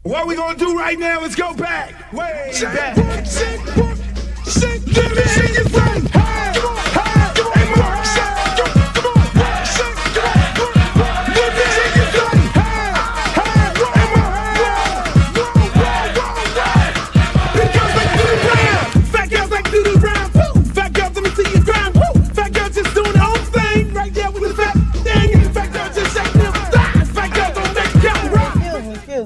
What we gonna do right now is go back, way back.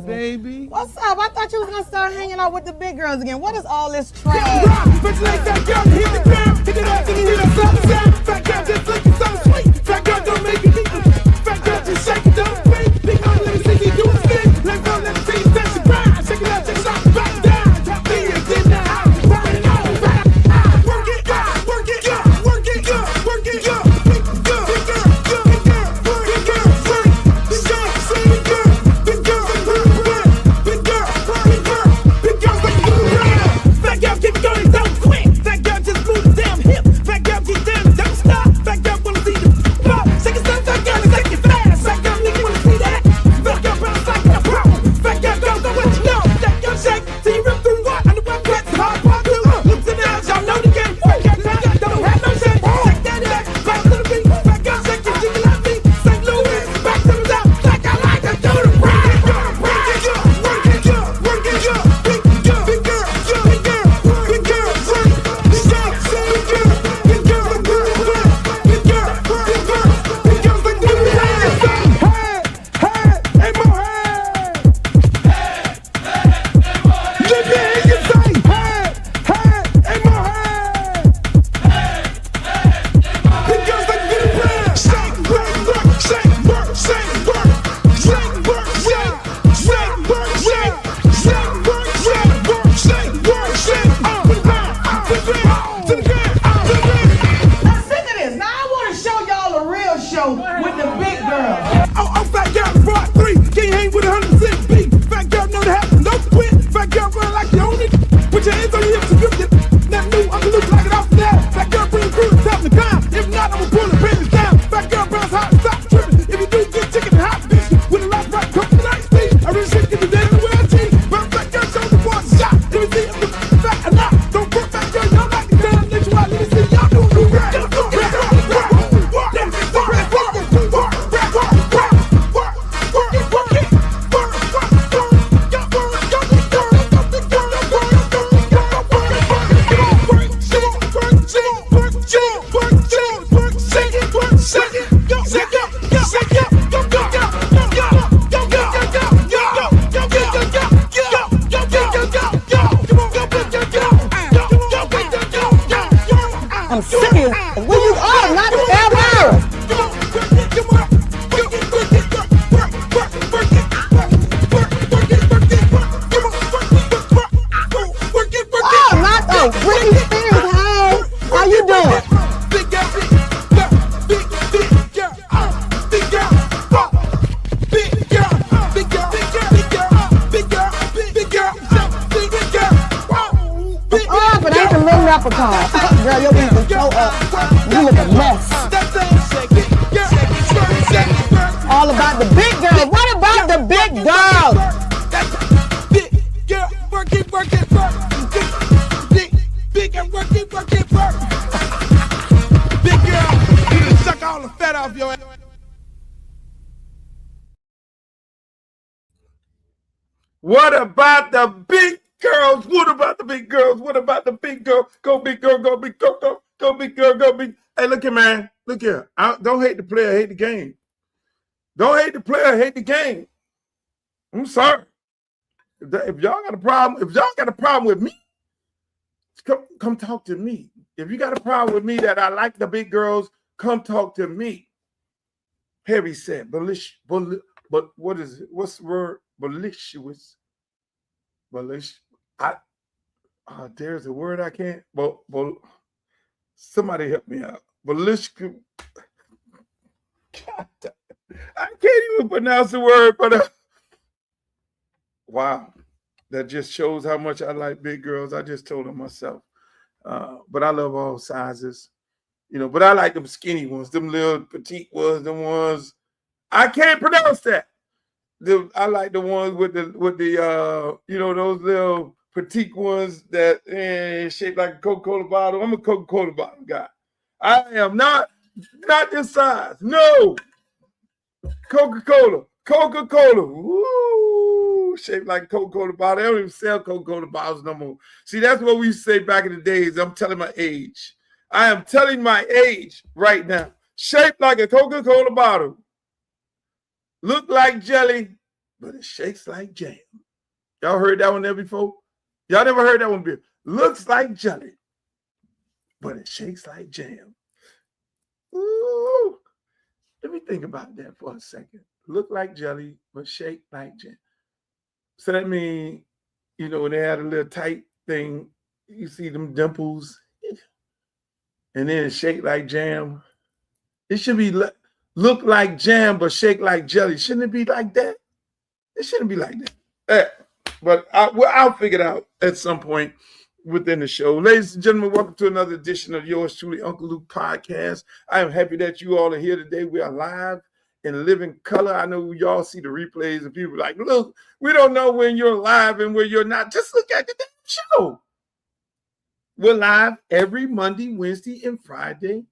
Baby. What's up? I thought you was gonna start hanging out with the big girls again. What is all this trash? I'm serious. Where you are, not ever. Oh, not the Britney Spears. Hey, how you doing? Oh, but ain't the little leprechaun. Girl, your wings is so up. You look a mess. All about the big girls. What about the big girls? Big girl, work it, work it, work. Big girl, work it, work it, work. Big girl, you done suck all the fat off your ass. What about the big girls? What about the big girls? What about the big girl? Go big girl, go big girl, go big girl, go big. Hey, look here, man. Look here. Don't hate the player, hate the game. Don't hate the player, hate the game. I'm sorry. If y'all got a problem, with me, come talk to me. If you got a problem with me that I like the big girls, come talk to me. Heavy set, but what is it? What's the word? Malicious. There's a word I can't. Somebody help me out. Malicious. God, I can't even pronounce the word, but wow, that just shows how much I like big girls. I just told them myself, but I love all sizes, But I like them skinny ones, them little petite ones, them ones I can't pronounce that. I like the ones with the those little petite ones that shaped like a Coca-Cola bottle. I'm a Coca-Cola bottle guy. I am not this size. No. Coca-Cola. Woo! Shaped like a Coca-Cola bottle. They don't even sell Coca-Cola bottles no more. See, that's what we used to say back in the days. I'm telling my age. I am telling my age right now. Shaped like a Coca-Cola bottle. Look like jelly, but it shakes like jam. Y'all heard that one there before? Y'all never heard that one before. Looks like jelly, but it shakes like jam. Ooh. Let me think about that for a second. Look like jelly, but shake like jam. So that means, when they had a little tight thing, you see them dimples, and then shake like jam. It should be look like jam, but shake like jelly. Shouldn't it be like that? It shouldn't be like that. But I'll figure it out at some point within the show. Ladies and gentlemen, welcome to another edition of yours truly, Uncle Luke Podcast. I am happy that you all are here today. We are live in living color. I know y'all see the replays and people are like, look, we don't know when you're live and when you're not. Just look at the damn show. We're live every Monday, Wednesday, and Friday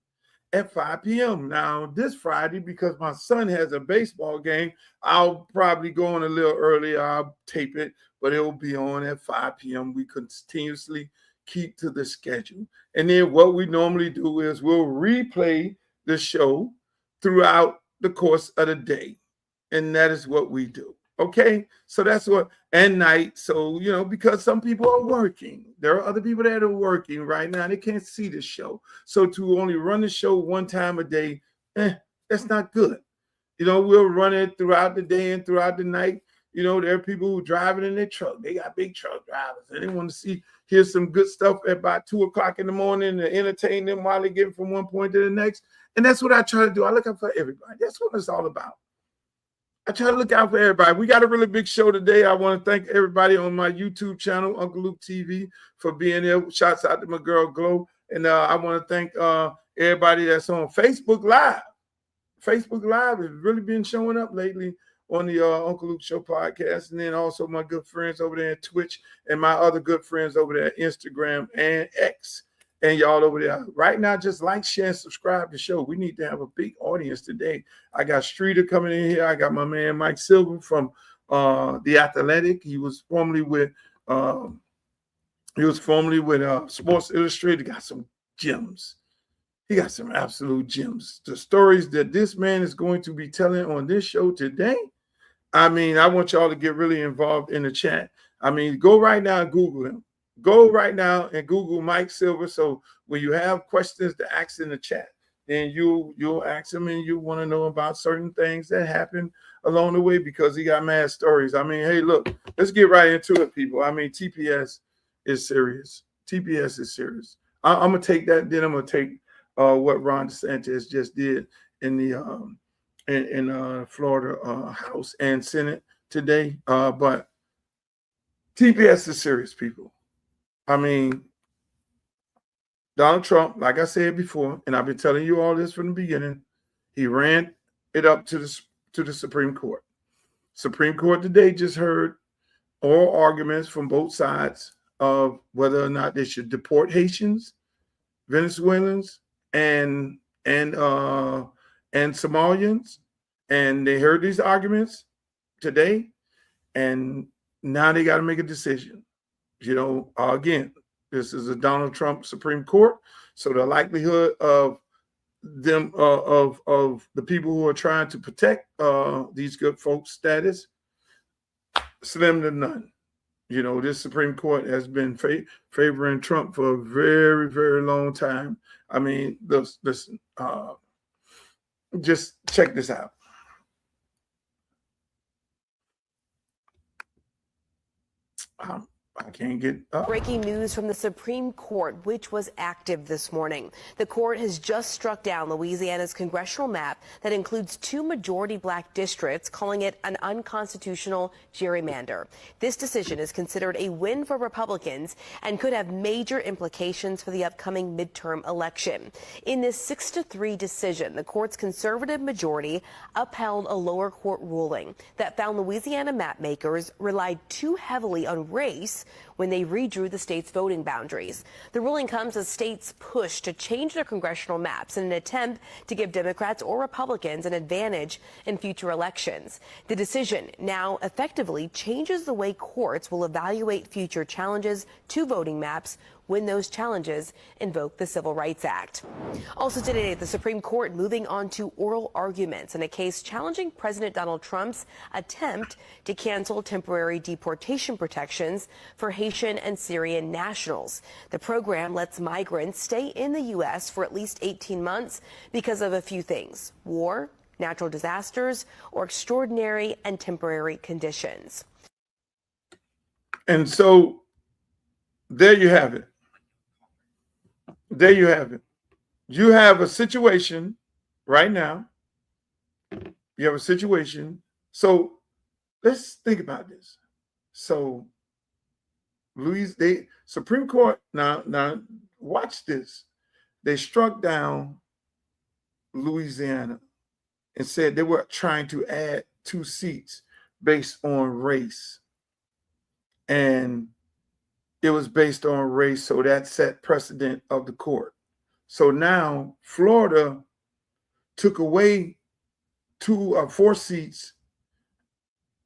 at 5 p.m. Now, this Friday, because my son has a baseball game, I'll probably go on a little earlier. I'll tape it, but it will be on at 5 p.m. We continuously keep to the schedule. And then what we normally do is we'll replay the show throughout the course of the day. And that is what we do. Okay, so that's what, and night. So, because some people are working, there are other people that are working right now. They can't see the show. So to only run the show one time a day, that's not good. We'll run it throughout the day and throughout the night. There are people who are driving in their truck. They got big truck drivers, and they want to hear some good stuff at about 2:00 in the morning to entertain them while they get from one point to the next. And that's what I try to do. I look out for everybody. That's what it's all about. I try to look out for everybody. We got a really big show today. I want to thank everybody on my YouTube channel, Uncle Luke TV, for being there. Shouts out to my girl Glow. And I want to thank everybody that's on Facebook Live. Facebook Live has really been showing up lately on the Uncle Luke Show podcast. And then also my good friends over there at Twitch and my other good friends over there at Instagram and X. And y'all over there right now, just like, share, and subscribe to the show. We need to have a big audience today. I got Streeter coming in here. I got my man Mike Silver from The Athletic. He was formerly with Sports Illustrated. Got some gems. He got some absolute gems. The stories that this man is going to be telling on this show today. I want y'all to get really involved in the chat. Go right now and Google him. Go right now and Google Mike Silver. So when you have questions to ask in the chat, then you'll ask him, and you want to know about certain things that happen along the way, because he got mad stories. Hey, look, let's get right into it, people. TPS is serious. TPS is serious. I'm gonna take that. Then I'm gonna take what Ron DeSantis just did in the in Florida House and Senate today. But TPS is serious, people. Donald Trump, like I said before, and I've been telling you all this from the beginning, he ran it up to the Supreme Court. Supreme Court today just heard oral arguments from both sides of whether or not they should deport Haitians, Venezuelans, and Somalians. And they heard these arguments today, and now they got to make a decision. Again, this is a Donald Trump Supreme Court, so the likelihood of them of the people who are trying to protect these good folks' status slim to none. This Supreme Court has been favoring Trump for a very, very long time. Listen, just check this out. I can't get up. Breaking news from the Supreme Court, which was active this morning. The court has just struck down Louisiana's congressional map that includes 2 majority black districts, calling it an unconstitutional gerrymander. This decision is considered a win for Republicans and could have major implications for the upcoming midterm election. In this 6-3 decision, the court's conservative majority upheld a lower court ruling that found Louisiana map makers relied too heavily on race when they redrew the state's voting boundaries. The ruling comes as states push to change their congressional maps in an attempt to give Democrats or Republicans an advantage in future elections. The decision now effectively changes the way courts will evaluate future challenges to voting maps when those challenges invoke the Civil Rights Act. Also today, the Supreme Court moving on to oral arguments in a case challenging President Donald Trump's attempt to cancel temporary deportation protections for Haitian and Syrian nationals. The program lets migrants stay in the U.S. for at least 18 months because of a few things: war, natural disasters, or extraordinary and temporary conditions. And so there you have it. There you have it. You have a situation right now. You have a situation. So let's think about this. So Supreme Court, now watch this. They struck down Louisiana and said they were trying to add 2 seats based on race. And it was based on race, so that set precedent of the court. So now Florida took away 2 or 4 seats,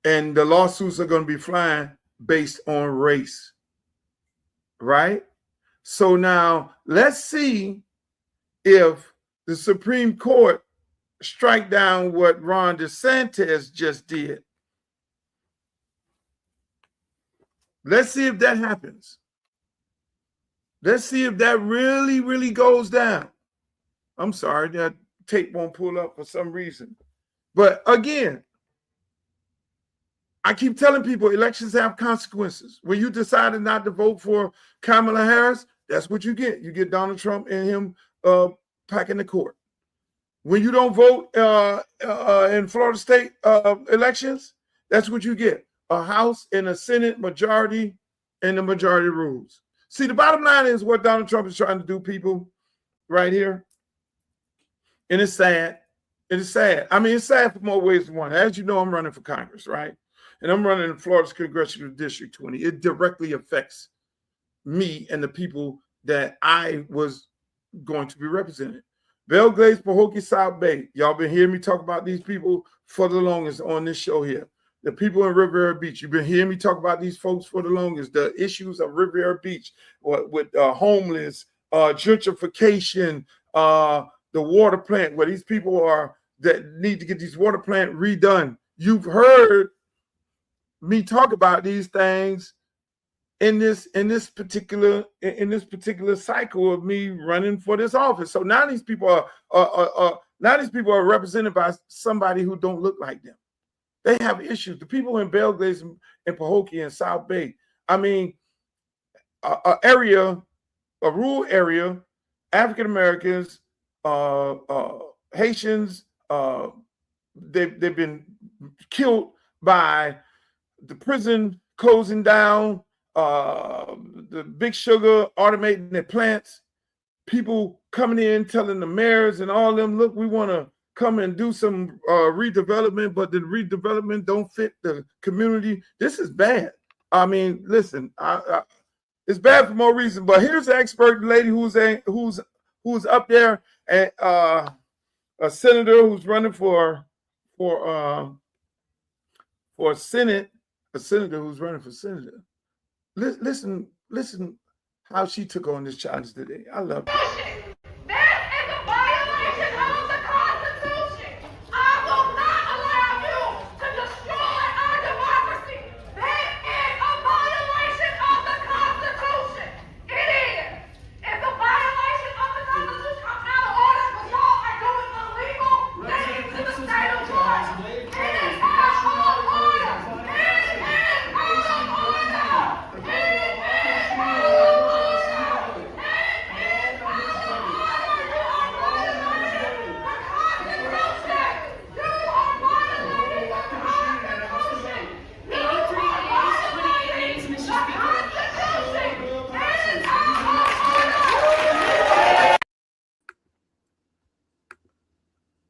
and the lawsuits are going to be flying based on race, right? So now let's see if the Supreme Court strike down what Ron DeSantis just did. Let's see if that happens. Let's see if that really, really goes down. I'm sorry, that tape won't pull up for some reason. But again, I keep telling people elections have consequences. When you decided not to vote for Kamala Harris, that's what you get. You get Donald Trump and him packing the court. When you don't vote in Florida state elections, that's what you get. A House and a Senate majority, and the majority rules. See, the bottom line is what Donald Trump is trying to do, people, right here. And it's sad. It is sad. I mean, it's sad for more ways than one. As you know, I'm running for Congress, right? And I'm running in Florida's Congressional District 20. It directly affects me and the people that I was going to be represented. Belgrade, Pahokee, South Bay. Y'all been hearing me talk about these people for the longest on this show here. The people in Riviera Beach, you've been hearing me talk about these folks for the longest. The issues of Riviera Beach with homeless, gentrification, the water plant, where these people are that need to get these water plant redone. You've heard me talk about these things in this particular cycle of me running for this office. So now these people are represented by somebody who don't look like them. They have issues. The people in Belgrade and Pahokee and South Bay, I mean, a rural area, African Americans, Haitians, they've been killed by the prison closing down, the Big Sugar automating their plants, people coming in telling the mayors and all them, look, we want to come and do some redevelopment, but the redevelopment don't fit the community. This is bad. I mean, listen, it's bad for more reasons. But here's the expert lady who's up there, and a senator who's running for Senate, a senator who's running for senator. Listen how she took on this challenge today. I love it.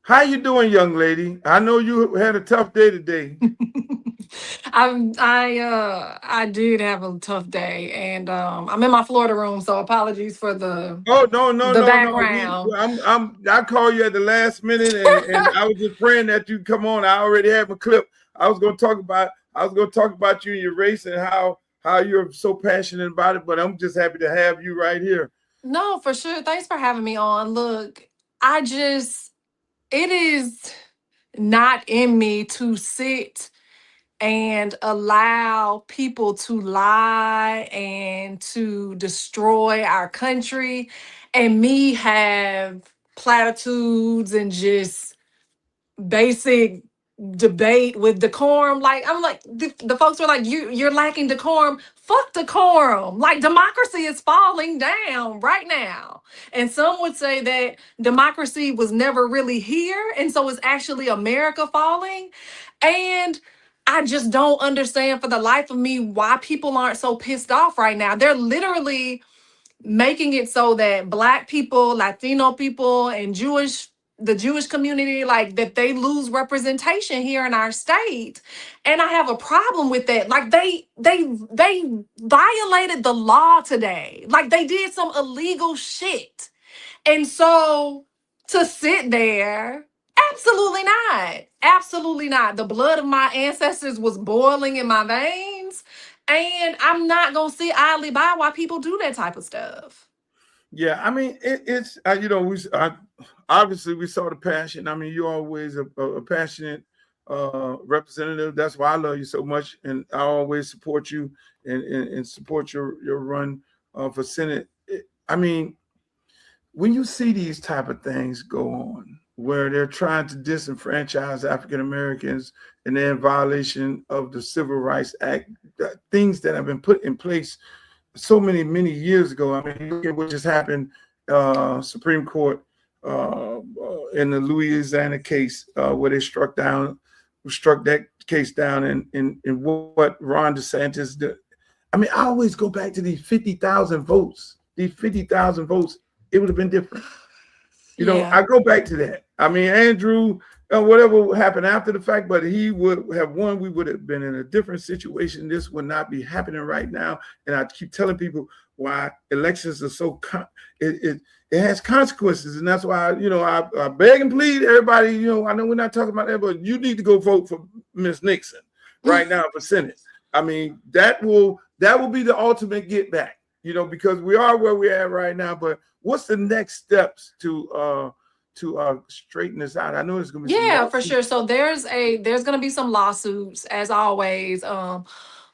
How you doing, young lady? I know you had a tough day today. I did have a tough day, and I'm in my Florida room, so apologies for Oh no, no, the no, no. background. I called you at the last minute, and I was just praying that you come on. I already had my clip. I was gonna talk about you and your race and how you're so passionate about it. But I'm just happy to have you right here. No, for sure. Thanks for having me on. Look, I just it is not in me to sit and allow people to lie and to destroy our country and me have platitudes and just basic debate with decorum. Like I'm like the folks are like you're lacking decorum. Fuck decorum. Like democracy is falling down right now. And some would say that democracy was never really here and so it's actually America falling. And I just don't understand for the life of me why people aren't so pissed off right now. They're literally making it so that Black people, Latino people, and the Jewish community, like that they lose representation here in our state. And I have a problem with that. Like they violated the law today. Like they did some illegal shit. And so to sit there, absolutely not. Absolutely not. The blood of my ancestors was boiling in my veins. And I'm not going to sit idly by while people do that type of stuff. Yeah, I mean it's obviously we saw the passion. I mean, you're always a passionate representative. That's why I love you so much, and I always support you and support your run for Senate. I mean, when you see these type of things go on, where they're trying to disenfranchise African Americans and they're in violation of the Civil Rights Act, things that have been put in place so many years ago. I mean, look at what just happened, Supreme Court in the Louisiana case where they struck that case down in what Ron DeSantis did. I mean, I always go back to these 50,000 votes. These 50,000 votes, it would have been different. You know, I go back to that. I mean, Andrew, whatever happened after the fact, but he would have won. We would have been in a different situation. This would not be happening right now. And I keep telling people why elections are so, it has consequences. And that's why, I beg and plead everybody, I know we're not talking about that, but you need to go vote for Miss Nixon right now for Senate. I mean, that will be the ultimate get back, because we are where we're at right now. But what's the next steps to straighten this out? I know it's gonna be for sure. So there's gonna be some lawsuits as always.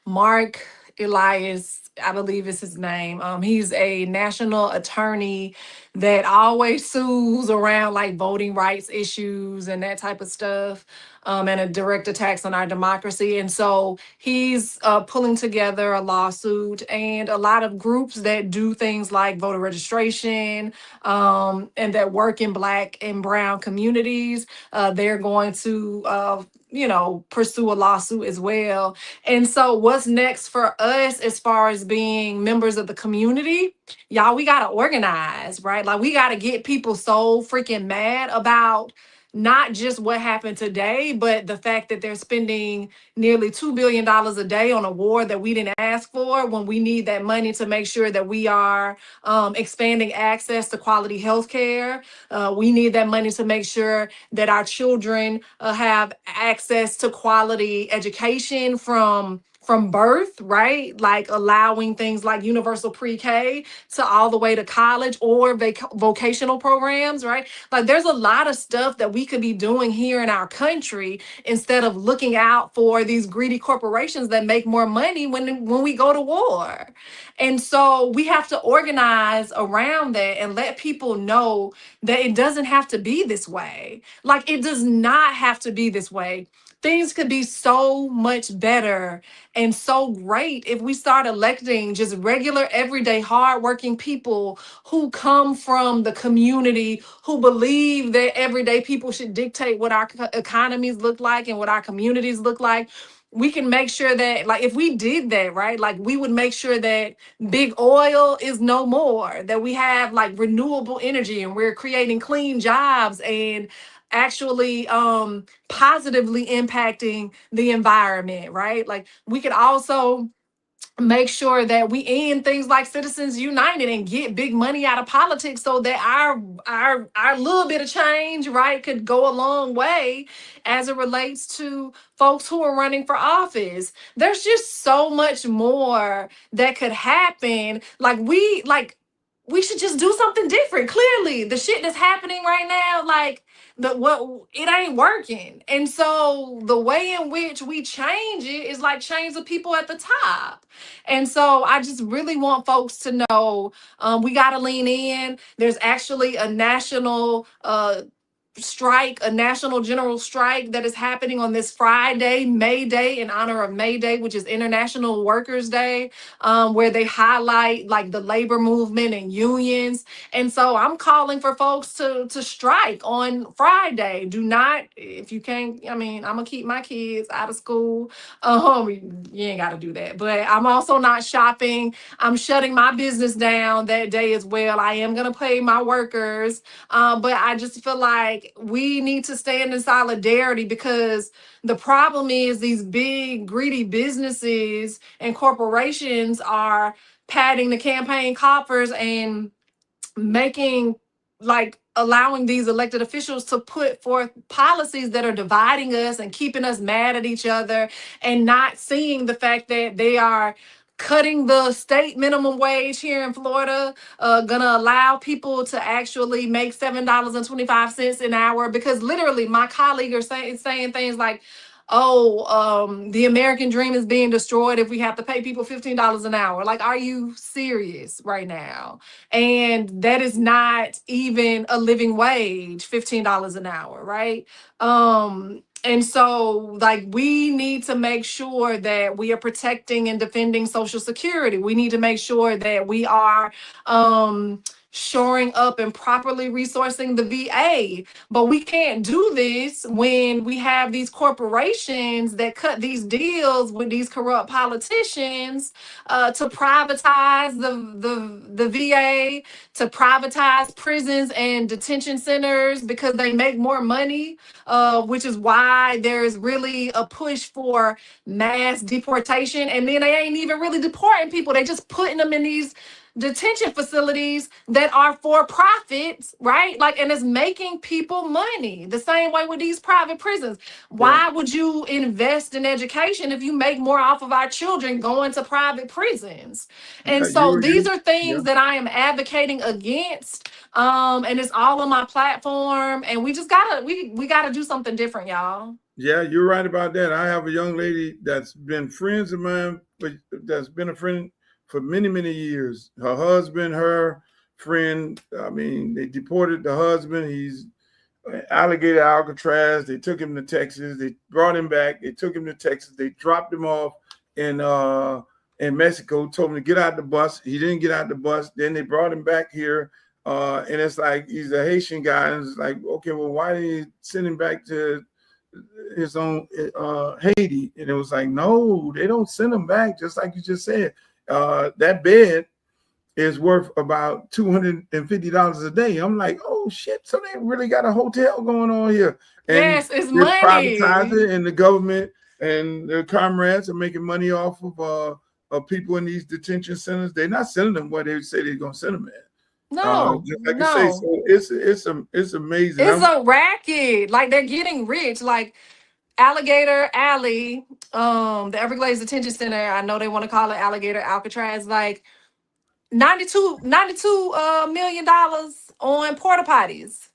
Mark Elias, I believe is his name. He's a national attorney that always sues around like voting rights issues and that type of stuff, and a direct attacks on our democracy. And so he's pulling together a lawsuit, and a lot of groups that do things like voter registration, and that work in Black and Brown communities, they're going to pursue a lawsuit as well. And so what's next for us as far as being members of the community? Y'all, we got to organize, right? Like we got to get people so freaking mad about not just what happened today, but the fact that they're spending nearly $2 billion a day on a war that we didn't ask for, when we need that money to make sure that we are expanding access to quality health care. We need that money to make sure that our children have access to quality education from birth, right? Like allowing things like universal pre-K to all the way to college or vocational programs, right? Like there's a lot of stuff that we could be doing here in our country instead of looking out for these greedy corporations that make more money when we go to war. And so we have to organize around that and let people know that it doesn't have to be this way. Like it does not have to be this way. Things could be so much better and so great if we start electing just regular, everyday, hardworking people who come from the community, who believe that everyday people should dictate what our economies look like and what our communities look like. We can make sure that, like, if we did that, right, like we would make sure that big oil is no more, that we have like renewable energy and we're creating clean jobs and actually positively impacting the environment, right? Like we could also make sure that we end things like Citizens United and get big money out of politics so that our little bit of change, right, could go a long way as it relates to folks who are running for office. There's just so much more that could happen. We should just do something different. Clearly, the shit that's happening right now, like it ain't working. And so the way in which we change it is like change the people at the top. And so I just really want folks to know we got to lean in. There's actually a national strike, a national general strike that is happening on this Friday, May Day, in honor of May Day, which is International Workers' Day, where they highlight like the labor movement and unions. And so I'm calling for folks to strike on Friday. Do not, if you can't, I mean, I'm gonna keep my kids out of school. You ain't gotta do that. But I'm also not shopping. I'm shutting my business down that day as well. I am gonna pay my workers. But I just feel like we need to stand in solidarity, because the problem is these big greedy businesses and corporations are padding the campaign coffers and making, like, allowing these elected officials to put forth policies that are dividing us and keeping us mad at each other, and not seeing the fact that they are cutting the state minimum wage here in Florida, gonna allow people to actually make $7.25 an hour, because literally my colleague are saying things like, oh, the American dream is being destroyed if we have to pay people $15 an hour. Like, are you serious right now? And that is not even a living wage, $15 an hour, right? And so, like, we need to make sure that we are protecting and defending Social Security. We need to make sure that we are shoring up and properly resourcing the VA. But we can't do this when we have these corporations that cut these deals with these corrupt politicians to privatize the VA, to privatize prisons and detention centers because they make more money, which is why there's really a push for mass deportation. And then they ain't even really deporting people. They just putting them in these detention facilities that are for profits, right? Like, and it's making people money the same way with these private prisons. Why would you invest in education if you make more off of our children going to private prisons? And so these are things that I am advocating against. And it's all on my platform, and we just we gotta do something different, y'all. Yeah, you're right about that. I have a young lady that's been friends of mine, but that's been a friend for many, many years. Her husband, her friend, I mean, they deported the husband. He's alligator Alcatraz. They took him to Texas. They brought him back. They took him to Texas. They dropped him off in Mexico, told him to get out the bus. He didn't get out the bus. Then they brought him back here. And it's like, he's a Haitian guy. And it's like, okay, well, why did he send him back to his own Haiti? And it was like, no, they don't send him back, just like you just said. That bed is worth about $250 a day. I'm like, oh shit! So they really got a hotel going on here. And yes, it's money. Privatizing, and the government and their comrades are making money off of people in these detention centers. They're not sending them where they say they're gonna send them in. No, just like you say, so it's amazing. It's a racket. Like, they're getting rich. Like Alligator Alley, the Everglades Detention Center, I know they want to call it Alligator Alcatraz, like $92 million on porta potties.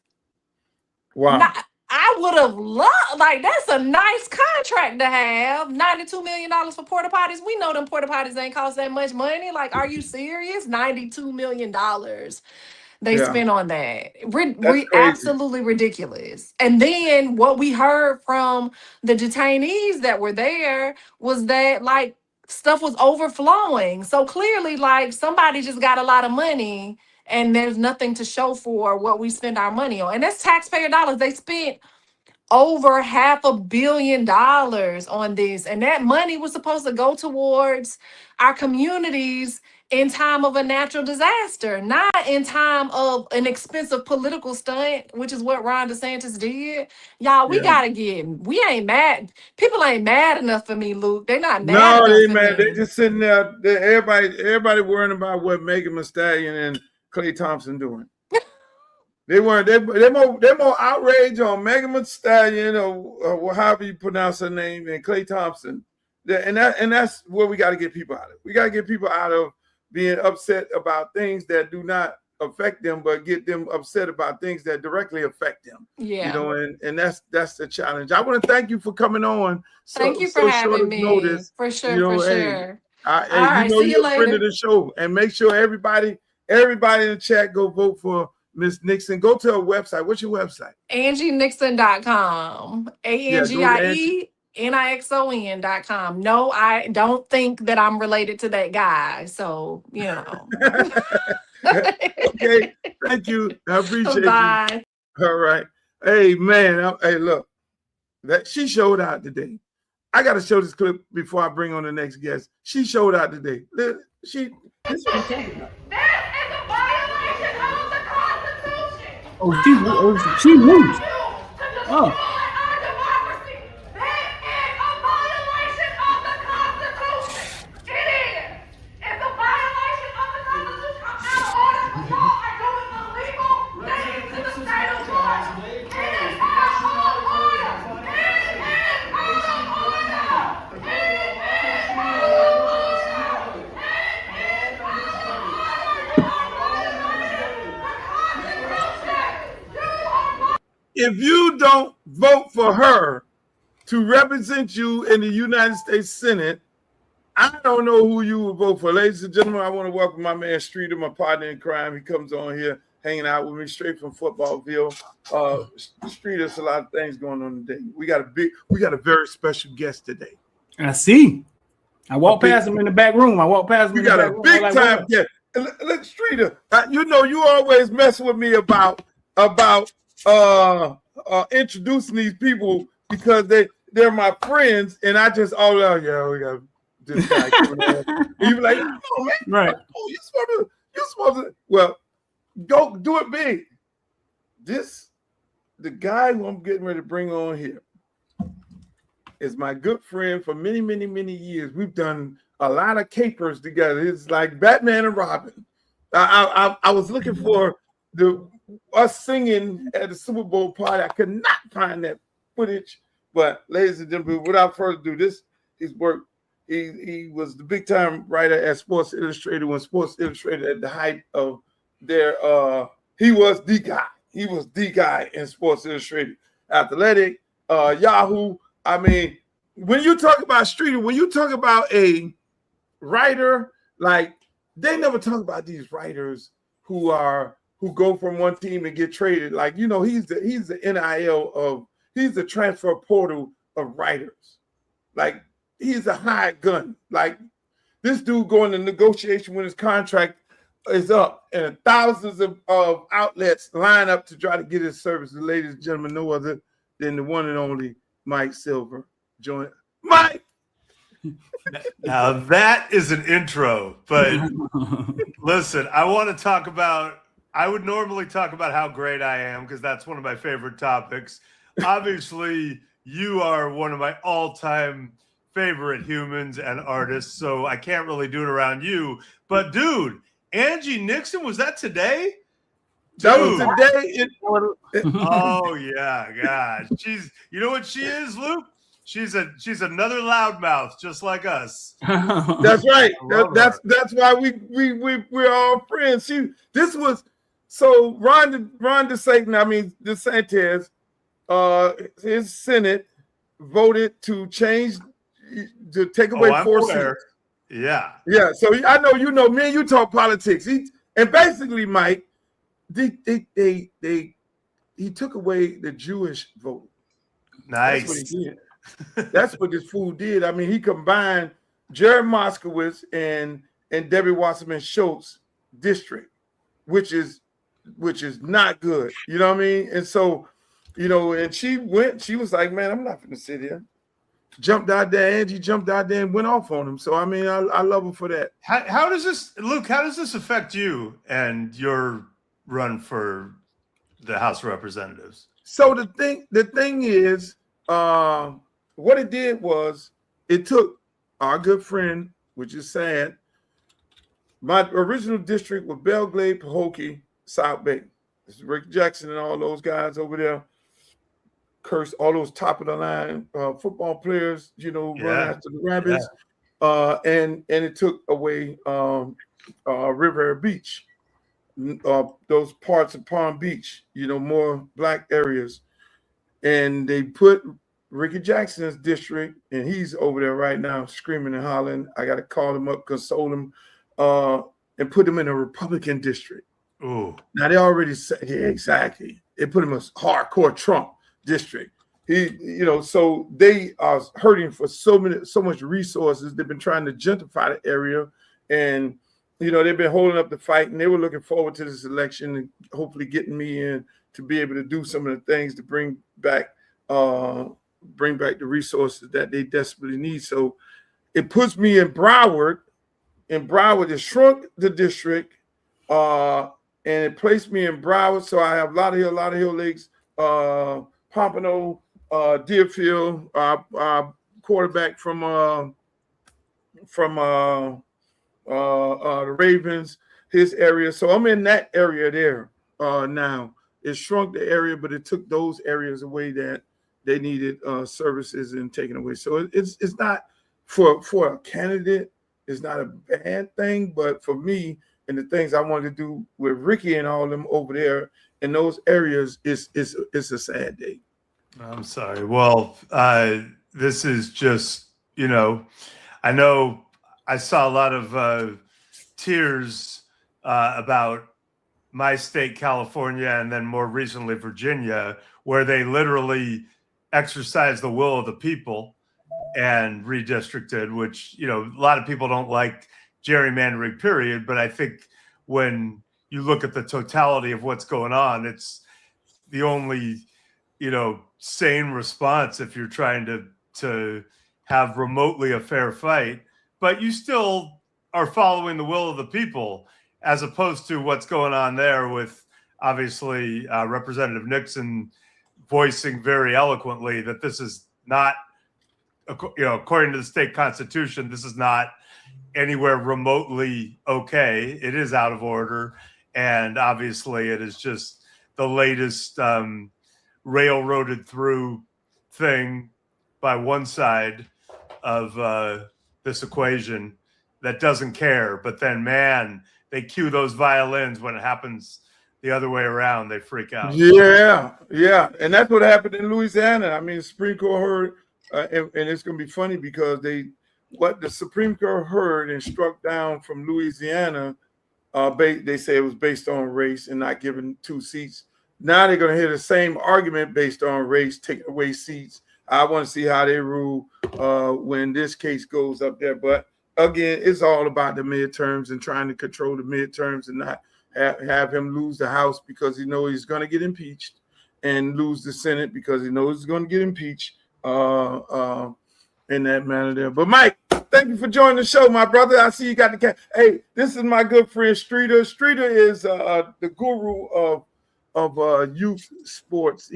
Wow. I would have loved, like, that's a nice contract to have. $92 million for porta potties. We know them porta potties ain't cost that much money. Like, are you serious? $92 million they spent on that. Absolutely ridiculous. And then what we heard from the detainees that were there was that, like, stuff was overflowing. So clearly, like, somebody just got a lot of money and there's nothing to show for what we spend our money on. And that's taxpayer dollars. They spent over $500 million on this. And that money was supposed to go towards our communities in time of a natural disaster, not in time of an expensive political stunt, which is what Ron DeSantis did. Y'all, Yeah. we ain't mad. People ain't mad enough for me, Luke. They're not mad No, enough they for man, they me. just sitting there. Everybody worrying about what Megan Thee Stallion and Klay Thompson doing. They weren't. They're more outraged on Megan Thee Stallion or however you pronounce her name and Klay Thompson. And that's where we got to get people out of. We got to get people out of being upset about things that do not affect them, but get them upset about things that directly affect them. Yeah. You know, and that's the challenge. I want to thank you for coming on. Thank you for having me. Notice, For sure, you know, for sure. All you right, know, see you you're a friend later. of the show, and make sure everybody in the chat go vote for Miss Nixon. Go to her website. What's your website? AngieNixon.com. AngieNixon.com. No, I don't think that I'm related to that guy. So, you know. Okay. Thank you. I appreciate Bye. you. All right. Hey, man. Hey, look. That she showed out today. I got to show this clip before I bring on the next guest. She showed out today. This is what I'm talking about. That is a violation of the Constitution. She moved. Oh. Our democracy. That is a violation of the Constitution. It is. It's a violation of the Constitution. I'm out of order for y'all are doing illegal things to the state of Florida. It is out of order. It is out of order. If you don't vote for her to represent you in the United States Senate, I don't know who you will vote for. Ladies and gentlemen, I want to welcome my man Streeter, my partner in crime. He comes on here hanging out with me straight from Footballville. Streeter, there's a lot of things going on today. We got a very special guest today. I see. I walked past him in the back room. We got a big time guest. Look, Streeter, you know you always mess with me about introducing these people because they're my friends, and I just we got this guy coming on. You be like, oh man, right? Oh, you supposed to. Well, go do it big. The guy who I'm getting ready to bring on here is my good friend for many, many, many years. We've done a lot of capers together. It's like Batman and Robin. I was looking for us singing at the Super Bowl party. I could not find that footage. But ladies and gentlemen, without further ado, his work. He was the big time writer at Sports Illustrated when Sports Illustrated at the height of their he was the guy. He was the guy in Sports Illustrated. Athletic, Yahoo. I mean, when you talk about Streeter, when you talk about a writer, like they never talk about these writers who go from one team and get traded. Like, you know, he's the NIL he's the transfer portal of writers. Like, he's a hired gun. Like, this dude going to negotiation when his contract is up, and thousands of outlets line up to try to get his services. Ladies and gentlemen, no other than the one and only Mike Silver. Join Mike. Now that is an intro, but listen, I would normally talk about how great I am because that's one of my favorite topics. Obviously, you are one of my all-time favorite humans and artists, so I can't really do it around you. But dude, Angie Nixon, was that today? That was today. Oh yeah, God. You know what she is, Luke? She's another loudmouth, just like us. That's right. That's why we're all friends. Ron DeSantis, his Senate voted to take away 4 seats. Yeah. Yeah. So I know you know me and you talk politics. And basically, Mike, he took away the Jewish vote. Nice. That's what he did. That's what this fool did. I mean, he combined Jared Moskowitz and Debbie Wasserman Schultz district, which is not good. You know what I mean? And so and she was like, man, I'm not going to sit here. Jumped out there, Angie jumped out there and went off on him. So, I mean, I love her for that. How does this, Luke, how does this affect you and your run for the House of Representatives? So the thing is, what it did was it took our good friend, which is sad, my original district was Belgrade, Pahokee, South Bay. This is Rick Jackson and all those guys over there. Curse all those top of the line football players, run after the rabbits. Yeah. And it took away River Beach, those parts of Palm Beach, more black areas. And they put Ricky Jackson's district, and he's over there right now screaming and hollering. I got to call him up, console him, and put him in a Republican district. Ooh. Now they already said, yeah, exactly. They put him in a hardcore Trump district. So they are hurting for so much resources. They've been trying to gentrify the area, and they've been holding up the fight, and they were looking forward to this election and hopefully getting me in to be able to do some of the things to bring back the resources that they desperately need. So it puts me in Broward. In Broward, it shrunk the district, and it placed me in Broward. So I have a lot of Hill Lakes, Pompano, Deerfield, quarterback from the Ravens, his area. So I'm in that area there now. It shrunk the area, but it took those areas away that they needed services and taken away. So it's not for a candidate. It's not a bad thing, but for me and the things I wanted to do with Ricky and all of them over there in those areas, it's a sad day. I'm sorry. Well, this is just, I know I saw a lot of tears about my state, California, and then more recently, Virginia, where they literally exercised the will of the people and redistricted, which, a lot of people don't like gerrymandering, period. But I think when you look at the totality of what's going on, it's the only, sane response if you're trying to have remotely a fair fight, but you still are following the will of the people, as opposed to what's going on there with obviously Representative Nixon voicing very eloquently that this is not, according to the state constitution, this is not anywhere remotely okay. It is out of order. And obviously it is just the latest railroaded through thing by one side of this equation that doesn't care. But then, man, they cue those violins when it happens the other way around. They freak out. Yeah. And that's what happened in Louisiana. I mean, the Supreme Court heard, and it's going to be funny because what the Supreme Court heard and struck down from Louisiana, they say it was based on race and not giving 2 seats. Now they're going to hear the same argument based on race, taking away seats. I want to see how they rule when this case goes up there. But again, it's all about the midterms and trying to control the midterms and not have him lose the House because he knows he's going to get impeached, and lose the Senate because he knows he's going to get impeached in that manner there. But Mike, thank you for joining the show, my brother. I see you got the cat. Hey, this is my good friend Streeter. Streeter is the guru of youth sports.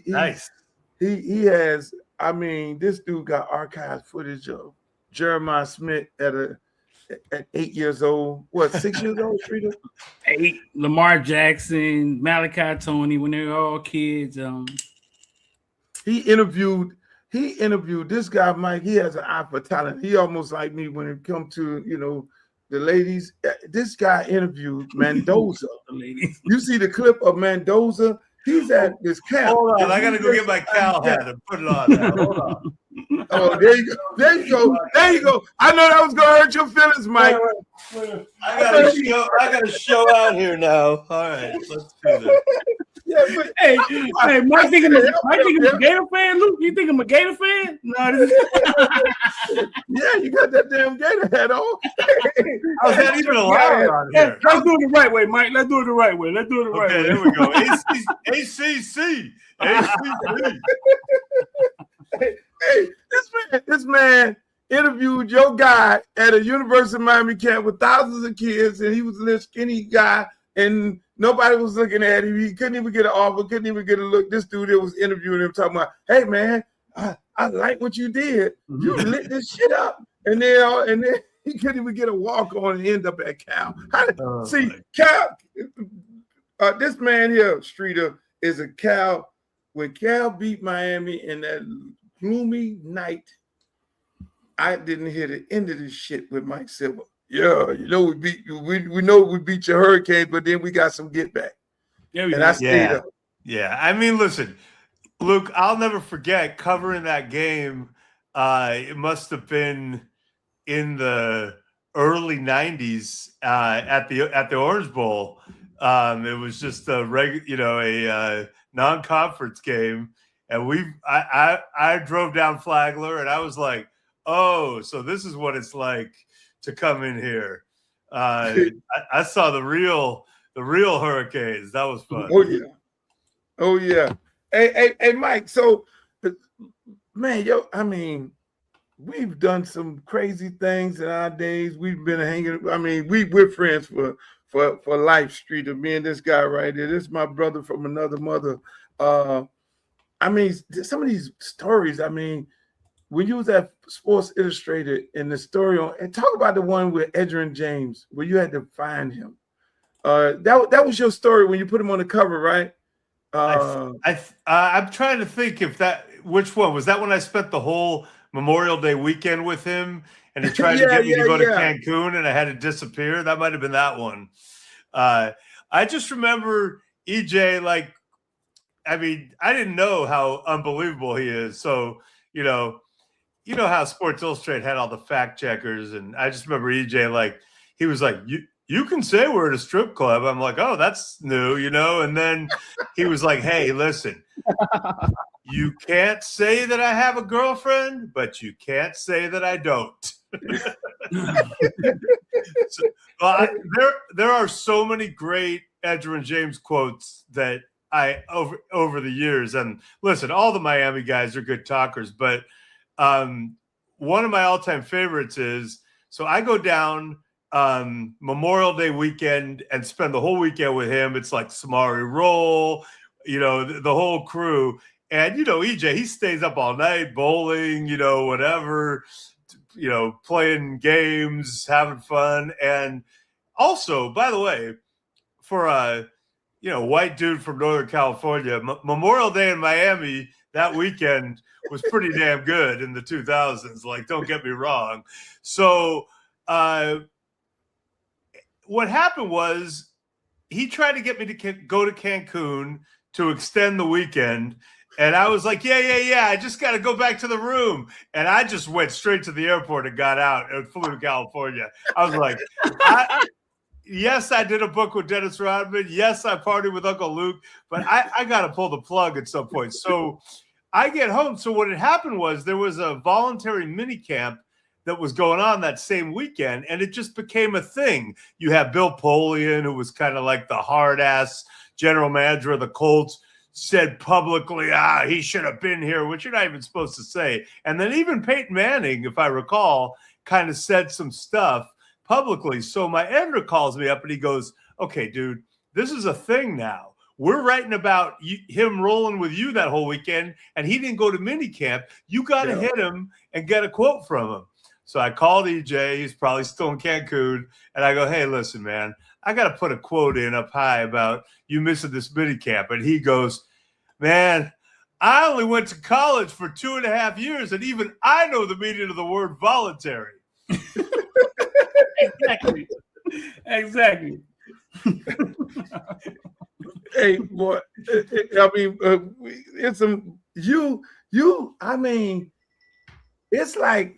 Nice. He has, I mean, this dude got archived footage of Jeremiah Smith at 8 years old. What, 6 years old, Streeter? 8. Lamar Jackson, Malachi Tony, when they were all kids. He interviewed this guy, Mike. He has an eye for talent. He almost like me when it comes to, the ladies. This guy interviewed Mendoza. You see the clip of Mendoza? He's at this camp. Hold on, I gotta go get my cow hat and put it on now. Hold on. Oh, there you go. There you go. I know that was gonna hurt your feelings, Mike. I gotta show out here now. All right, let's do this. Yeah, but Hey, Mike think I'm a Gator fan, Luke? You think I'm a Gator fan? No, this is yeah, you got that damn Gator hat on. How's that even allowed on here? Let's do it the right way, Mike. Let's do it the right way. Okay, there we go. ACC. HBC. Hey, this man interviewed your guy at a University of Miami camp with thousands of kids, and he was a little skinny guy, and nobody was looking at him. He couldn't even get an offer, couldn't even get a look. This dude that was interviewing him talking about, hey man, I like what you did. You lit this shit up. And then he couldn't even get a walk on and end up at Cal. See, Cal, this man here, Streeter, is a Cal. When Cal beat Miami in that gloomy night, I didn't hear the end of this shit with Mike Silver. Yeah, you know we know we beat your Hurricanes, but then we got some get back. Yeah, and I stayed up. Yeah, I mean, listen, Luke, I'll never forget covering that game. It must have been in the early '90s at the Orange Bowl. It was just a non-conference game, and I drove down Flagler, and I was like, oh, so this is what it's like to come in here. I saw the real Hurricanes. That was fun. Oh yeah. Hey, Mike. So, man, I mean, we've done some crazy things in our days. We've been hanging. I mean, we're friends for life, Streeter. Me and this guy right here. This is my brother from another mother. I mean, some of these stories. I mean, when you was at Sports Illustrated in the story and talk about the one with Edgerrin James, where you had to find him. That was your story when you put him on the cover, right? I'm trying to think which one was that when I spent the whole Memorial Day weekend with him and he tried to get me to go to Cancun and I had to disappear. That might have been that one. I just remember EJ, like, I mean, I didn't know how unbelievable he is. So, you know how Sports Illustrated had all the fact checkers, and I just remember EJ, like, he was like, you can say we're at a strip club. I'm like, oh, that's new, and then he was like, hey, listen, you can't say that I have a girlfriend, but you can't say that I don't. There are so many great Edgerrin James quotes that I over the years, and listen, all the Miami guys are good talkers, but one of my all-time favorites is, so I go down Memorial Day weekend and spend the whole weekend with him. It's like Samari Roll, the whole crew. And, EJ, he stays up all night, bowling, whatever, playing games, having fun. And also, by the way, for a, white dude from Northern California, Memorial Day in Miami that weekend was pretty damn good in the 2000s. Like, don't get me wrong. So what happened was he tried to get me to go to Cancun to extend the weekend. And I was like, yeah. I just got to go back to the room. And I just went straight to the airport and got out and flew to California. I was like, yes, I did a book with Dennis Rodman. Yes, I partied with Uncle Luke. But I got to pull the plug at some point. So I get home. So what had happened was there was a voluntary mini camp that was going on that same weekend, and it just became a thing. You have Bill Polian, who was kind of like the hard-ass general manager of the Colts, said publicly, he should have been here, which you're not even supposed to say. And then even Peyton Manning, if I recall, kind of said some stuff publicly. So my editor calls me up and he goes, okay, dude, this is a thing now. We're writing about him rolling with you that whole weekend, and he didn't go to minicamp. You got to hit him and get a quote from him. So I called EJ. He's probably still in Cancun. And I go, hey, listen, man, I got to put a quote in up high about you missing this minicamp. And he goes, man, I only went to college for 2.5 years, and even I know the meaning of the word voluntary. Exactly. Hey, boy, I mean, it's I mean, it's like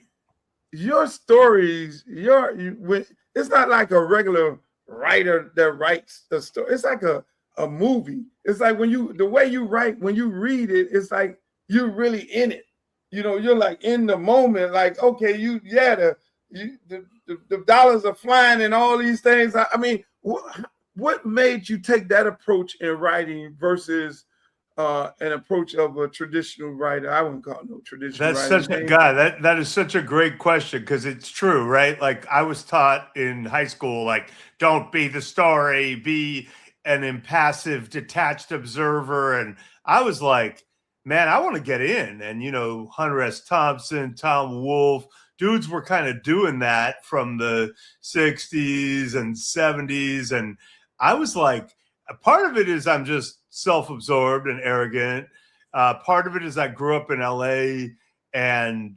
your stories, it's not like a regular writer that writes the story. It's like a movie. It's like the way you write, when you read it, it's like you're really in it. You're like in the moment, like, okay, the dollars are flying and all these things. I mean, what made you take that approach in writing versus an approach of a traditional writer. I wouldn't call it no traditional That's writer. such a guy. That is such a great question because it's true, right? Like I was taught in high school, like don't be the story, be an impassive, detached observer, and I was like, man, I want to get in. And Hunter S. Thompson, Tom Wolfe, dudes were kind of doing that from the 60s and 70s, and I was like, a part of it is I'm just self-absorbed and arrogant. Part of it is I grew up in LA and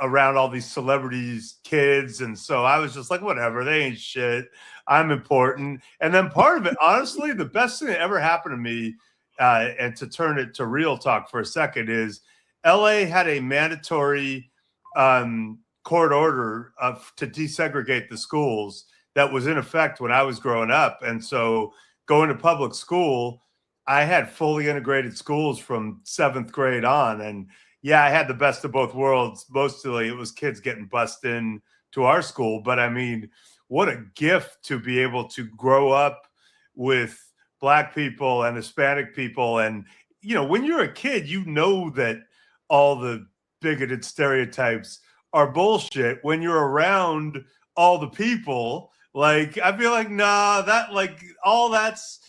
around all these celebrities, kids. And so I was just like, whatever, they ain't shit. I'm important. And then part of it, honestly, the best thing that ever happened to me, and to turn it to real talk for a second, is LA had a mandatory court order to desegregate the schools that was in effect when I was growing up. And so going to public school, I had fully integrated schools from 7th grade on. And yeah, I had the best of both worlds. Mostly it was kids getting bussed in to our school. But I mean, what a gift to be able to grow up with Black people and Hispanic people. And, when you're a kid, that all the bigoted stereotypes are bullshit. When you're around all the people, like, I feel like, nah, that's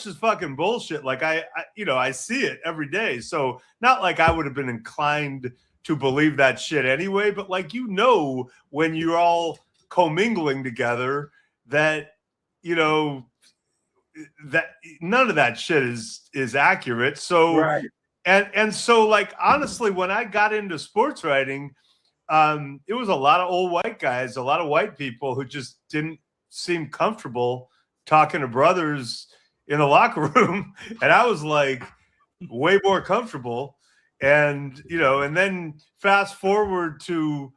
just fucking bullshit. Like I see it every day. So not like I would have been inclined to believe that shit anyway, but like, when you're all commingling together that, that none of that shit is accurate. So, Right. And so like, honestly, when I got into sports writing, it was a lot of old white guys, a lot of white people who just didn't seem comfortable talking to brothers in the locker room. And I was like way more comfortable. And, and then fast forward to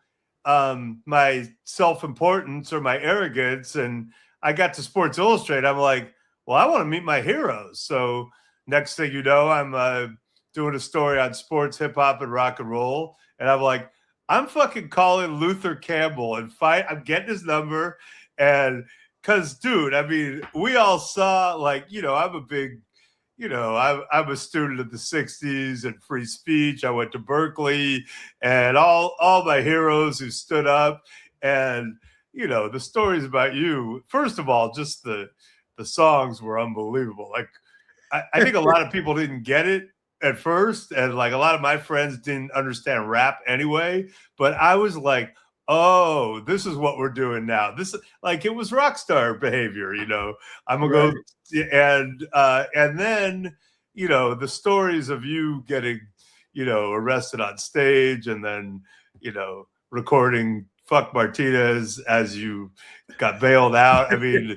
my self-importance or my arrogance. And I got to Sports Illustrated. I'm like, well, I want to meet my heroes. So next thing you know, I'm doing a story on sports, hip hop, and rock and roll. And I'm like, I'm fucking calling Luther Campbell and I'm getting his number. And because, dude, I mean, we all saw, like, I'm a big, I'm a student of the 60s and free speech. I went to Berkeley and all my heroes who stood up. And, the stories about you, first of all, just the songs were unbelievable. Like, I think a lot of people didn't get it at first. And like a lot of my friends didn't understand rap anyway. But I was like, oh, this is what we're doing now. This, like, it was rock star behavior, I'm gonna Right. go and then, the stories of you getting, arrested on stage and then, recording Fuck Martinez as you got bailed out. I mean,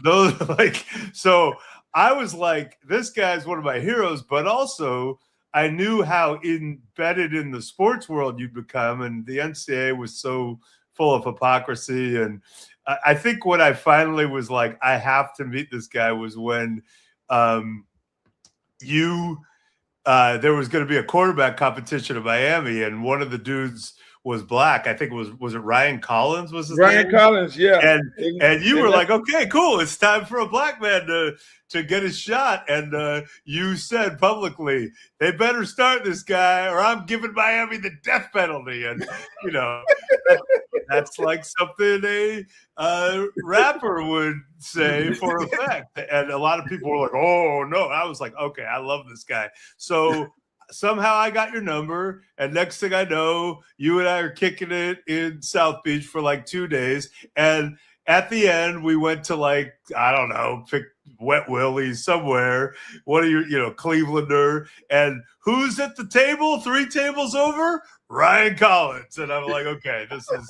those like, so I was like, this guy's one of my heroes, but also I knew how embedded in the sports world you'd become. And the NCAA was so full of hypocrisy. And I think when I finally was like, I have to meet this guy was when there was going to be a quarterback competition in Miami. And one of the dudes was Black. I think it was it Ryan Collins was his Ryan name? Collins, yeah. And you were like, okay, cool. It's time for a Black man to get his shot. And you said publicly, they better start this guy or I'm giving Miami the death penalty. And, that's like something a rapper would say for effect. And a lot of people were like, oh, no. I was like, okay, I love this guy. So somehow I got your number. And next thing I know, you and I are kicking it in South Beach for like 2 days. And at the end, we went to like, I don't know, pick Wet Willie's somewhere. What are you, Clevelander. And who's at the table 3 tables over? Ryan Collins. And I'm like, okay, this is,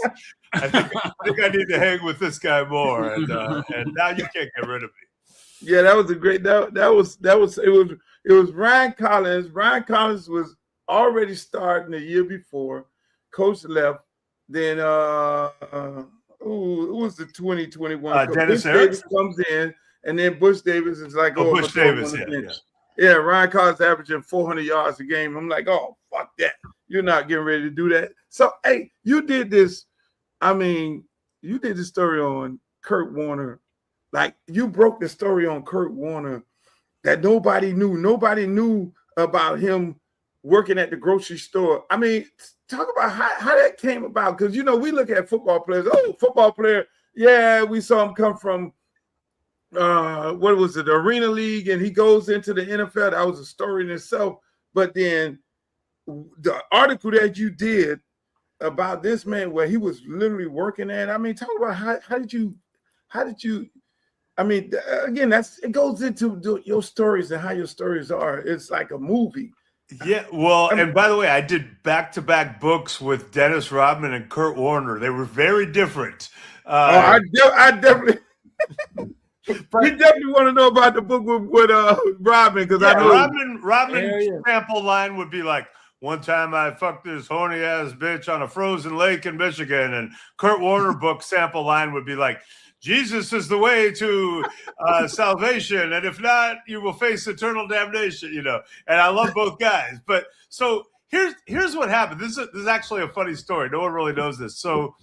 I think I need to hang with this guy more. And now you can't get rid of me. Yeah, that was a great, it was Ryan Collins. Ryan Collins was already starting the year before. Coach left. Then who was the 2021 coach? Dennis Bush Erickson Davis comes in, and then Bush Davis is like, Bush Davis, yeah, Ryan Collins averaging 400 yards a game. I'm like, oh, fuck that. You're not getting ready to do that. So, hey, you did this. I mean, you did the story on Kurt Warner. Like, you broke the story on Kurt Warner that nobody knew. Nobody knew about him working at the grocery store. I mean, talk about how that came about. Because, we look at football players. Oh, football player. Yeah, we saw him come from, what was it, the Arena League, and he goes into the NFL. That was a story in itself. But then the article that you did about this man where he was literally working at, I mean, talk about how did you, I mean, again, it goes into your stories and how your stories are. It's like a movie. Yeah, well, and by the way, I did back-to-back books with Dennis Rodman and Kurt Warner. They were very different. I definitely, we definitely want to know about the book with Rodman, because I know Rodman's sample line would be like, "One time I fucked this horny ass bitch on a frozen lake in Michigan," and Kurt Warner book sample line would be like, "Jesus is the way to salvation, and if not, you will face eternal damnation." And I love both guys. But so here's what happened. This is actually a funny story. No one really knows this. So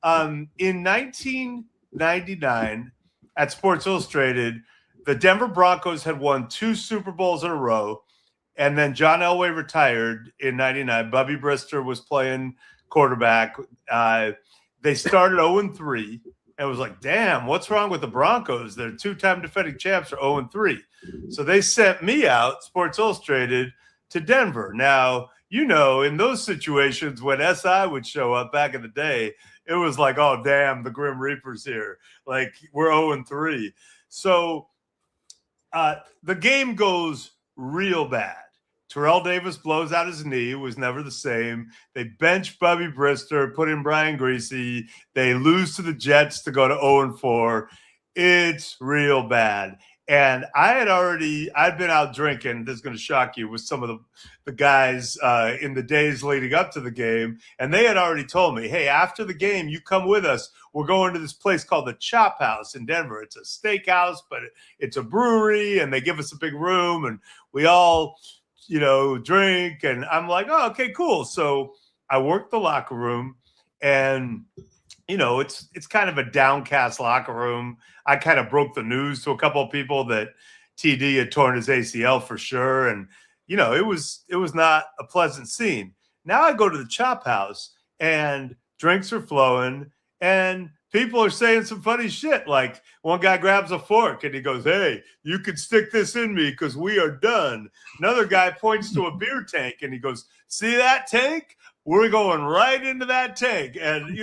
in 1999 at Sports Illustrated, the Denver Broncos had won 2 Super Bowls in a row, and then John Elway retired in 99. Bubby Brister was playing quarterback. They started 0-3. And it was like, damn, what's wrong with the Broncos? They're 2-time defending champs, are 0-3. So they sent me out, Sports Illustrated, to Denver. Now, in those situations when SI would show up back in the day, it was like, oh, damn, the Grim Reaper's here. Like, we're 0-3. So the game goes real bad. Terrell Davis blows out his knee. It was never the same. They bench Bubby Brister, put in Brian Greasy. They lose to the Jets to go to 0-4. It's real bad. And I'd been out drinking, this is going to shock you, with some of the guys in the days leading up to the game. And they had already told me, hey, after the game, you come with us. We're going to this place called the Chop House in Denver. It's a steakhouse, but it's a brewery, and they give us a big room, and we all – drink. And I'm like, oh, okay, cool. So I worked the locker room, and, it's kind of a downcast locker room. I kind of broke the news to a couple of people that TD had torn his ACL for sure. And, it was not a pleasant scene. Now I go to the Chop House, and drinks are flowing, and people are saying some funny shit. Like, one guy grabs a fork and he goes, "Hey, you can stick this in me because we are done." Another guy points to a beer tank and he goes, "See that tank? We're going right into that tank." And,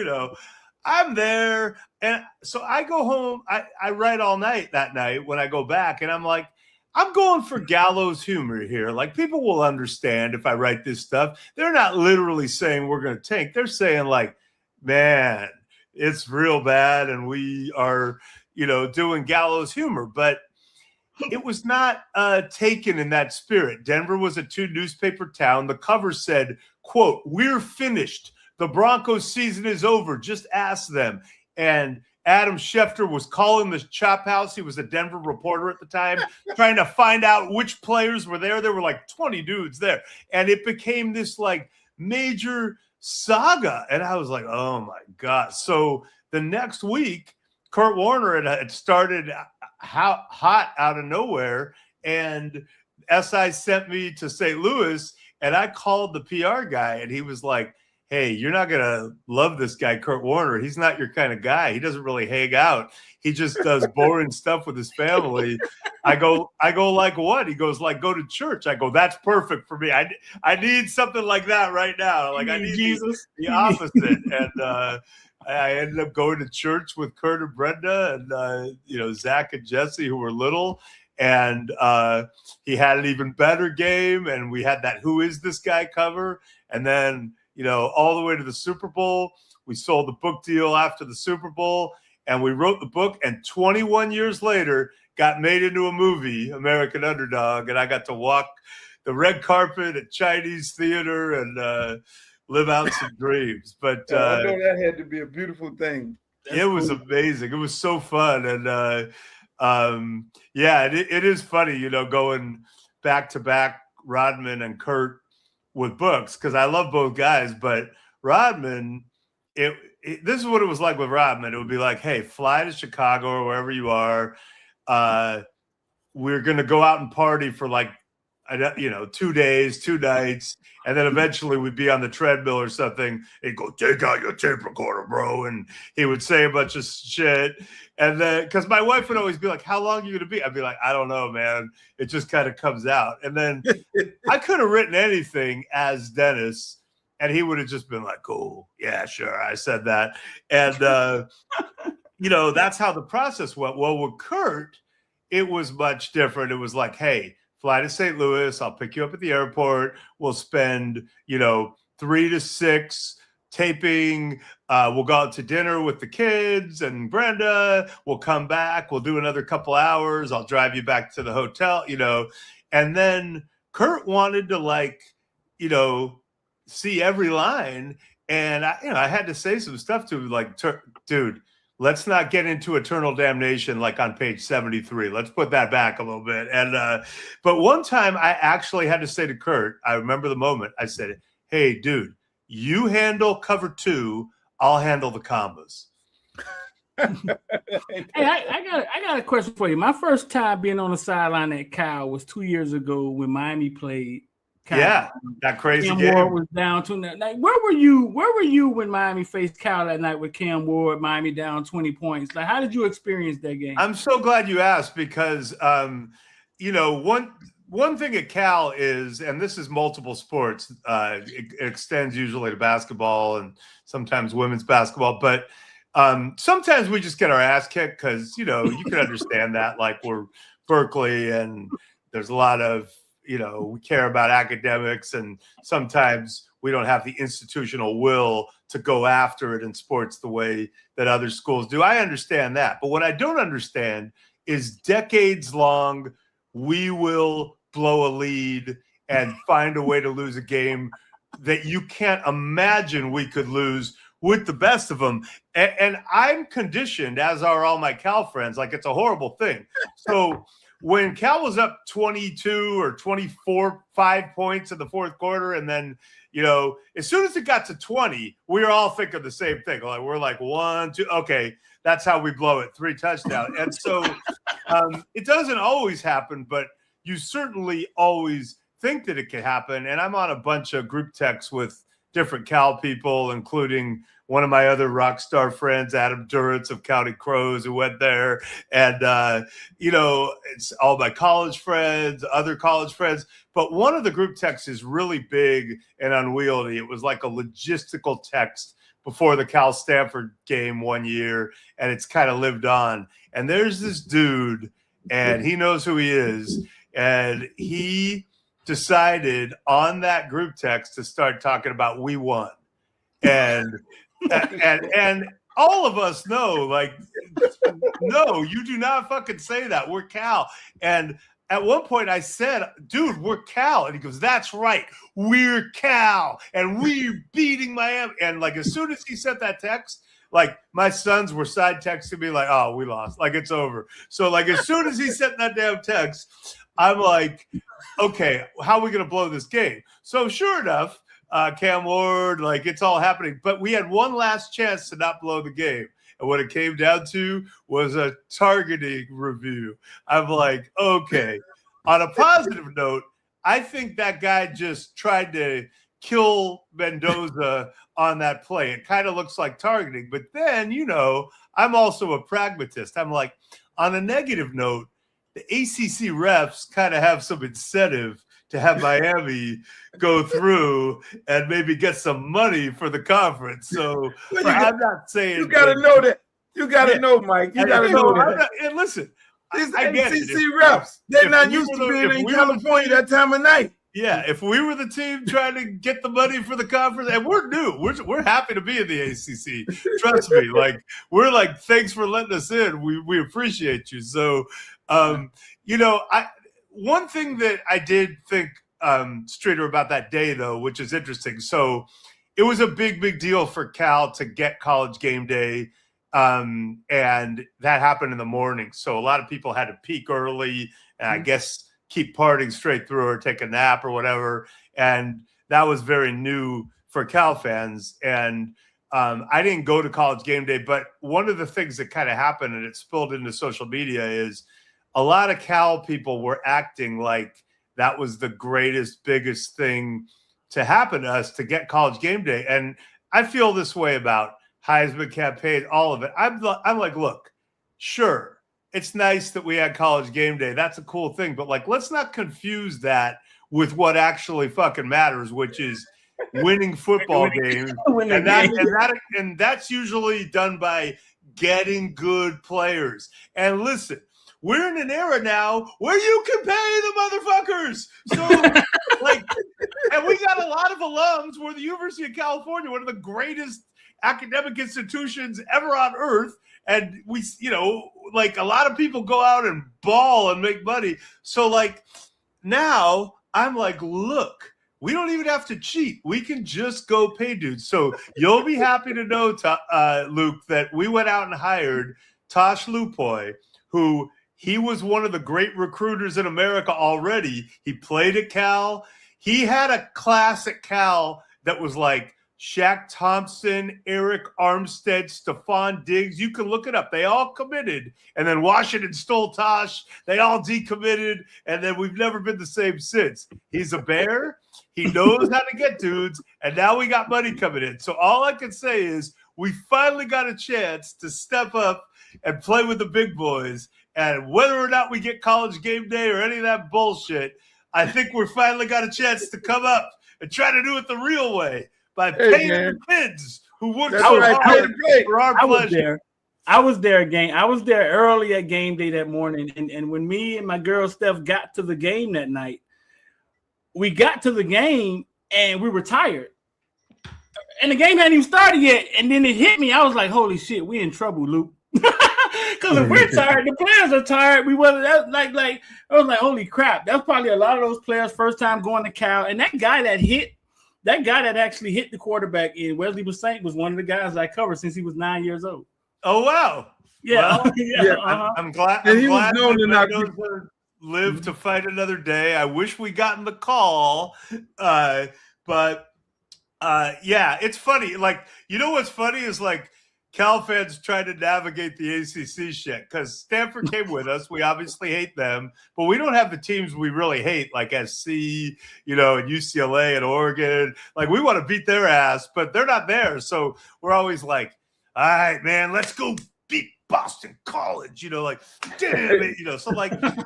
I'm there. And so I go home. I write all night that night when I go back, and I'm like, I'm going for gallows humor here. Like, people will understand if I write this stuff. They're not literally saying we're going to tank. They're saying, like, man, it's real bad, and we are, doing gallows humor. But it was not taken in that spirit. Denver was a 2-newspaper town. The cover said, quote, "We're finished. The Broncos season is over. Just ask them." And Adam Schefter was calling the Chop House. He was a Denver reporter at the time, trying to find out which players were there. There were like 20 dudes there. And it became this like major saga. And I was like, oh my God. So the next week, Kurt Warner had started hot out of nowhere. And SI sent me to St. Louis, and I called the PR guy, and he was like, "Hey, you're not going to love this guy, Kurt Warner. He's not your kind of guy. He doesn't really hang out. He just does boring stuff with his family." I go, like what? He goes, like, go to church. I go, that's perfect for me. I need something like that right now. Like, I need Jesus. The opposite. And I ended up going to church with Kurt and Brenda and, Zach and Jesse, who were little. And he had an even better game. And we had that "Who Is This Guy" cover. And then, all the way to the Super Bowl. We sold the book deal after the Super Bowl, and we wrote the book. And 21 years later, got made into a movie, American Underdog, and I got to walk the red carpet at Chinese theater and live out some dreams. But I know that had to be a beautiful thing. It was amazing. It was so fun. And it is funny, going back to back Rodman and Kurt with books, because I love both guys. But Rodman, this is what it was like with Rodman. It would be like, hey, fly to Chicago or wherever you are. We're going to go out and party for like 2 days, 2 nights. And then eventually we'd be on the treadmill or something. He'd go, take out your tape recorder, bro. And he would say a bunch of shit. And then, because my wife would always be like, how long are you going to be? I'd be like, I don't know, man. It just kind of comes out. And then I could have written anything as Dennis. And he would have just been like, cool. Yeah, sure. I said that. And, that's how the process went. Well, with Kurt, it was much different. It was like, hey, fly to St. Louis. I'll pick you up at the airport. We'll spend, 3 to 6 taping. We'll go out to dinner with the kids and Brenda. We'll come back. We'll do another couple hours. I'll drive you back to the hotel, And then Kurt wanted to see every line. And I had to say some stuff to him like, dude, let's not get into eternal damnation like on page 73. Let's put that back a little bit. And but one time I actually had to say to Kurt, I remember the moment, I said, hey, dude, you handle cover 2, I'll handle the commas. Hey, I got a question for you. My first time being on the sideline at Cal was 2 years ago when Miami played Cal. Yeah, that crazy Cam game. Ward was down 2. Like, where were you when Miami faced Cal that night with Cam Ward, Miami down 20 points? Like, how did you experience that game? I'm so glad you asked because, one thing at Cal is, and this is multiple sports, it extends usually to basketball and sometimes women's basketball, but sometimes we just get our ass kicked because, you can understand that, like we're Berkeley and there's a lot of, we care about academics and sometimes we don't have the institutional will to go after it in sports the way that other schools do. I understand that. But what I don't understand is decades long, we will blow a lead and find a way to lose a game that you can't imagine we could lose with the best of them. And I'm conditioned, as are all my Cal friends, like it's a horrible thing. So when Cal was up 22 or 24, 5 points in the fourth quarter, and then, as soon as it got to 20, we were all thinking the same thing. Like we're like 1, 2, okay, that's how we blow it, 3 touchdowns. And so it doesn't always happen, but you certainly always think that it could happen. And I'm on a bunch of group texts with different Cal people, including one of my other rock star friends, Adam Duritz of County Crows, who went there. And, it's all my college friends, other college friends. But one of the group texts is really big and unwieldy. It was like a logistical text before the Cal Stanford game one year, and it's kind of lived on. And there's this dude, and he knows who he is. And he decided on that group text to start talking about we won. And all of us know, like, no, you do not fucking say that. We're Cal. And at one point I said, dude, we're Cal. And he goes, that's right. We're Cal. And we're beating Miami. And like, as soon as he sent that text, like my sons were side texting me like, oh, we lost. Like it's over. So like, as soon as he sent that damn text, I'm like, okay, how are we going to blow this game? So sure enough, Cam Ward, like it's all happening. But we had one last chance to not blow the game. And what it came down to was a targeting review. I'm like, okay. On a positive note, I think that guy just tried to kill Mendoza on that play. It kind of looks like targeting. But then, I'm also a pragmatist. I'm like, on a negative note, the ACC refs kind of have some incentive to have Miami go through and maybe get some money for the conference. So I'm not saying you got to know that. You got to know, Mike. You got to know that. And listen, these ACC refs, they're not used to being in California that time of night. Yeah, if we were the team trying to get the money for the conference, and we're new, we're happy to be in the ACC. Trust me, like we're like, thanks for letting us in. We appreciate you. So, one thing that I did think, Streeter, about that day though, which is interesting. So, it was a big deal for Cal to get College Game Day, and that happened in the morning. So a lot of people had to peak early, and I guess keep partying straight through or take a nap or whatever. And that was very new for Cal fans. And I didn't go to College Game Day, but one of the things that kind of happened, and it spilled into social media, is a lot of Cal people were acting like that was the greatest, biggest thing to happen to us to get College Game Day. And I feel this way about Heisman campaign, all of it. I'm like, look, sure, it's nice that we had College Game Day. That's a cool thing. But like, let's not confuse that with what actually fucking matters, which is winning football games. And that's usually done by getting good players. And listen, we're in an era now where you can pay the motherfuckers. So like, and we got a lot of alums. We're the University of California, one of the greatest academic institutions ever on earth. And we, you know, like a lot of people go out and ball and make money. So like now I'm like, look, we don't even have to cheat. We can just go pay dudes. So you'll be happy to know, Luke, that we went out and hired Tosh Lupoy, who he was one of the great recruiters in America already. He played at Cal. He had a class at Cal that was like Shaq Thompson, Eric Armstead, Stephon Diggs. You can look it up. They all committed. And then Washington stole Tosh. They all decommitted. And then we've never been the same since. He's a Bear. He knows how to get dudes. And now we got money coming in. So all I can say is we finally got a chance to step up and play with the big boys. And whether or not we get College Game Day or any of that bullshit, I think we're finally got a chance to come up and try to do it the real way by paying the kids who worked so hard for our pleasure. I was there again. I was there early at game day that morning. And when me and my girl Steph got to the game that night, we got to the game and we were tired. And the game hadn't even started yet. And then it hit me. I was like, holy shit, we in trouble, Luke. Because if we're tired, the players are tired. We wasn't like I was like, holy crap. That's probably a lot of those players' first time going to Cal. And that guy that actually hit the quarterback in Wesley Saint was one of the guys I covered since he was 9 years old. Oh wow. Yeah. Well, yeah. I'm glad to live to fight another day. I wish we gotten the call. But it's funny. Like, you know what's funny is like Cal fans try to navigate the ACC shit because Stanford came with us. We obviously hate them, but we don't have the teams we really hate, like SC, you know, and UCLA and Oregon. Like, we want to beat their ass, but they're not there. So we're always like, all right, man, let's go beat Boston College, you know, like, damn it, you know. So like, the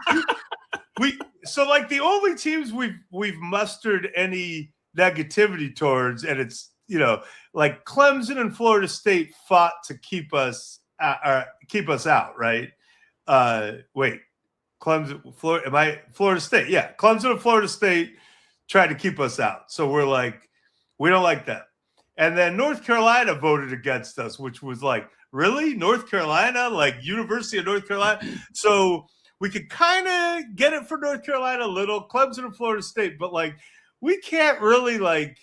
only teams we've mustered any negativity towards, and it's, you know, like Clemson and Florida State fought to keep us out, right? Clemson, Florida State? Yeah, Clemson and Florida State tried to keep us out. So we're like, we don't like that. And then North Carolina voted against us, which was like, really? North Carolina? Like University of North Carolina? So we could kind of get it for North Carolina a little, Clemson and Florida State, but like, we can't really like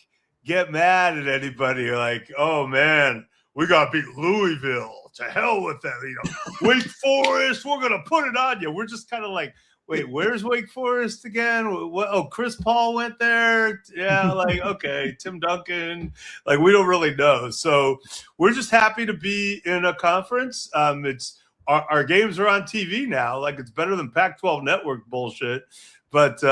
get mad at anybody like, oh man, we got to beat Louisville. To hell with them. You know, Wake Forest, we're going to put it on you. We're just kind of like, wait, where's Wake Forest again? What? Oh, Chris Paul went there. Yeah, like, okay, Tim Duncan. Like, we don't really know. So we're just happy to be in a conference. It's our games are on TV now. Like, it's better than Pac-12 network bullshit. But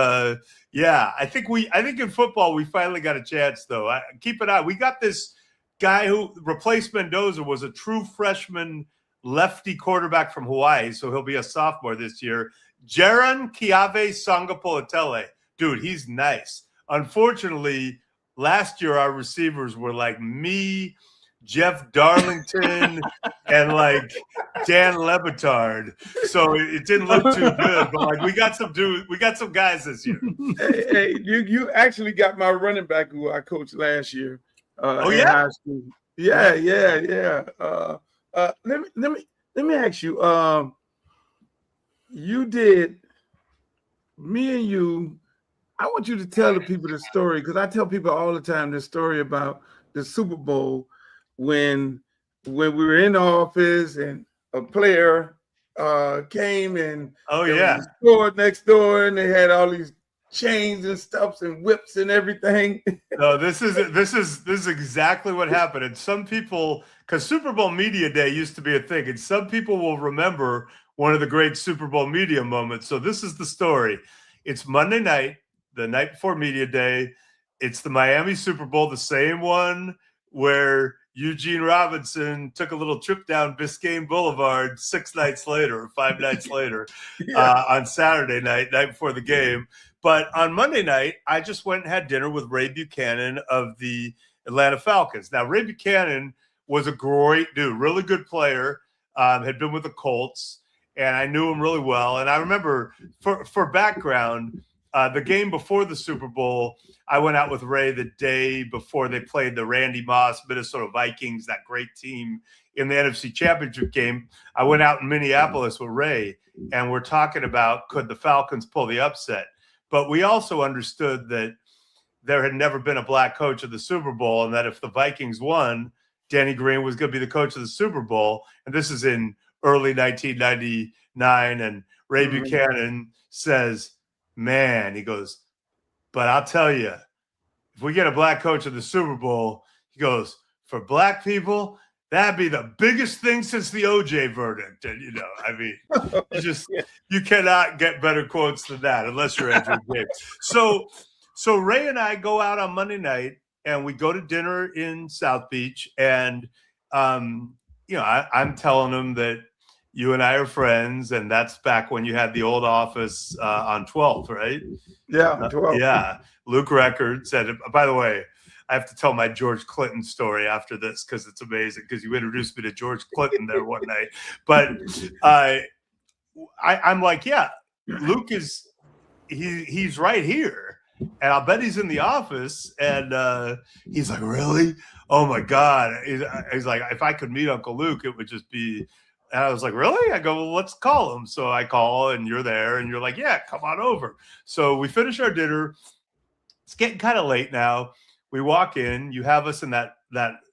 yeah, I think in football we finally got a chance though. Keep an eye. We got this guy who replaced Mendoza, was a true freshman lefty quarterback from Hawaii, so he'll be a sophomore this year. Jaron Kiave Sangapolatele. Dude, he's nice. Unfortunately, last year our receivers were like me, Jeff Darlington, and like Dan Lebitard. So it didn't look too good, but like we got some guys this year. Hey, you actually got my running back who I coached last year. In high school. Yeah. Let me ask you. You did, me and you. I want you to tell the people the story because I tell people all the time this story about the Super Bowl when we were in the office and a player came and store next door and they had all these chains and stuffs and whips and everything. No, this is exactly what happened. And some people, because Super Bowl Media Day used to be a thing, and some people will remember one of the great Super Bowl media moments. So this is the story. It's Monday night. the night before media day. It's the Miami Super Bowl, the same one where Eugene Robinson took a little trip down Biscayne Boulevard 6 nights later or 5 nights later on Saturday night before the game. But on Monday night, I just went and had dinner with Ray Buchanan of the Atlanta Falcons. Now, Ray Buchanan was a great dude, really good player, had been with the Colts, and I knew him really well. And I remember, for background, the game before the Super Bowl, I went out with Ray the day before they played the Randy Moss Minnesota Vikings, that great team in the NFC Championship game. I went out in Minneapolis with Ray, and we're talking about, could the Falcons pull the upset? But we also understood that there had never been a black coach of the Super Bowl, and that if the Vikings won, Danny Green was going to be the coach of the Super Bowl. And this is in early 1999, and Ray Buchanan says, man, he goes, but I'll tell you, if we get a black coach of the Super Bowl, he goes, for black people, that'd be the biggest thing since the OJ verdict. And, I mean, you cannot get better quotes than that unless you're Andrew Gabe. So Ray and I go out on Monday night and we go to dinner in South Beach. And, I'm telling him that you and I are friends, and that's back when you had the old office on 12th, right? Yeah, 12th. Yeah. Luke Record said, by the way, I have to tell my George Clinton story after this because it's amazing, because you introduced me to George Clinton there one night. But I'm like, yeah, Luke he's right here. And I'll bet he's in the office. And he's like, really? Oh, my God. He's like, if I could meet Uncle Luke, it would just be. And I was like, really? I go, well, let's call him. So I call, and you're there, and you're like, yeah, come on over. So we finish our dinner. It's getting kind of late now. We walk in. You have us in that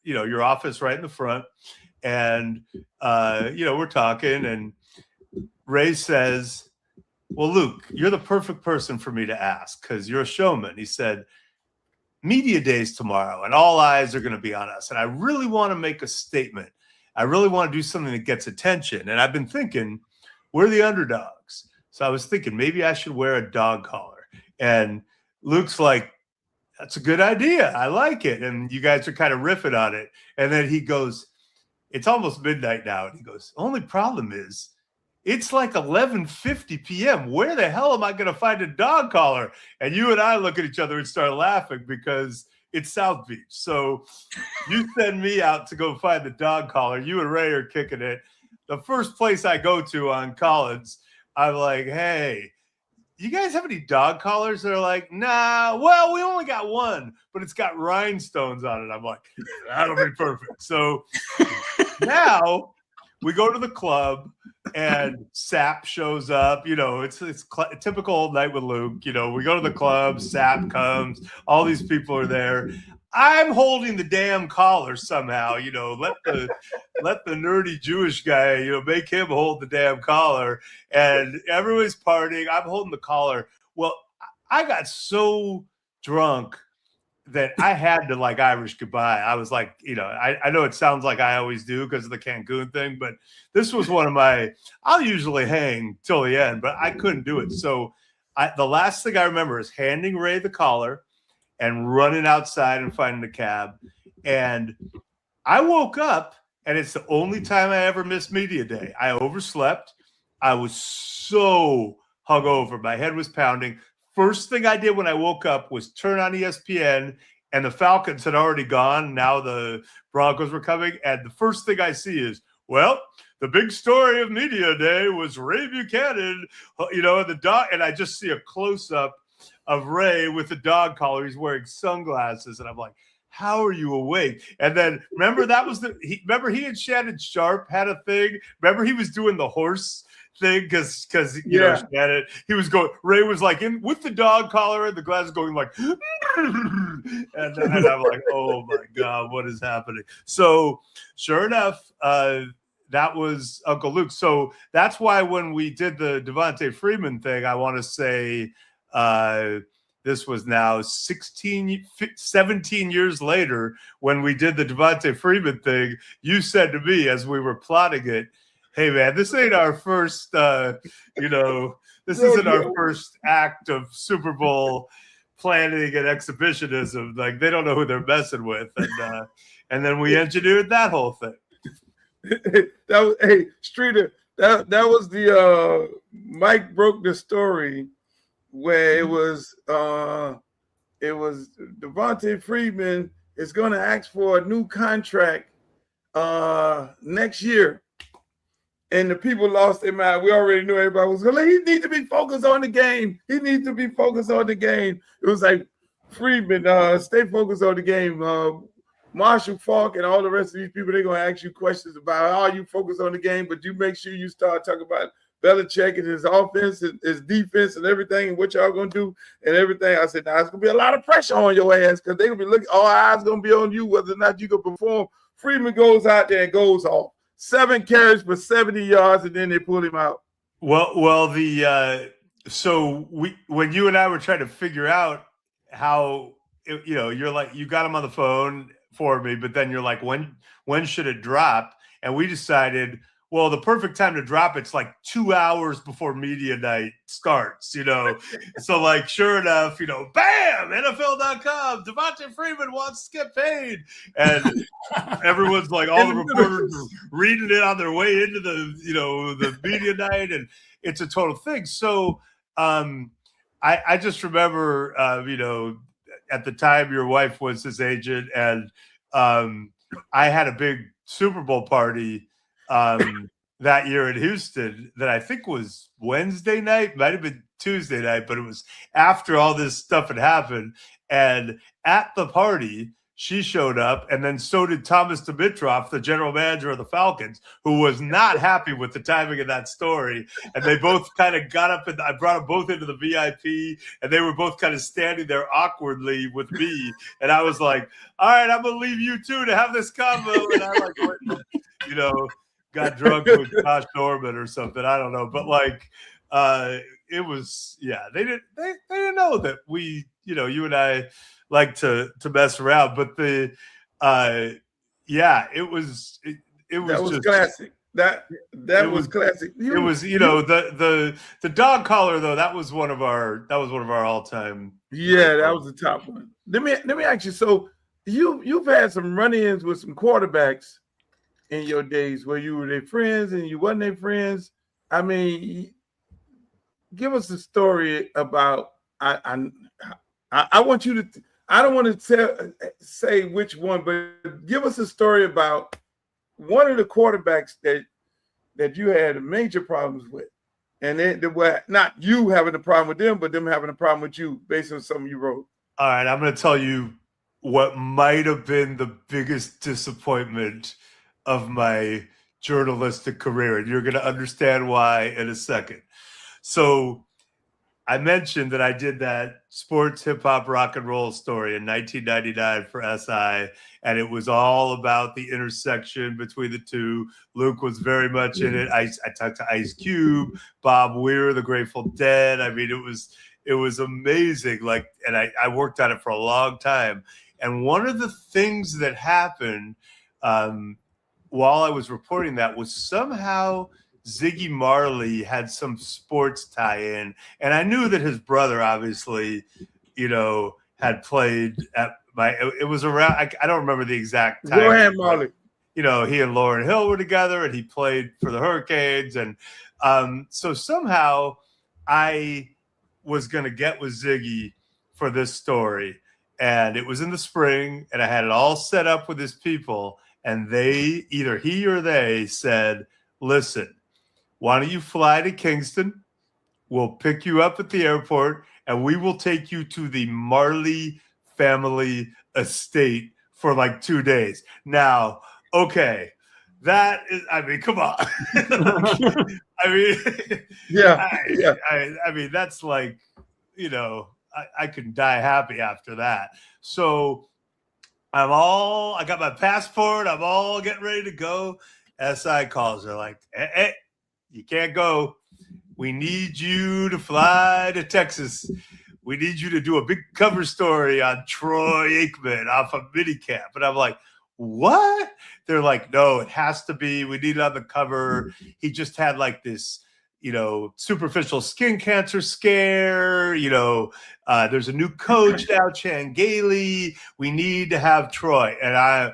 your office right in the front. And, we're talking. And Ray says, well, Luke, you're the perfect person for me to ask because you're a showman. He said, media days tomorrow, and all eyes are going to be on us. And I really want to make a statement. I really want to do something that gets attention. And I've been thinking, we're the underdogs. So I was thinking maybe I should wear a dog collar. And Luke's like, that's a good idea. I like it. And you guys are kind of riffing on it. And then he goes, it's almost midnight now. And he goes, only problem is it's like 11:50 p.m. Where the hell am I going to find a dog collar? And you and I look at each other and start laughing because it's South Beach. So you send me out to go find the dog collar. You and Ray are kicking it. The first place I go to on Collins, I'm like, hey, you guys have any dog collars? They're like, nah, well, we only got one, but it's got rhinestones on it. I'm like, that'll be perfect. So now we go to the club and Sap shows up. It's a typical old night with Luke. We go to the club, Sap comes, all these people are there. I'm holding the damn collar somehow, let the nerdy Jewish guy, make him hold the damn collar, and everybody's partying. I'm holding the collar. Well, I got so drunk that I had to Irish goodbye. I was like, I know it sounds like I always do because of the Cancun thing, but this was one of I'll usually hang till the end, but I couldn't do it. So the last thing I remember is handing Ray the collar and running outside and finding a cab. And I woke up, and it's the only time I ever missed media day. I overslept. I was so hungover. My head was pounding. First thing I did when I woke up was turn on ESPN, and the Falcons had already gone. Now the Broncos were coming. And the first thing I see is, well, the big story of media day was Ray Buchanan, the dog. And I just see a close-up of Ray with the dog collar. He's wearing sunglasses. And I'm like, how are you awake? And then remember he and Shannon Sharp had a thing. Remember he was doing the horse thing because Shannon, he was going, Ray was like in with the dog collar and the glasses going like, and I'm like, oh my God, what is happening? So sure enough, that was Uncle Luke. So that's why when we did the Devontae Freeman thing, I want to say this was now 17 years later when we did the Devontae Freeman thing, you said to me as we were plotting it, hey, man, this ain't our first, this isn't our first act of Super Bowl planning and exhibitionism. Like they don't know who they're messing with, and then we engineered that whole thing. That was, hey, Streeter, that was the Mike broke the story where it was Devontae Freeman is going to ask for a new contract next year. And the people lost their mind. We already knew everybody was going to, he needs to be focused on the game. He needs to be focused on the game. It was like, Freeman, stay focused on the game. Marshall Falk and all the rest of these people, they're going to ask you questions about how you focus on the game, but you make sure you start talking about Belichick and his offense and his defense and everything and what y'all going to do and everything. I said, now it's going to be a lot of pressure on your ass because they're going to be looking, all eyes going to be on you whether or not you can perform. Freeman goes out there and goes off. 7 carries for 70 yards, and then they pulled him out. Well, so when you and I were trying to figure out how, you're like, you got him on the phone for me, but then you're like, when should it drop? And we decided, well, the perfect time to drop it's like 2 hours before media night starts, So like, sure enough, bam, NFL.com, Devontae Freeman wants to get paid. And everyone's like, all the reporters are reading it on their way into the media night. And it's a total thing. So I just remember, at the time your wife was his agent and I had a big Super Bowl party that year in Houston that I think was Wednesday night, might have been Tuesday night, but it was after all this stuff had happened. And at the party, she showed up, and then so did Thomas Dimitroff, the general manager of the Falcons, who was not happy with the timing of that story. And they both kind of got up, and I brought them both into the VIP, and they were both kind of standing there awkwardly with me. And I was like, all right, I'm going to leave you two to have this combo. And I got drunk with Josh Norman or something. I don't know. But it was, they didn't know that we, you and I like to mess around, but it was just classic. That was classic. It was, the dog collar though. That was one of our all-time. Yeah, that was the top one. Let me ask you. So you've had some run-ins with some quarterbacks in your days where you were their friends and you wasn't their friends. I mean, give us a story about. I want you to. I don't want to say which one, but give us a story about one of the quarterbacks that you had major problems with, and they were not you having a problem with them, but them having a problem with you, based on something you wrote. All right, I'm going to tell you what might have been the biggest disappointment of my journalistic career, and you're going to understand why in a second. So I mentioned that I did that sports, hip hop, rock and roll story in 1999 for SI, and it was all about the intersection between the two. Luke was very much in it. I talked to Ice Cube, Bob Weir, the Grateful Dead. I mean, it was amazing. And I worked on it for a long time. And one of the things that happened while I was reporting that was somehow Ziggy Marley had some sports tie-in, and I knew that his brother obviously, had played at it was around. I don't remember the exact time. Go ahead, Marley. He and Lauryn Hill were together, and he played for the Hurricanes, and so somehow I was going to get with Ziggy for this story, and it was in the spring, and I had it all set up with his people, and either he or they said, "Listen, why don't you fly to Kingston? We'll pick you up at the airport, and we will take you to the Marley family estate for 2 days." Now, okay, that is, come on. I mean, that's I can die happy after that. So I got my passport. I'm all getting ready to go. SI calls. They're like, hey, you can't go. We need you to fly to Texas. We need you to do a big cover story on Troy Aikman off of minicamp. And I'm like, what? They're like, no, it has to be. We need it on the cover. He just had this superficial skin cancer scare. There's a new coach now, Chan Gailey. We need to have Troy, and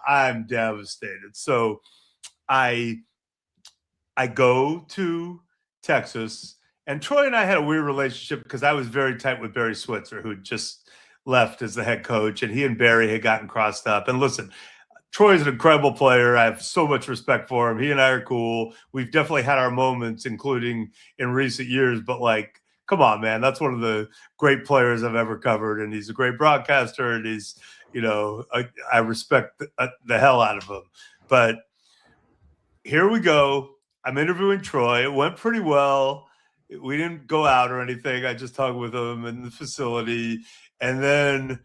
I'm devastated. So I go to Texas, and Troy and I had a weird relationship because I was very tight with Barry Switzer, who just left as the head coach, and he and Barry had gotten crossed up. And listen, Troy's an incredible player. I have so much respect for him. He and I are cool. We've definitely had our moments, including in recent years, but like, come on, man, that's one of the great players I've ever covered. And he's a great broadcaster, and he's, I respect the hell out of him. But here we go. I'm interviewing Troy. It went pretty well. We didn't go out or anything. I just talked with him in the facility. And then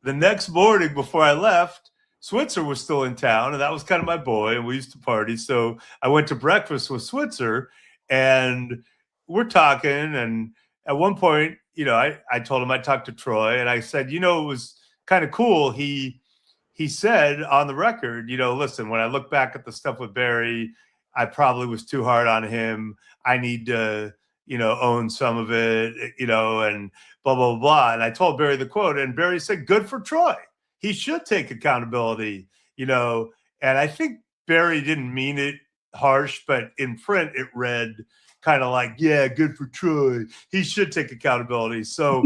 the next morning before I left, Switzer was still in town, and that was kind of my boy, and we used to party. So I went to breakfast with Switzer, and we're talking. And at one point, I told him I talked to Troy, and I said, it was kind of cool. He said on the record, listen, when I look back at the stuff with Barry, I probably was too hard on him. I need to, own some of it, and blah, blah, blah. And I told Barry the quote, and Barry said, good for Troy. He should take accountability, and I think Barry didn't mean it harsh, but in print it read kind of like, yeah, good for Troy. He should take accountability. So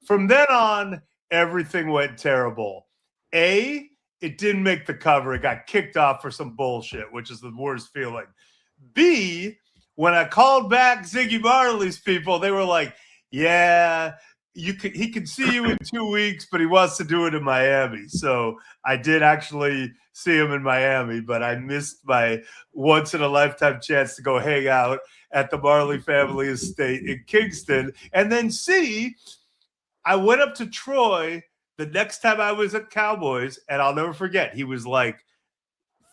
from then on, everything went terrible. A, it didn't make the cover. It got kicked off for some bullshit, which is the worst feeling. B, when I called back Ziggy Marley's people, they were like, yeah, he can see you in 2 weeks, but he wants to do it in Miami. So I did actually see him in Miami, but I missed my once-in-a-lifetime chance to go hang out at the Marley family estate in Kingston. And then C, I went up to Troy the next time I was at Cowboys, and I'll never forget, he was like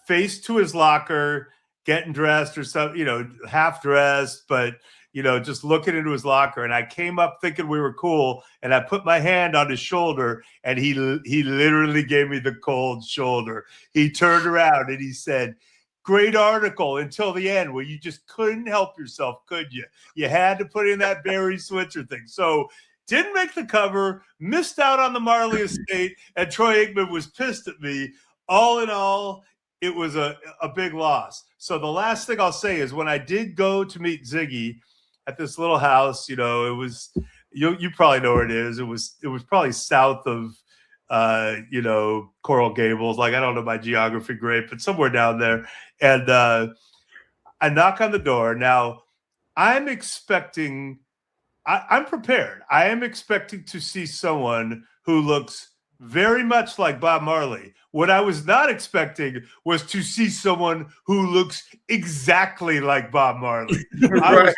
face to his locker, getting dressed or something, half dressed, but just looking into his locker. And I came up thinking we were cool, and I put my hand on his shoulder, and he literally gave me the cold shoulder. He turned around and he said, great article until the end where you just couldn't help yourself, could you? You had to put in that Barry Switzer thing. So didn't make the cover, missed out on the Marley estate, and Troy Aikman was pissed at me. All in all, it was a big loss. So the last thing I'll say is when I did go to meet Ziggy at this little house, it was, you probably know where it is. It was probably south of, Coral Gables. Like, I don't know my geography great, but somewhere down there. And I knock on the door. Now, I'm prepared. I am expecting to see someone who looks very much like Bob Marley. What I was not expecting was to see someone who looks exactly like Bob Marley. Right.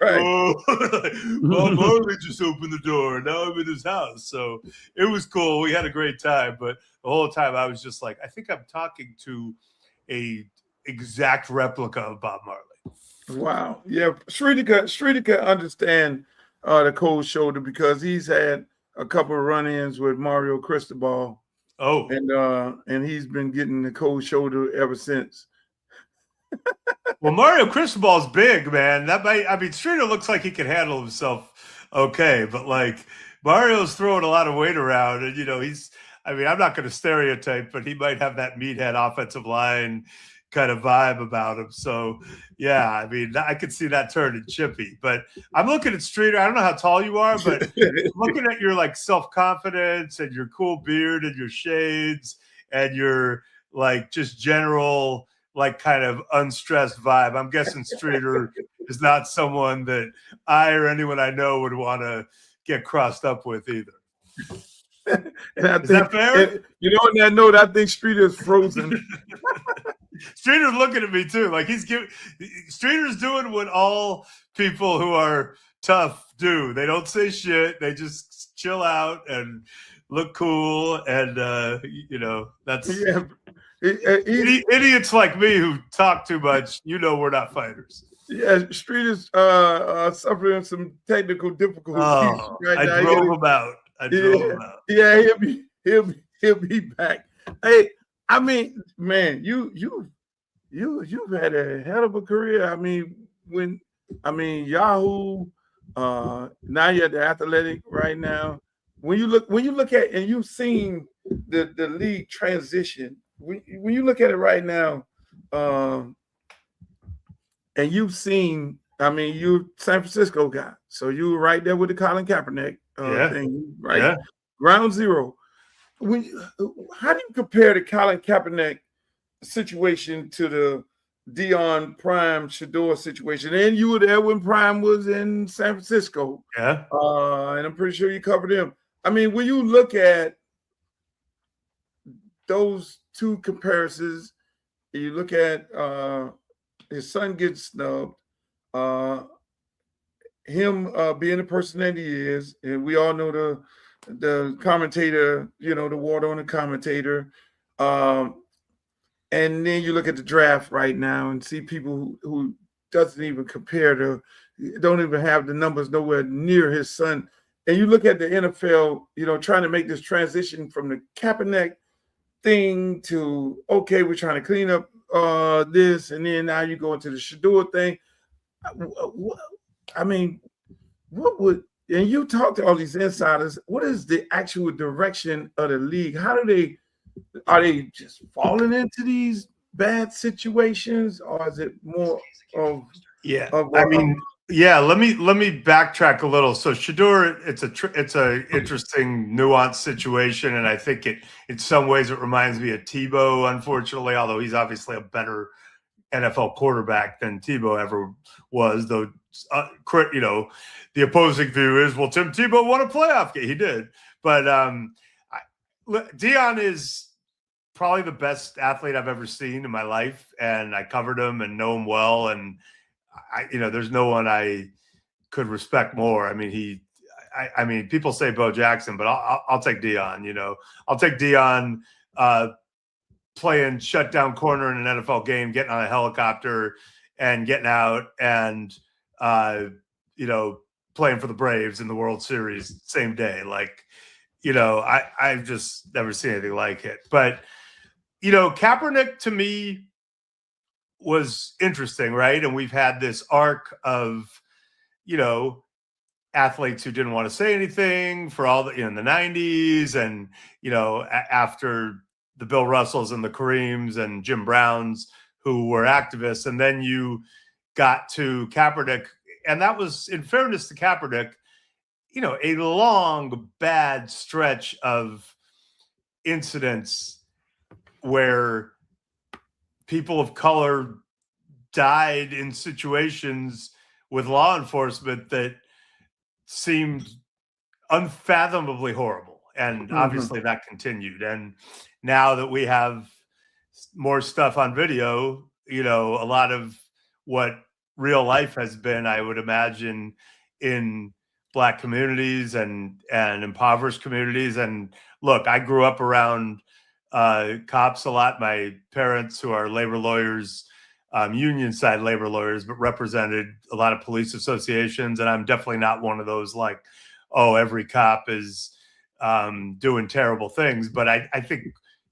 Oh, Bob Marley just opened the door. Now I'm in his house. So it was cool. We had a great time. But the whole time I was just like, I think I'm talking to a exact replica of Bob Marley. Wow. Yeah. Streeter can understand the cold shoulder because he's had a couple of run-ins with Mario Cristobal. Oh, and he's been getting the cold shoulder ever since. Well, Mario Cristobal's big, man. Streeter looks like he can handle himself okay, but like Mario's throwing a lot of weight around, and I'm not going to stereotype, but he might have that meathead offensive line kind of vibe about him. So yeah, I could see that turning chippy. But I'm looking at Streeter. I don't know how tall you are, but looking at your like self-confidence and your cool beard and your shades and your like just general like kind of unstressed vibe, I'm guessing Streeter is not someone that I or anyone I know would want to get crossed up with either. Is that fair? On that note, I think Streeter's frozen. Streeter's looking at me too. Like Streeter's doing what all people who are tough do. They don't say shit. They just chill out and look cool. And that's idiots like me who talk too much. We're not fighters. Yeah, Streeter's suffering some technical difficulties. I drove him out. Yeah, he'll be back. Hey, man, you've had a hell of a career. When I mean, Yahoo. Now you're at the Athletic right now. When you look at and you've seen the league transition. When you look at it right now, and you've seen. I mean, you San Francisco guy, so you were right there with the Colin Kaepernick thing, right? Yeah. Ground zero. How do you compare the Colin Kaepernick situation to the Dion Prime Shador situation? And you were there when Prime was in San Francisco. Yeah. And I'm pretty sure you covered him. I mean, when you look at those two comparisons, you look at his son gets snubbed, him being the person that he is, and we all know the commentator, the water on the commentator. And then you look at the draft right now and see people who doesn't even compare to, don't even have the numbers nowhere near his son. And you look at the NFL, trying to make this transition from the Kaepernick thing to, okay, we're trying to clean up this, and then now you go into the Shador thing. I mean, and you talk to all these insiders, what is the actual direction of the league? Are they just falling into these bad situations, or is it more of let me backtrack a little. So Shador, it's a interesting nuanced situation, and I think in some ways it reminds me of Tebow, unfortunately, although he's obviously a better NFL quarterback than Tebow ever was, though the opposing view is, well, Tim Tebow won a playoff game. He did. But Dion is probably the best athlete I've ever seen in my life, and I covered him and know him well, and there's no one I could respect more. I mean, people say Bo Jackson, but I'll take Dion. I'll take Dion playing shutdown corner in an NFL game, getting on a helicopter and getting out, and playing for the Braves in the World Series same day. I've just never seen anything like it. But Kaepernick to me was interesting, right? And we've had this arc of athletes who didn't want to say anything for all in the 90s, and after the Bill Russells and the Kareems and Jim Browns who were activists, and then you got to Kaepernick, and that was, in fairness to Kaepernick, a long bad stretch of incidents where people of color died in situations with law enforcement that seemed unfathomably horrible. And obviously that continued. And now that we have more stuff on video, a lot of what real life has been, I would imagine, in Black communities and impoverished communities. And look, I grew up around cops a lot. My parents, who are labor lawyers, union side labor lawyers, but represented a lot of police associations. And I'm definitely not one of those every cop is doing terrible things. But I think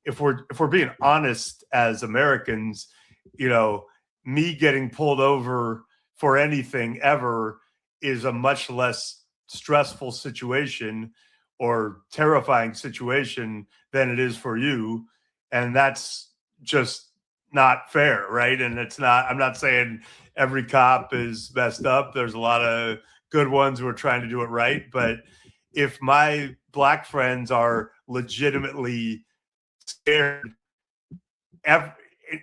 if we're being honest as Americans, me getting pulled over for anything ever is a much less stressful situation or terrifying situation than it is for you. And that's just not fair, right? And I'm not saying every cop is messed up. There's a lot of good ones who are trying to do it right. But if my Black friends are legitimately scared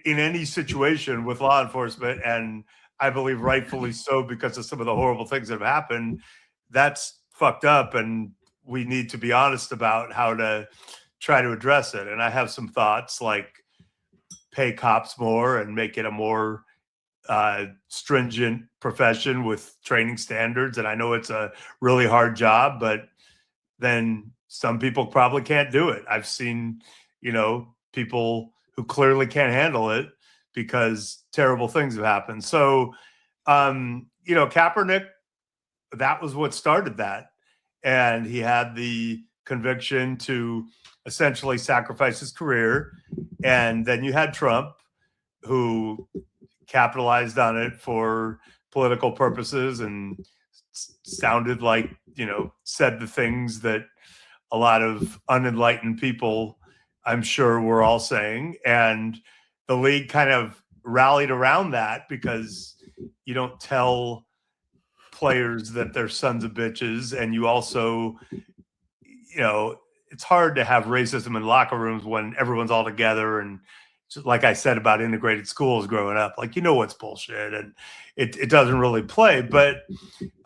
in any situation with law enforcement, and I believe rightfully so because of some of the horrible things that have happened, that's fucked up, and we need to be honest about how to try to address it. And I have some thoughts, like pay cops more and make it a more stringent profession with training standards. And I know it's a really hard job, but then some people probably can't do it. I've seen, people who clearly can't handle it because terrible things have happened. So, Kaepernick, that was what started that. And he had the conviction to essentially sacrifice his career. And then you had Trump, who capitalized on it for political purposes and sounded like, said the things that a lot of unenlightened people, I'm sure, were all saying. And the league kind of rallied around that, because you don't tell players that they're sons of bitches. And you also, it's hard to have racism in locker rooms when everyone's all together. And just like I said about integrated schools growing up, like, what's bullshit, and it doesn't really play. But,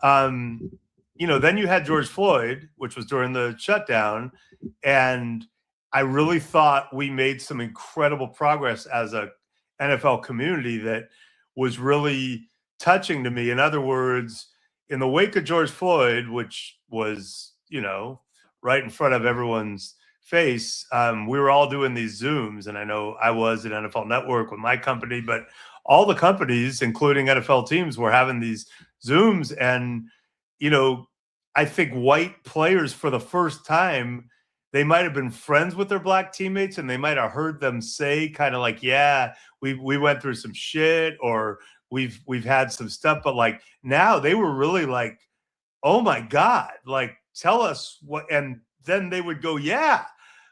then you had George Floyd, which was during the shutdown. And I really thought we made some incredible progress as a NFL community that was really touching to me. In other words, in the wake of George Floyd, which was, right in front of everyone's face, we were all doing these Zooms. And I know I was at NFL Network with my company, but all the companies, including NFL teams, were having these Zooms. And, I think white players, for the first time, they might have been friends with their black teammates, and they might have heard them say kind of like, yeah, we went through some shit, or we've had some stuff. But like, now they were really like, oh my God, like, tell us what. And then they would go, yeah,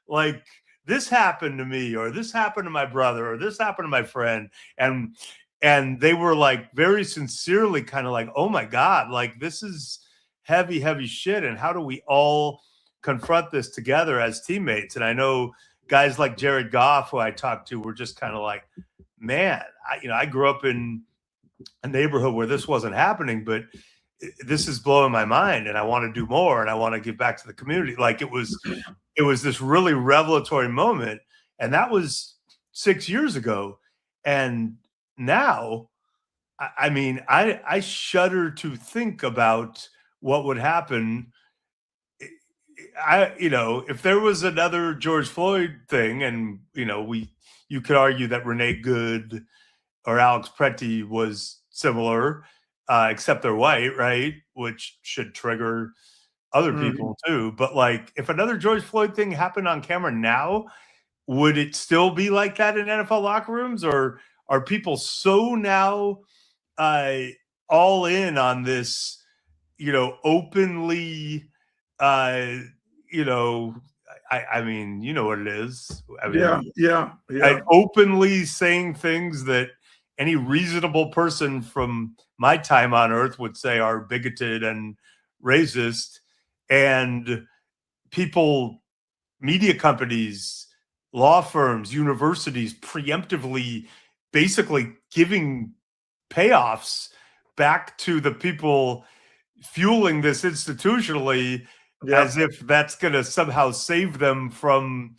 like, this happened to me, or this happened to my brother, or this happened to my friend. And they were like very sincerely kind of like, oh my God, like, this is heavy shit. And how do we all confront this together as teammates? And I know guys like Jared Goff, who I talked to, were just kind of like, man, I grew up in a neighborhood where this wasn't happening, but this is blowing my mind, and I want to do more, and I want to give back to the community. Like, it was this really revelatory moment. And that was 6 years ago. And now, I shudder to think about what would happen. If there was another George Floyd thing, and, you could argue that Renee Good or Alex Preti was similar, except they're white, right? Which should trigger other people too. But like, if another George Floyd thing happened on camera now, would it still be like that in NFL locker rooms? Or are people so now all in on this, openly, I mean, you know what it is. I mean, Yeah. Openly saying things that any reasonable person from my time on earth would say are bigoted and racist. And people, media companies, law firms, universities, preemptively basically giving payoffs back to the people fueling this institutionally, as if that's going to somehow save them from,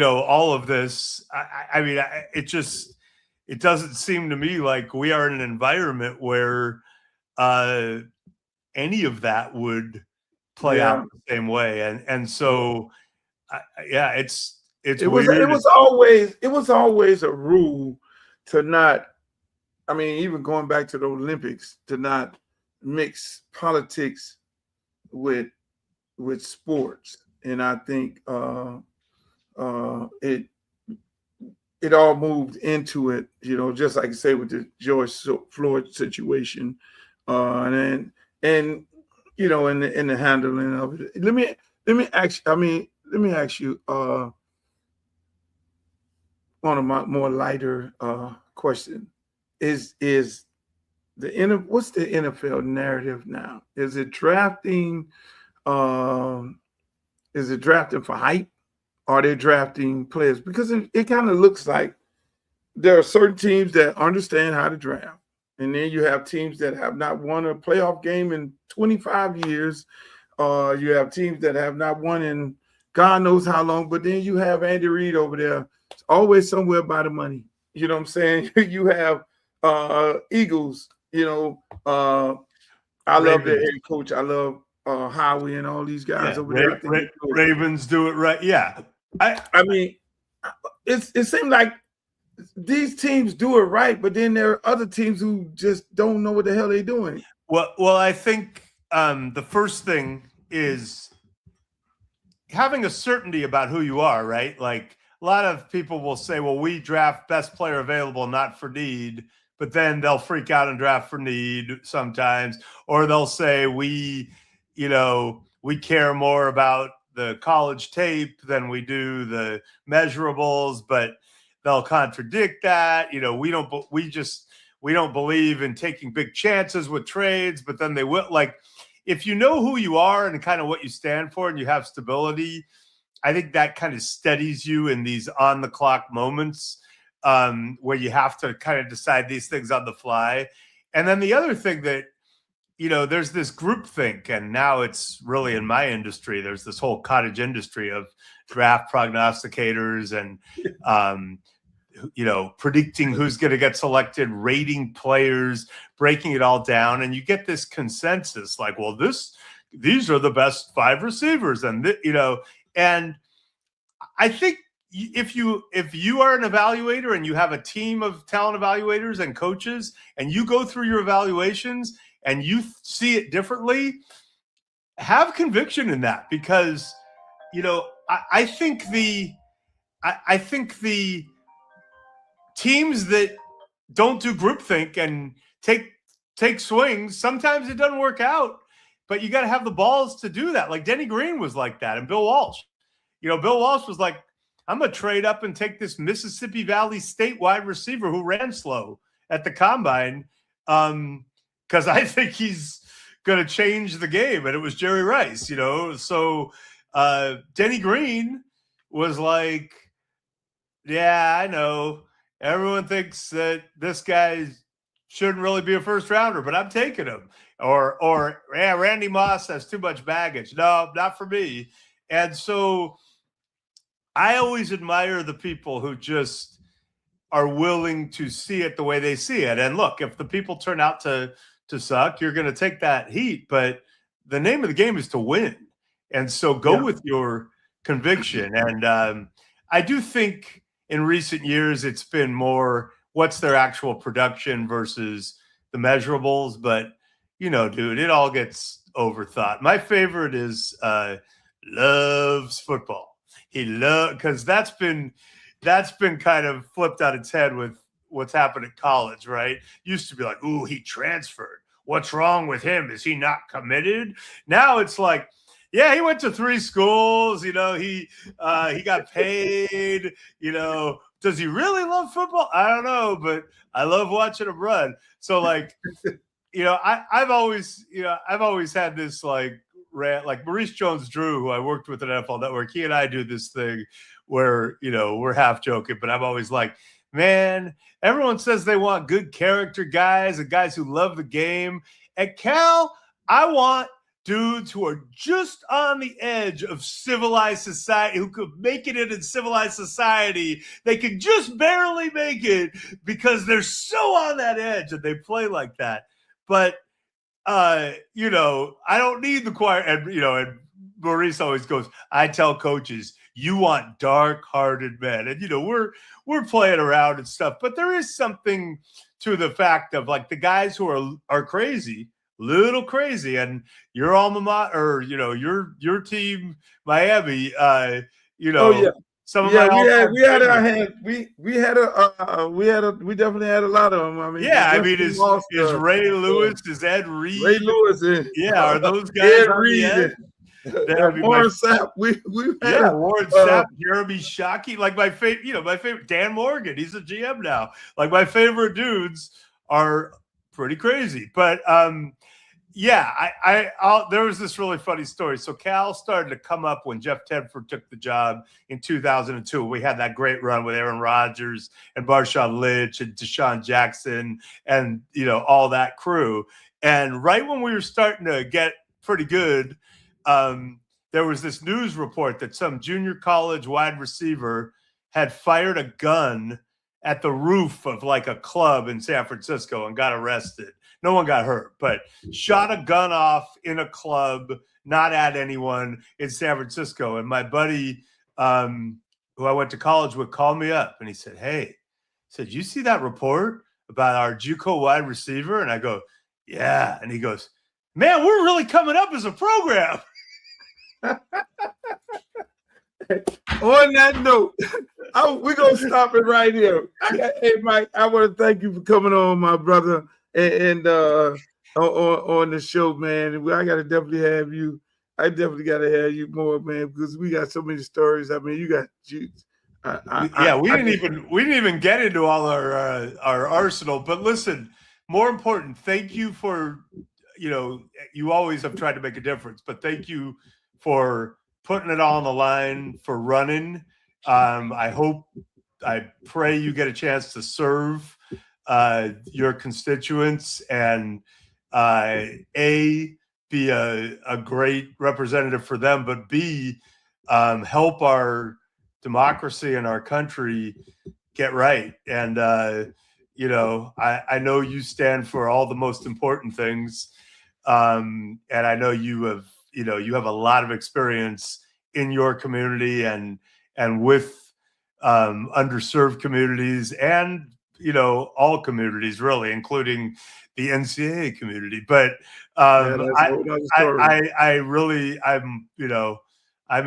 all of this. I mean, it doesn't seem to me like we are in an environment where any of that would play out the same way. And so, it's weird. It was always a rule to not, even going back to the Olympics, to not mix politics with sports. And I think it all moved into it, just like I say with the George Floyd situation, and in the handling of it. Let me ask you one of my more lighter question is what's the NFL narrative now? Is it drafting? Is it drafting for hype? Are they drafting players? Because it kind of looks like there are certain teams that understand how to draft. And then you have teams that have not won a playoff game in 25 years. You have teams that have not won in God knows how long. But then you have Andy Reid over there. It's always somewhere by the money. You know what I'm saying? You have Eagles. I love their head coach. I love Howie and all these guys over there. Ravens do it right. Yeah. It seems like these teams do it right, but then there are other teams who just don't know what the hell they're doing. Well, I think the first thing is having a certainty about who you are, right? Like, a lot of people will say, well, we draft best player available, not for need. but then they'll freak out and draft for need sometimes, or they'll say we care more about the college tape than we do the measurables, but they'll contradict that. We don't believe in taking big chances with trades, but then they will. Like, if you know who you are and kind of what you stand for and you have stability, I think that kind of steadies you in these on the clock moments where you have to kind of decide these things on the fly. And then the other thing that, there's this groupthink, and now it's really in my industry, there's this whole cottage industry of draft prognosticators and, predicting who's going to get selected, rating players, breaking it all down. And you get this consensus like, well, these are the best 5 receivers. And, and I think if you are an evaluator and you have a team of talent evaluators and coaches, and you go through your evaluations and you see it differently, have conviction in that, because, I think the teams that don't do groupthink and take swings, sometimes it doesn't work out, but you got to have the balls to do that. Like Denny Green was like that, and Bill Walsh. Bill Walsh was like, I'm going to trade up and take this Mississippi Valley State wide receiver who ran slow at the combine because I think he's going to change the game. And it was Jerry Rice, So Denny Green was like, yeah, I know. Everyone thinks that this guy shouldn't really be a first rounder, but I'm taking him. Or Randy Moss has too much baggage. No, not for me. And so I always admire the people who just are willing to see it the way they see it. And look, if the people turn out to suck, you're going to take that heat. But the name of the game is to win. And so go with your conviction. And I do think in recent years it's been more what's their actual production versus the measurables. But, dude, it all gets overthought. My favorite is loves football. Because that's been kind of flipped on its head with what's happened at college, right? Used to be like, ooh, he transferred. What's wrong with him? Is he not committed? Now it's like, yeah, he went to 3 schools. He got paid. Does he really love football? I don't know, but I love watching him run. So like, I've always had this like Maurice Jones-Drew, who I worked with at NFL Network. He and I do this thing where, we're half joking, but I'm always like, man, everyone says they want good character guys and guys who love the game. At Cal, I want dudes who are just on the edge of civilized society, who could make it in civilized society. They can just barely make it because they're so on that edge and they play like that. But I don't need the choir. And Maurice always goes, I tell coaches, you want dark-hearted men. And, we're playing around and stuff. But there is something to the fact of, like, the guys who are crazy, little crazy. And your alma mater, or, your team, Miami, some of my we definitely had a lot of them. I mean, is Ray Lewis, is Ed Reed? Ray Lewis, are those guys? Ed Reed, Warren Sapp. Warren Sapp, Jeremy Shockey, like my favorite Dan Morgan. He's a GM now. Like my favorite dudes are pretty crazy, but there was this really funny story. So Cal started to come up when Jeff Tedford took the job in 2002. We had that great run with Aaron Rodgers and Marshawn Lynch and Deshaun Jackson and, all that crew. And right when we were starting to get pretty good, there was this news report that some junior college wide receiver had fired a gun at the roof of like a club in San Francisco and got arrested. No one got hurt, but shot a gun off in a club, not at anyone in San Francisco. And my buddy, who I went to college with, called me up and he said, hey, you see that report about our JUCO wide receiver? And I go, yeah. And he goes, man, we're really coming up as a program. On that note, we're going to stop it right here. Hey, Mike, I want to thank you for coming on, my brother, and on the show, man. I got to definitely have you. I definitely got to have you more, man, because we got so many stories. I mean, you got juice. We didn't even get into all our arsenal. But listen, more important, thank you for, you always have tried to make a difference, but thank you for putting it all on the line, for running. I pray you get a chance to serve your constituents and be a great representative for them, but B, help our democracy and our country get right. And I know you stand for all the most important things, and I know you have a lot of experience in your community and with underserved communities and all communities, really, including the NCAA community. But I'm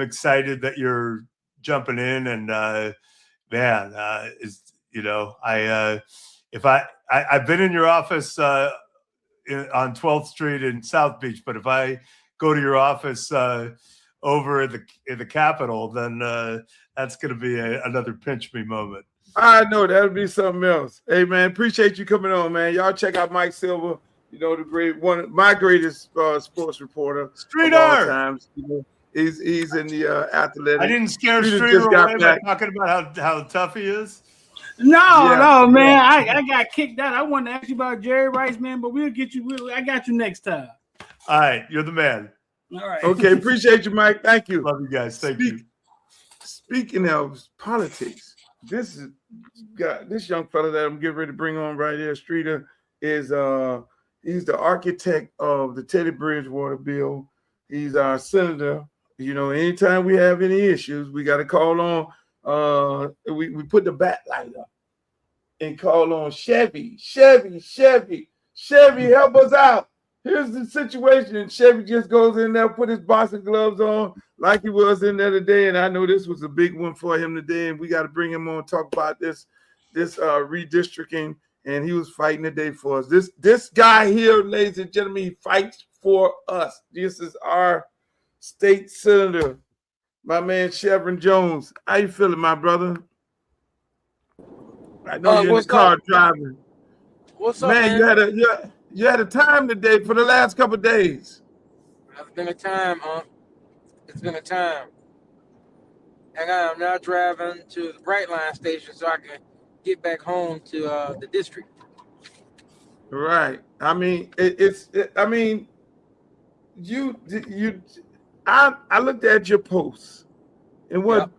excited that you're jumping in, and I've been in your office on 12th Street in South Beach, but if I go to your office over in the Capitol, then that's going to be another pinch me moment. I know that'll be something else. Hey, man, appreciate you coming on, man. Y'all check out Mike Silver. My greatest sports reporter Street of all art. Times. He's in the athletic. I didn't scare Streeter away by talking about how tough he is. No, man. I got kicked out. I wanted to ask you about Jerry Rice, man, but we'll get you. I got you next time. All right, you're the man. All right. Okay, appreciate you, Mike. Thank you. Love you guys. Thank you. Speaking of politics, this young fella that I'm getting ready to bring on right here, Streeter, is he's the architect of the Teddy Bridgewater bill. He's our senator. Anytime we have any issues, we got to call on. We put the bat light up and call on Chevy. Help us out. Here's the situation. And Chevy just goes in there, put his boxing gloves on like he was in there today. And I know this was a big one for him today. And we got to bring him on, talk about this redistricting. And he was fighting today for us. This guy here, ladies and gentlemen, he fights for us. This is our state senator, my man Chevron Jones. How you feeling, my brother? I know you're in the car driving. What's up, man? You had a time today for the last couple of days. It's been a time, It's been a time. And I'm now driving to the Brightline station so I can get back home to the district. Right. I mean, I looked at your posts and what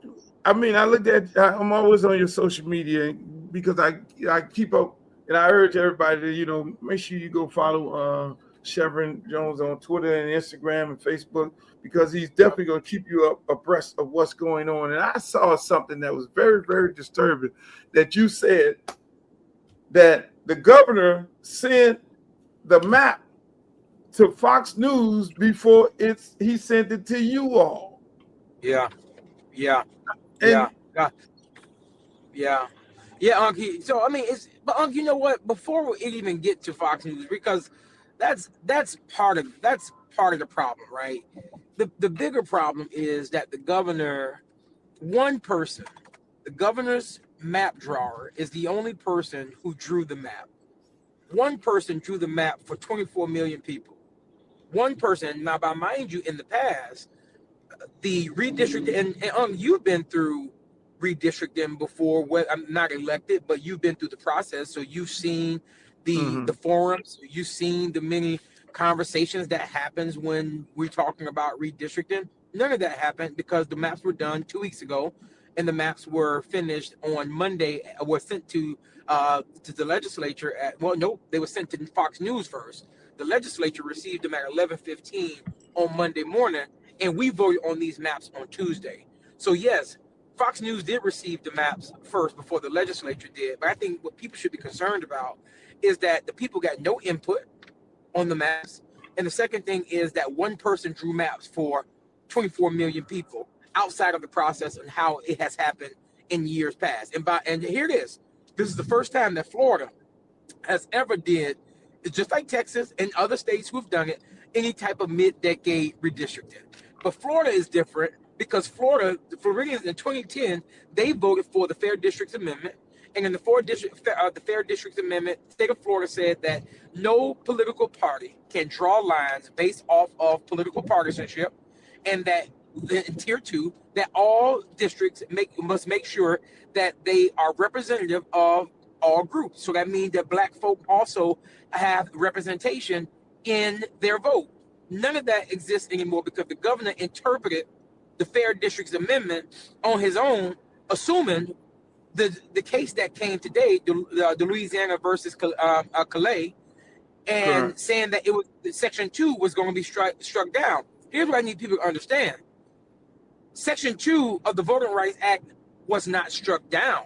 I looked at. I'm always on your social media because I keep up, and I urge everybody to make sure you go follow Chevron Jones on Twitter and Instagram and Facebook, because he's definitely going to keep you abreast of what's going on. And I saw something that was very, very disturbing, that you said that the governor sent the map to Fox News before he sent it to you all. Yeah, Uncle. So I mean, but Uncle, you know what? Before we even get to Fox News, because that's part of the problem, right? The bigger problem is that the governor's map drawer is the only person who drew the map. One person drew the map for 24 million people. One person. Now, mind you, in the past, the redistricting, and you've been through redistricting before. I'm not elected, but you've been through the process, so you've seen the forums, you've seen the many conversations that happens when we're talking about redistricting. None of that happened because the maps were done 2 weeks ago, and the maps were finished on Monday. Were sent to the legislature they were sent to Fox News first. The legislature received them at 11:15 on Monday morning, and we voted on these maps on Tuesday. So yes, Fox News did receive the maps first before the legislature did. But I think what people should be concerned about is that the people got no input on the maps. And the second thing is that one person drew maps for 24 million people. outside of the process and how it has happened in years past. And here it is. This is the first time that Florida has ever did, it's just like Texas and other states who've done it, any type of mid-decade redistricting. But Florida is different because the Floridians in 2010, they voted for the Fair Districts Amendment. And in the Fair Districts Amendment, the state of Florida said that no political party can draw lines based off of political partisanship, and that in tier 2, that all districts must make sure that they are representative of all groups. So that means that Black folk also have representation in their vote. None of that exists anymore because the governor interpreted the Fair Districts Amendment on his own, assuming the case that came today, the Louisiana versus Calais, and Correct. saying that Section 2 was going to be struck down. Here's what I need people to understand. Section 2 of the Voting Rights Act was not struck down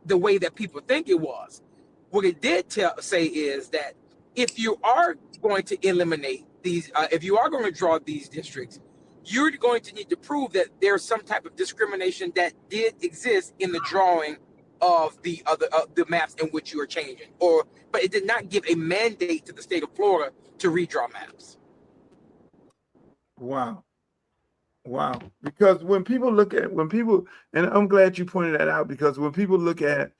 the way that people think it was. What it did say is that if you are going to eliminate these, if you are going to draw these districts, you're going to need to prove that there's some type of discrimination that did exist in the drawing of the maps in which you are changing. But it did not give a mandate to the state of Florida to redraw maps. Wow. Wow. Because when people, and I'm glad you pointed that out, because when people look at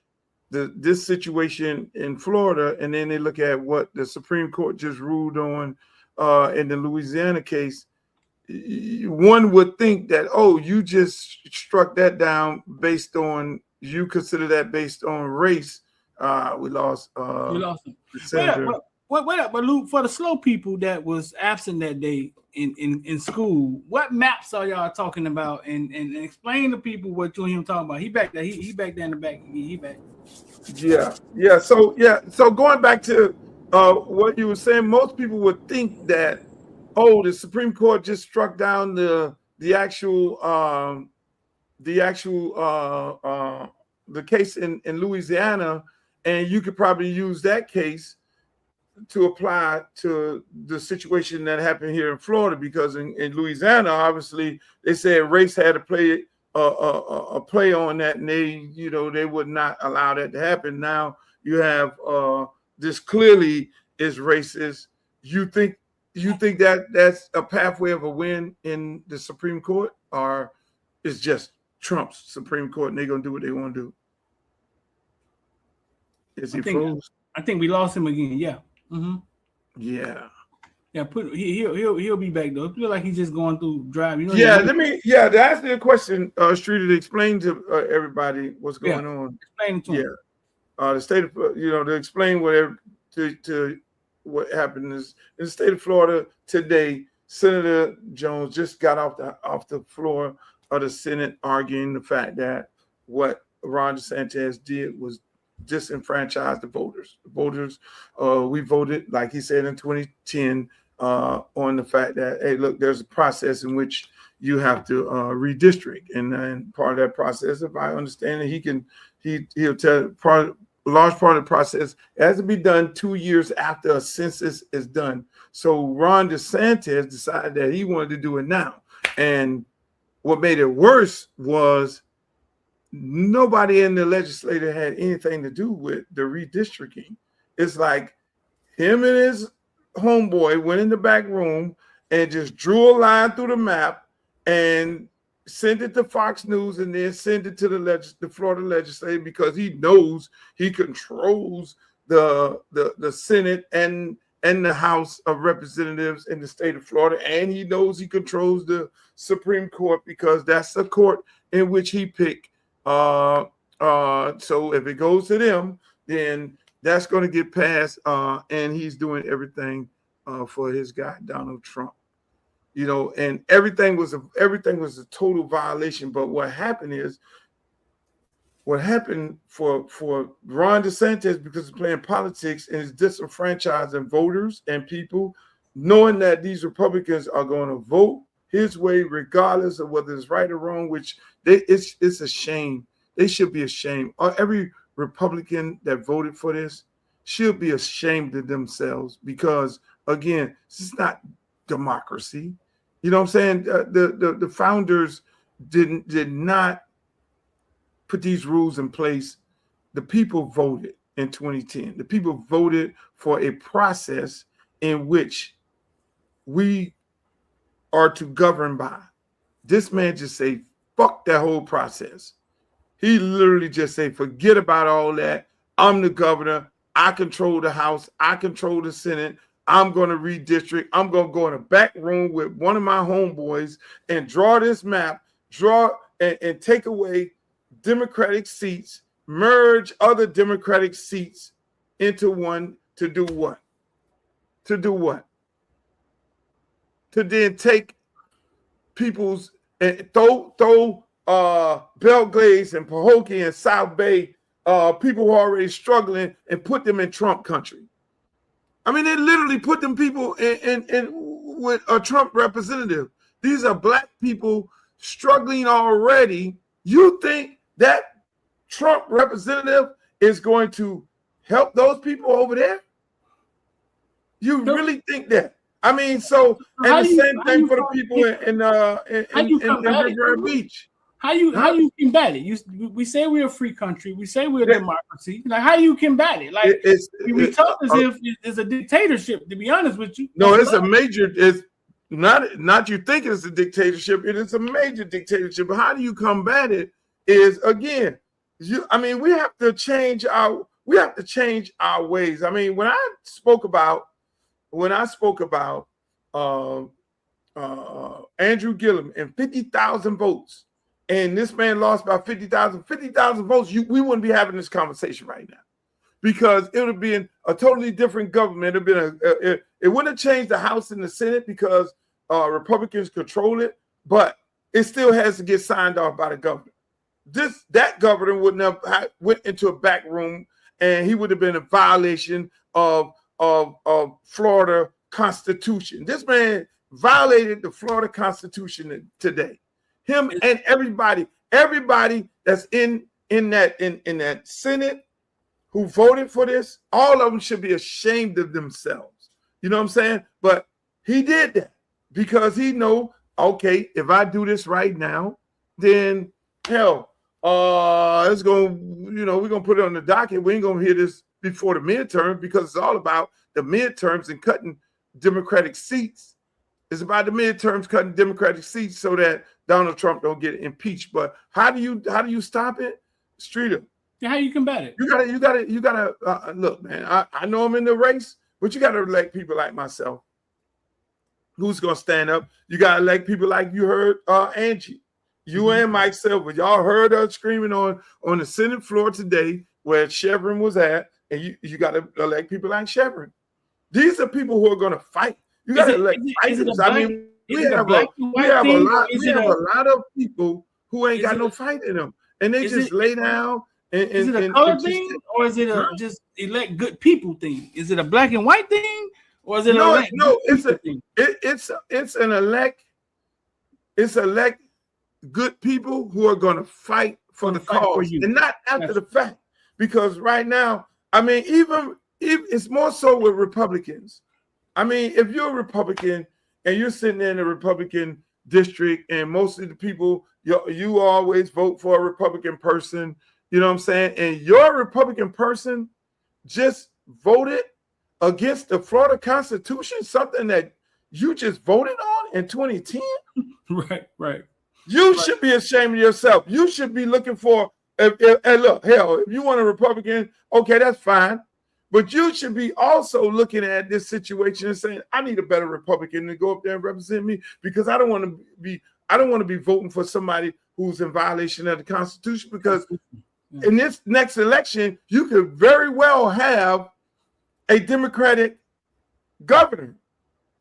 this situation in Florida, and then they look at what the Supreme Court just ruled on in the Louisiana case, one would think that, oh, you just struck that down based on, you consider that based on race. We lost him. Senator. But Luke, for the slow people that was absent that day in school, what maps are y'all talking about? And explain to people what you and him talking about. He back there. He back there in the back. He back. Yeah. So going back to what you were saying, most people would think that, oh, the Supreme Court just struck down the case in Louisiana, and you could probably use that case to apply to the situation that happened here in Florida, because in Louisiana, obviously, they said race had to play a play on that, and they would not allow that to happen. Now you have this clearly is racist. You think that that's a pathway of a win in the Supreme Court, or it's just Trump's Supreme Court and they're gonna do what they want to do? Is he froze? I think we lost him again. Yeah. Mm-hmm. Yeah. Yeah. He'll be back though. It feels like he's just going through drive. To answer your question, Streeter, to explain to everybody what's going on. Explain to him. The state of to explain to what happened is in the state of Florida today. Senator Jones just got off the floor of the Senate arguing the fact that what Ron DeSantis did was disenfranchise the voters. The voters, we voted, like he said in 2010, on the fact that, hey, look, there's a process in which you have to redistrict, and part of that process, if I understand it, he'll tell a large part of the process has to be done 2 years after a census is done. So Ron DeSantis decided that he wanted to do it now. And what made it worse was nobody in the legislature had anything to do with the redistricting. It's like him and his homeboy went in the back room and just drew a line through the map and send it to Fox News, and then send it to the Florida legislature, because he knows he controls the Senate and the House of Representatives in the state of Florida, and he knows he controls the Supreme Court because that's the court in which he picked. So if it goes to them, then that's going to get passed, and he's doing everything for his guy Donald Trump. And everything was a total violation. But what happened for Ron DeSantis, because he's playing politics and is disenfranchising voters and people, knowing that these Republicans are going to vote his way regardless of whether it's right or wrong, which it's a shame. They should be ashamed. Every Republican that voted for this should be ashamed of themselves, because, again, this is not democracy. You know what I'm saying? The founders did not put these rules in place. The people voted in 2010. The people voted for a process in which we are to govern by. This man just say, fuck that whole process. He literally just say, forget about all that. I'm the governor. I control the House. I control the Senate. I'm going to redistrict. I'm going to go in a back room with one of my homeboys and draw this map, and take away Democratic seats, merge other Democratic seats into one to do what? To do what? To then take people's and throw Belgrade and Pahokee and South Bay people who are already struggling and put them in Trump country. I mean, they literally put them people in with a Trump representative. These are black people struggling already. You think that Trump representative is going to help those people over there? You really think that? I mean, so, and the same thing for the people in Riviera Beach. How you combat it? We say we're a free country. We say we're a democracy. Like, how do you combat it? Like, we talk as if it's a dictatorship. To be honest with you, no, it's a major. It's not you think it's a dictatorship. It is a major dictatorship. But how do you combat it? Is again, I mean, we have to change our ways. I mean, when I spoke about Andrew Gillum and 50,000 votes. And this man lost by 50,000 votes, we wouldn't be having this conversation right now, because it would have been a totally different government. It wouldn't have changed the House and the Senate because Republicans control it, but it still has to get signed off by the governor. That governor wouldn't have went into a back room, and he would have been a violation of Florida Constitution. This man violated the Florida Constitution today. Him and everybody that's in that Senate who voted for this, all of them should be ashamed of themselves. You know what I'm saying? But he did that because he know, okay, if I do this right now, then hell, it's going, we're going to put it on the docket. We ain't going to hear this before the midterm, because it's all about the midterms and cutting Democratic seats. It's about the midterms cutting Democratic seats so that Donald Trump don't get impeached. But how do you stop it, Streeter? Yeah, how you combat it? You gotta look, man. I know I'm in the race, but you gotta elect people like myself. Who's gonna stand up? You gotta elect people like you heard Angie, you and Mike Silver. Y'all heard her screaming on the Senate floor today where Chevron was at, and you gotta elect people like Chevron. These are people who are gonna fight. You got to elect fighters. I mean, we have a lot of people who ain't got no fight in them, and they just lay down. Is it a color thing, or is it a just elect good people thing? Is it a black and white thing, or is it it's elect good people who are going to fight for the cause, and not after the fact. Because right now, I mean, even it's more so with Republicans. I mean, if you're a Republican and you're sitting in a Republican district, and most of the people, you always vote for a Republican person, you know what I'm saying? And your Republican person just voted against the Florida Constitution, something that you just voted on in 2010. Right. You should be ashamed of yourself. You should be looking for, and look, hell, if you want a Republican, okay, that's fine. But you should be also looking at this situation and saying, I need a better Republican to go up there and represent me, because I don't want to be voting for somebody who's in violation of the Constitution, because in this next election, you could very well have a Democratic governor.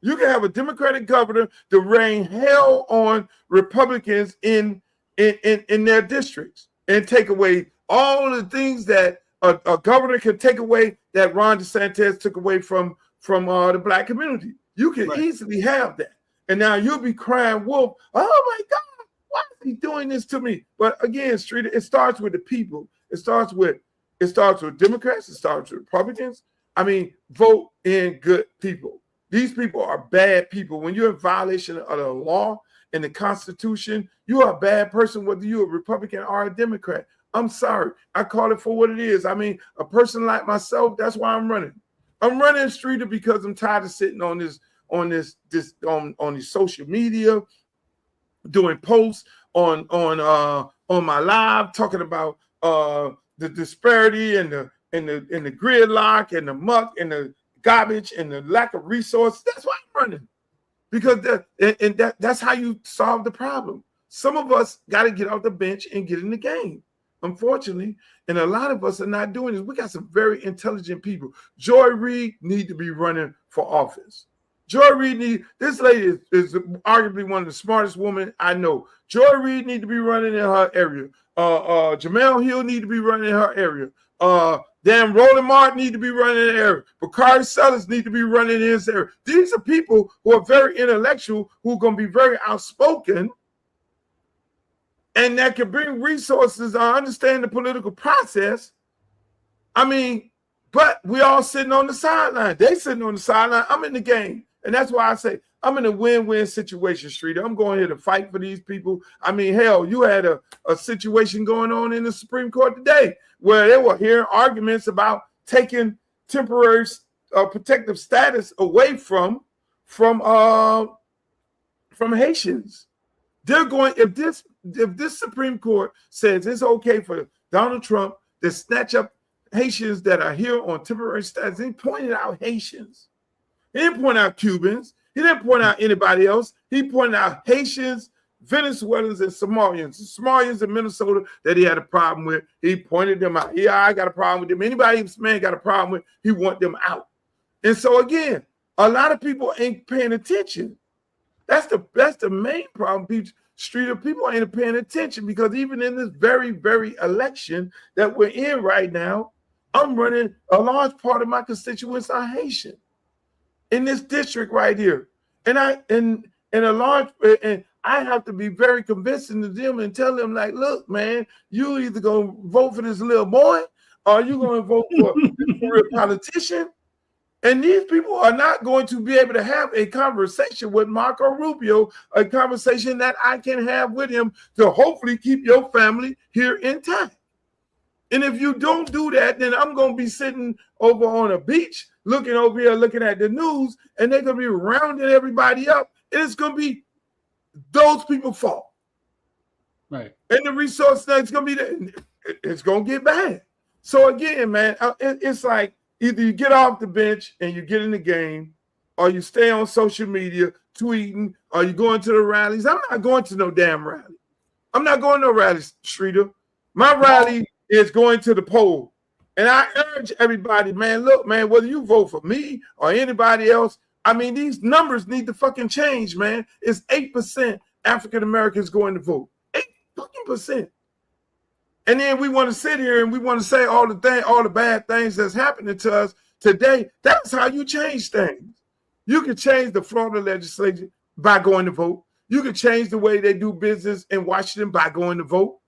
You can have a Democratic governor to rain hell on Republicans in their districts and take away all the things that a governor can take away that Ron DeSantis took away from the black community. You can easily have that. And now you'll be crying wolf. Oh my God, why is he doing this to me? But again, Street, it starts with the people. It starts with Democrats. It starts with Republicans. I mean, vote in good people. These people are bad people. When you're in violation of the law in the Constitution, you are a bad person, whether you're a Republican or a Democrat. I'm sorry. I call it for what it is. I mean, a person like myself, that's why I'm running. I'm running Streeter because I'm tired of sitting on these social media, doing posts on my live, talking about the disparity and the gridlock and the muck and the garbage and the lack of resources. That's why I'm running, because that's how you solve the problem. Some of us got to get off the bench and get in the game, unfortunately, and a lot of us are not doing this. We got some very intelligent people. Joy Reid need to be running for office. Joy Reid this lady is arguably one of the smartest women I know. Joy Reid need to be running in her area. Jamel Hill need to be running in her area. Damn, Roland Martin need to be running in the area. Bakari Sellers need to be running in his area. These are people who are very intellectual, who are going to be very outspoken, and that can bring resources. I understand the political process. I mean, but we all sitting on the sideline. They sitting on the sideline. I'm in the game. And that's why I say I'm in a win-win situation, Streeter. I'm going here to fight for these people. I mean, hell, you had a situation going on in the Supreme Court today where they were hearing arguments about taking temporary protective status away from Haitians. They're going, if this Supreme Court says it's okay for Donald Trump to snatch up Haitians that are here on temporary status, he pointed out Haitians. He didn't point out Cubans. He didn't point out anybody else. He pointed out Haitians, Venezuelans, and Somalians. The Somalians in Minnesota that he had a problem with, he pointed them out. Yeah, I got a problem with them. Anybody this man got a problem with, he want them out. And so again, a lot of people ain't paying attention. That's the main problem. Streeter, people ain't paying attention, because even in this very, very election that we're in right now, I'm running, a large part of my constituents are Haitian in this district right here. And I have to be very convincing to them and tell them, like, look, man, you either gonna vote for this little boy or you gonna vote for a politician. And these people are not going to be able to have a conversation with Marco Rubio, a conversation that I can have with him to hopefully keep your family here intact. And if you don't do that, then I'm going to be sitting over on a beach looking over here, looking at the news, and they're going to be rounding everybody up. And it's going to be those people's fault. Right. And the resource that's going to be, it's going to get bad. So again, man, it's like either you get off the bench and you get in the game, or you stay on social media tweeting, or you going to the rallies. I'm not going to no damn rally. I'm not going to no rallies, Streeter. My rally is going to the poll. And I urge everybody, man, look, man, whether you vote for me or anybody else, I mean, these numbers need to fucking change, man. It's 8% African Americans going to vote. 8%. And then we want to sit here and we want to say all the bad things that's happening to us today. That's how you change things. You can change the Florida legislature by going to vote. You can change the way they do business in Washington by going to vote.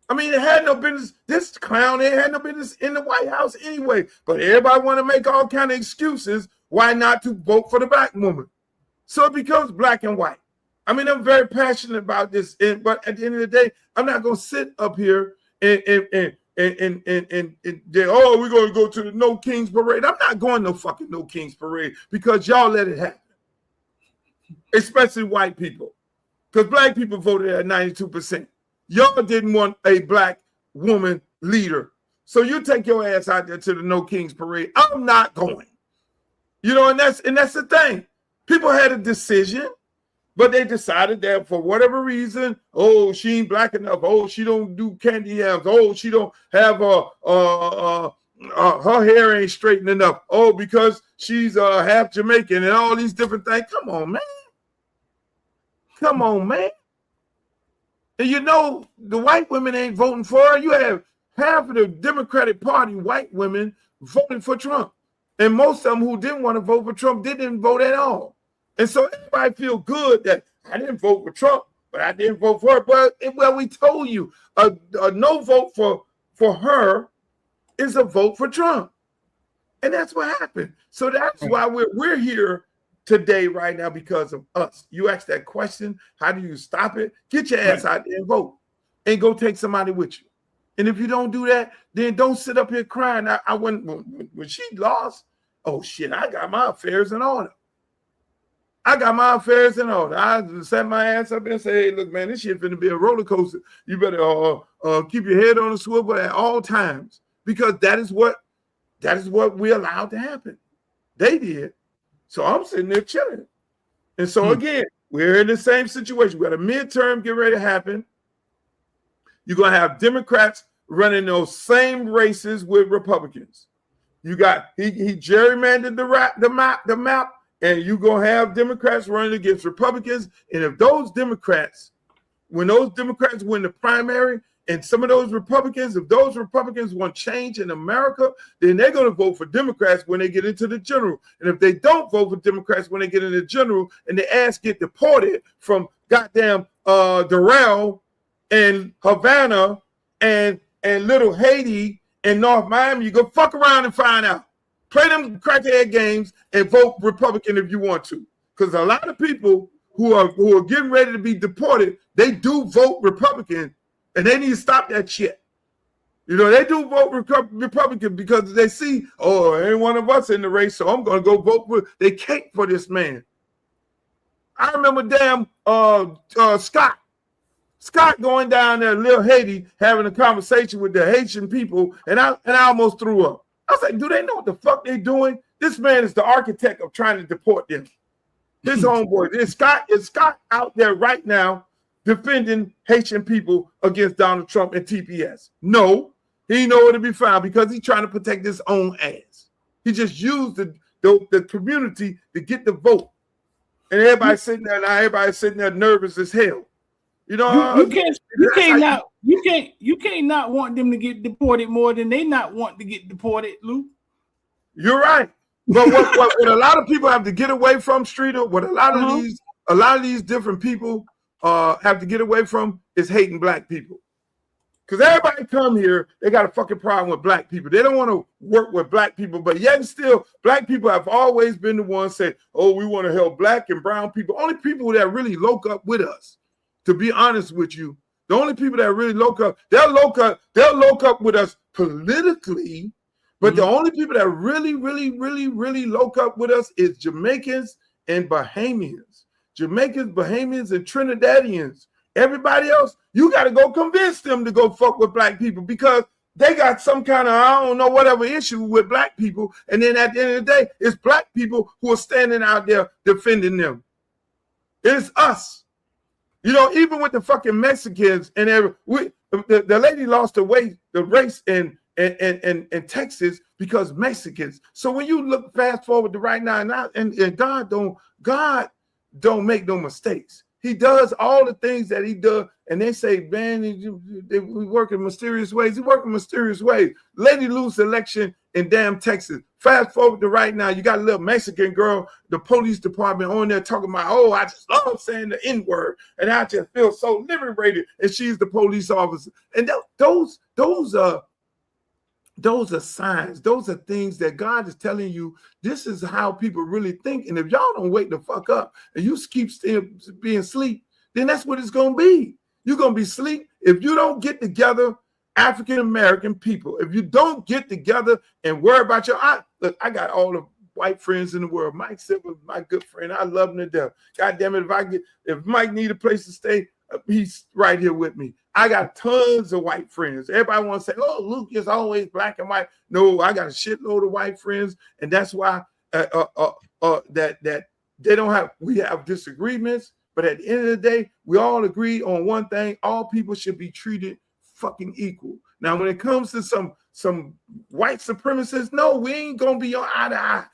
I mean, it had no business. This clown, it had no business in the White House anyway. But everybody want to make all kind of excuses why not to vote for the black woman. So it becomes black and white. I mean, I'm very passionate about this. But at the end of the day, I'm not going to sit up here and oh, we're going to go to the No Kings Parade. I'm not going no fucking No Kings Parade because y'all let it happen. Especially white people. Because black people voted at 92%. Y'all didn't want a black woman leader. So you take your ass out there to the No Kings Parade. I'm not going. You know, and that's the thing. People had a decision, but they decided that for whatever reason, oh, she ain't black enough. Oh, she don't do candy yams. Oh, she don't have her hair ain't straightened enough. Oh, because she's half Jamaican and all these different things. Come on, man. Come on, man. And you know, the white women ain't voting for her. You have half of the Democratic Party white women voting for Trump. And most of them who didn't want to vote for Trump didn't vote at all. And so everybody feel good that I didn't vote for Trump, but I didn't vote for her. But well, we told you a no vote for her is a vote for Trump. And that's what happened. So that's why we're here today, right now, because of us. You ask that question, how do you stop it? Get your ass out there and vote and go take somebody with you. And if you don't do that, then don't sit up here crying. I went when she lost. Oh shit! I got my affairs in order. I set my ass up and say, "Hey, look, man, this shit finna be a roller coaster. You better keep your head on a swivel at all times, because that is what we allowed to happen. They did. So I'm sitting there chilling. And so again, we're in the same situation. We got a midterm getting ready to happen. You're gonna have Democrats running those same races with Republicans. You got he gerrymandered the map, and you're gonna have Democrats running against Republicans. And if those Democrats, when those Democrats win the primary, and some of those Republicans, if those Republicans want change in America, then they're gonna vote for Democrats when they get into the general. And if they don't vote for Democrats when they get into the general, and their ass get deported from goddamn Doral and Havana and Little Haiti and North Miami, you go fuck around and find out. Play them crackhead games and vote Republican if you want to. Because a lot of people who are getting ready to be deported, they do vote Republican, and they need to stop that shit. You know, they do vote Republican because they see, oh, ain't one of us in the race, so I'm going to go vote for, they cake for this man. I remember damn Scott going down there, Little Haiti, having a conversation with the Haitian people, and I almost threw up. I was like, do they know what the fuck they doing? This man is the architect of trying to deport them. His homeboy. Is Scott out there right now defending Haitian people against Donald Trump and TPS? No, he nowhere to be found because he's trying to protect his own ass. He just used the community to get the vote. And everybody's sitting there now, everybody's sitting there nervous as hell. You know, you can't not want them to get deported more than they not want to get deported, Luke. You're right. But what a lot of people have to get away from, Streeter, what a lot of these different people have to get away from is hating black people. Because everybody come here, they got a fucking problem with black people. They don't want to work with black people, but yet still, black people have always been the ones say, oh, we want to help black and brown people. Only people that really loke up with us. To be honest with you, the only people that really loke up, they'll loke up with us politically, but the only people that really loke up with us is Jamaicans and Bahamians. Jamaicans, Bahamians, and Trinidadians. Everybody else, you got to go convince them to go fuck with black people because they got some kind of, I don't know, whatever issue with black people. And then at the end of the day, it's black people who are standing out there defending them. It's us. You know, even with the fucking Mexicans and the lady lost the race in Texas because Mexicans. So when you look fast forward to right now, and God don't make no mistakes. He does all the things that he does, and they say, man, we work in mysterious ways. He work in mysterious ways. Lady lose election in damn Texas. Fast forward to right now, you got a little Mexican girl, the police department on there talking about, oh, I just love saying the N-word, and I just feel so liberated, and she's the police officer. And those are signs. Those are things that God is telling you, this is how people really think. And if y'all don't wake the fuck up and you keep being asleep, then that's what it's going to be. You're going to be asleep if you don't get together, African-American people. If you don't get together and worry about look, I got all the white friends in the world. Mike Silver, my good friend. I love him to death. God damn it, if Mike need a place to stay, he's right here with me. I got tons of white friends. Everybody wants to say, oh, Luke is always black and white. No, I got a shitload of white friends. And that's why that they don't have, we have disagreements. But at the end of the day, we all agree on one thing. All people should be treated fucking equal. Now, when it comes to some white supremacists, no, we ain't going to be on eye to eye.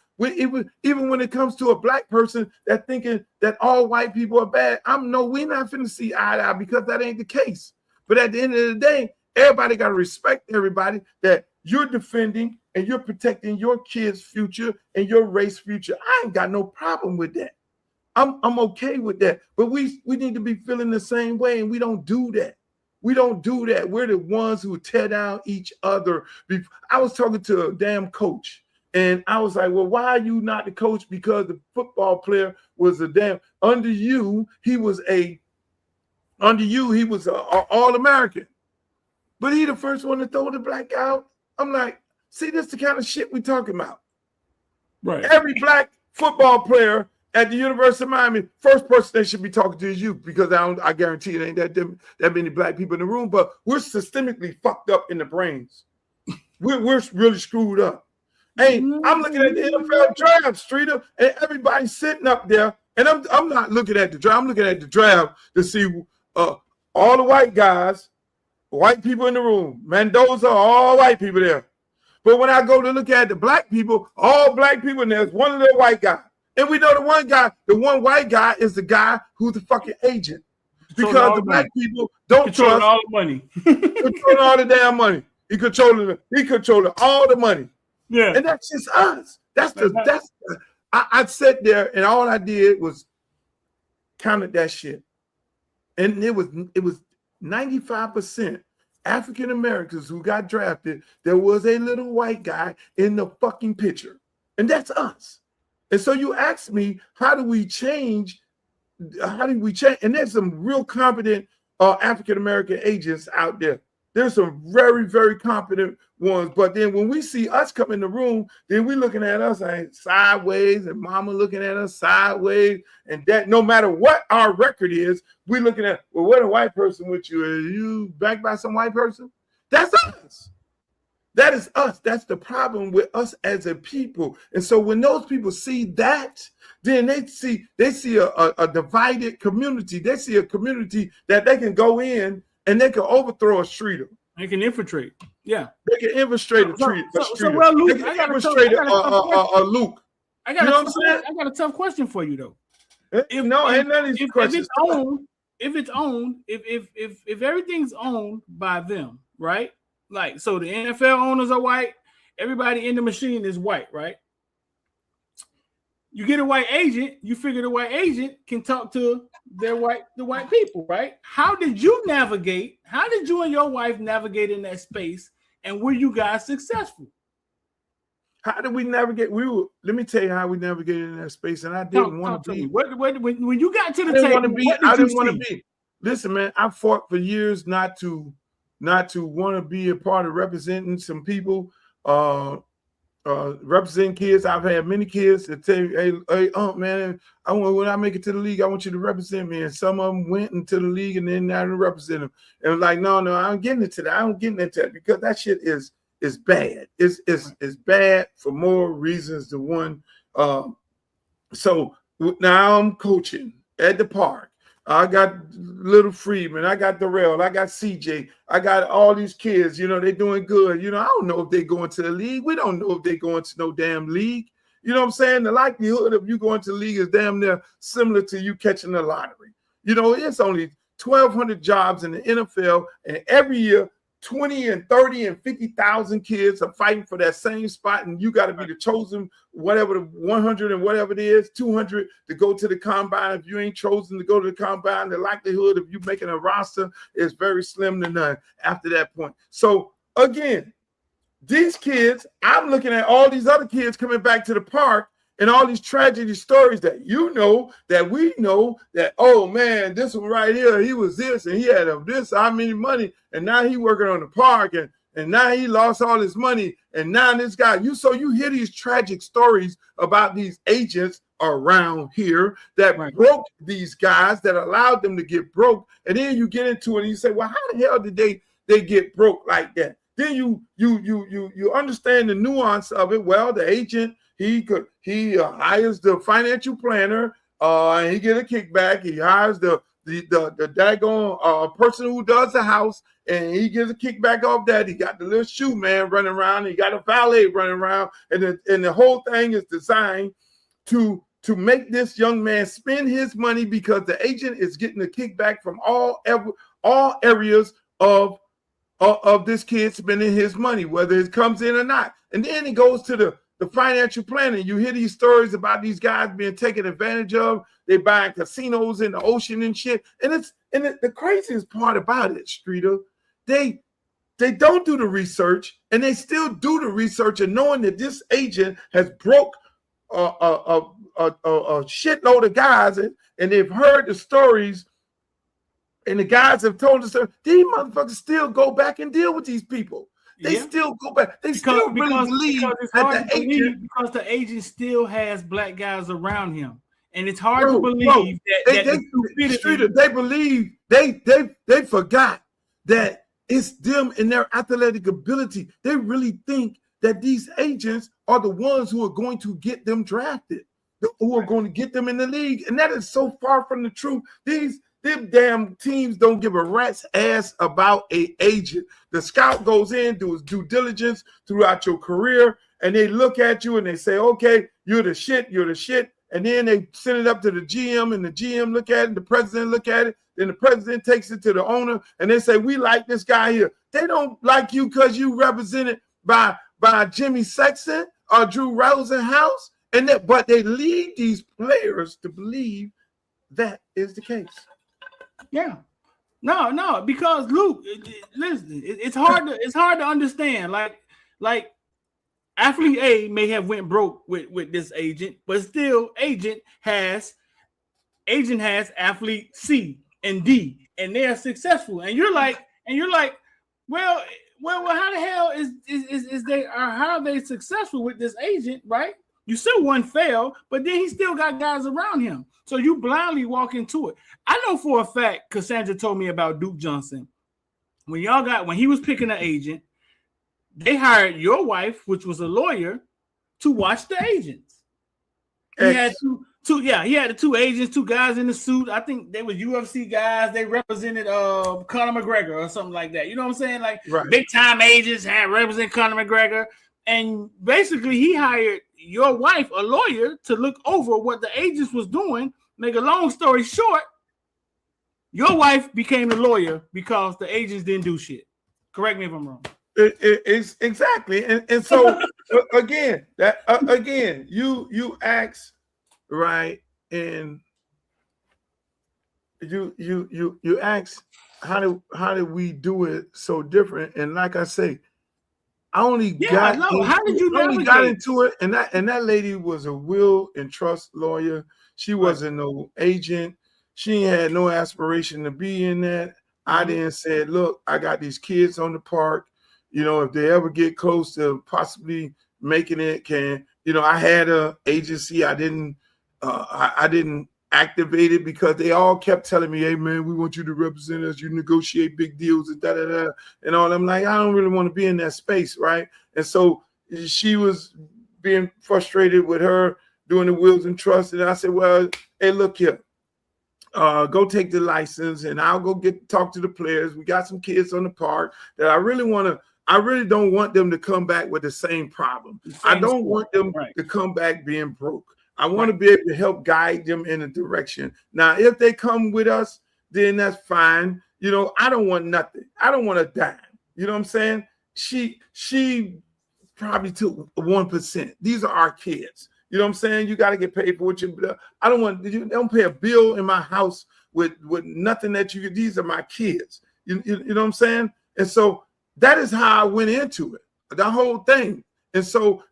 Even when it comes to a black person that thinking that all white people are bad, we're not finna see eye to eye because that ain't the case. But at the end of the day, everybody got to respect everybody that you're defending and you're protecting your kids' future and your race future. I ain't got no problem with that. I'm okay with that. But we need to be feeling the same way, and we don't do that. We don't do that. We're the ones who tear down each other. I was talking to a damn coach, And I was like, well, why are you not the coach? Because the football player was under you, he was a All-American. But he the first one to throw the black out. I'm like, see, this the kind of shit we talking about. Right. Every black football player at the University of Miami, first person they should be talking to is you, because I guarantee it ain't that many black people in the room, but we're systemically fucked up in the brains. We're really screwed up. Hey, I'm looking at the NFL draft, Streeter, and everybody's sitting up there, and I'm not looking at the draft. I'm looking at the draft to see all the white guys, white people in the room. Mendoza, all white people there. But when I go to look at the black people, all black people, and there's one little white guy. And we know the one white guy is the guy who's the fucking agent. Because the black people don't trust all the money. controlling all the damn money. He controlling all the money. Yeah. And that's just us. I sat there and all I did was counted that shit. And it was 95% African Americans who got drafted. There was a little white guy in the fucking picture. And that's us. And so you ask me, how do we change? And there's some real competent African American agents out there. There's some very, very competent ones. But then when we see us come in the room, then we looking at us like sideways, and mama looking at us sideways. And that no matter what our record is, we looking at, well, what a white person with you? Are you backed by some white person? That's us. That is us. That's the problem with us as a people. And so when those people see that, then they see a divided community. They see a community that they can go in and they can overthrow a streeter. They can infiltrate. Yeah. They can infiltrate a streeter. Well, Luke, they can infiltrate a Luke. I got a tough question for you though. Ain't none of these questions. If everything's owned by them, right? Like, so the NFL owners are white, everybody in the machine is white, right? You get a white agent, you figure the white agent can talk to the white people, right? How did you and your wife navigate in that space, and were you guys successful? How did we navigate? Let me tell you how we navigated in that space, and I didn't want to be. When you got to the table, I didn't want to be. Listen, man, I fought for years not to want to be a part of representing some people, representing kids. I've had many kids that tell me, hey, man, when I make it to the league, I want you to represent me. And some of them went into the league and then I didn't represent them. And I'm like, no, I'm getting into that. I'm getting into that because that shit is bad. It's bad for more reasons than one. So now I'm coaching at the park. I got Little Freeman, I got Darrell, I got CJ, I got all these kids, they're doing good. I don't know if they going to the league. We don't know if they going to no damn league. You know what I'm saying? The likelihood of you going to the league is damn near similar to you catching the lottery. It's only 1,200 jobs in the NFL, and every year 20 and 30 and 50,000 kids are fighting for that same spot, and you got to be the chosen, whatever the 100 and whatever it is, 200 to go to the combine. If you ain't chosen to go to the combine, the likelihood of you making a roster is very slim to none after that point. So again, these kids, I'm looking at all these other kids coming back to the park and all these tragedy stories that that we know that, oh man, this one right here, he was this and he had this, how many money, and now he working on the park and now he lost all his money, and now this guy, you hear these tragic stories about these agents around here that broke these guys, that allowed them to get broke, and then you get into it and you say, well, how the hell did they get broke like that? Then you understand the nuance of it. Well, the agent, he hires the financial planner, and he get a kickback. He hires the daggone person who does the house, and he gets a kickback off that. He got the little shoe man running around. He got a valet running around, and the whole thing is designed to make this young man spend his money because the agent is getting a kickback from all areas of this kid spending his money, whether it comes in or not. And then it goes to the financial planning. You hear these stories about these guys being taken advantage of. They buying casinos in the ocean and shit. And the craziest part about it, Streeter, they they don't do the research, and they still do the research, and knowing that this agent has broke a shitload of guys, and they've heard the stories, and the guys have told us, these motherfuckers still go back and deal with these people. They still go back. They still really believe that the agent, because the agent still has black guys around him, and it's hard to believe that they believe they forgot that it's them and their athletic ability. They really think that these agents are the ones who are going to get them drafted, who are going to get them in the league, and that is so far from the truth. Them damn teams don't give a rat's ass about an agent. The scout goes in, do his due diligence throughout your career, and they look at you and they say, okay, you're the shit. And then they send it up to the GM, and the GM look at it, the president look at it, then the president takes it to the owner, and they say, we like this guy here. They don't like you because you represented by Jimmy Sexton or Drew Rosenhaus, but they lead these players to believe that is the case. Yeah, no, because Luke, listen, it's hard to understand. Like athlete A may have went broke with this agent, but still agent has athlete C and D, and they are successful. And you're like, well, how the hell is they, or how are they successful with this agent, right? You still one fail, but then he still got guys around him. So you blindly walk into it. I know for a fact, Cassandra told me about Duke Johnson. When he was picking an agent, they hired your wife, which was a lawyer, to watch the agents. He had he had the two agents, two guys in the suit. I think they were UFC guys. They represented Conor McGregor or something like that. You know what I'm saying? Like big time agents had represent Conor McGregor. And basically he hired your wife, a lawyer, to look over what the agents was doing. Make a long story short, your wife became the lawyer because the agents didn't do shit. Correct me if I'm wrong. It's exactly, and so again, you ask, right, and you ask how do we do it so different? And like I say, I only got into it, and that lady was a will and trust lawyer. She wasn't no agent. She had no aspiration to be in that. I then said, look, I got these kids on the park. You know, if they ever get close to possibly making it, I had a agency. I didn't activate it because they all kept telling me, hey man, we want you to represent us. You negotiate big deals and and all. I'm like, I don't really want to be in that space, right? And so she was being frustrated with her doing the wills and trusts. And I said, well, hey, look here. Go take the license and I'll go talk to the players. We got some kids on the park that I really don't want them to come back with the same problem. I don't want them to come back being broke. I want to be able to help guide them in a direction. Now, if they come with us, then that's fine. You know, I don't want nothing. I don't want a dime. You know what I'm saying? She probably took 1%. These are our kids. You know what I'm saying? You got to get paid for what you. I don't pay a bill in my house with nothing that you. These are my kids. You know what I'm saying? And so that is how I went into it. The whole thing. And so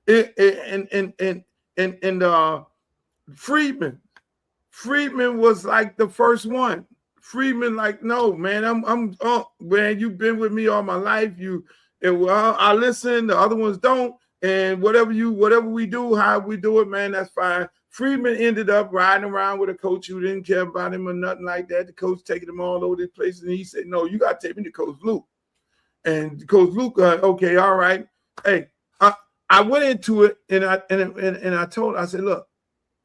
Friedman was like the first one. Friedman, like, no, man, man, you've been with me all my life. I listen. The other ones don't. And whatever we do, how we do it, man, that's fine. Friedman ended up riding around with a coach who didn't care about him or nothing like that. The coach taking him all over the place, and he said, "No, you got to take me to Coach Luke." And Coach Luke, okay, all right. Hey, I went into it, and I said, "Look,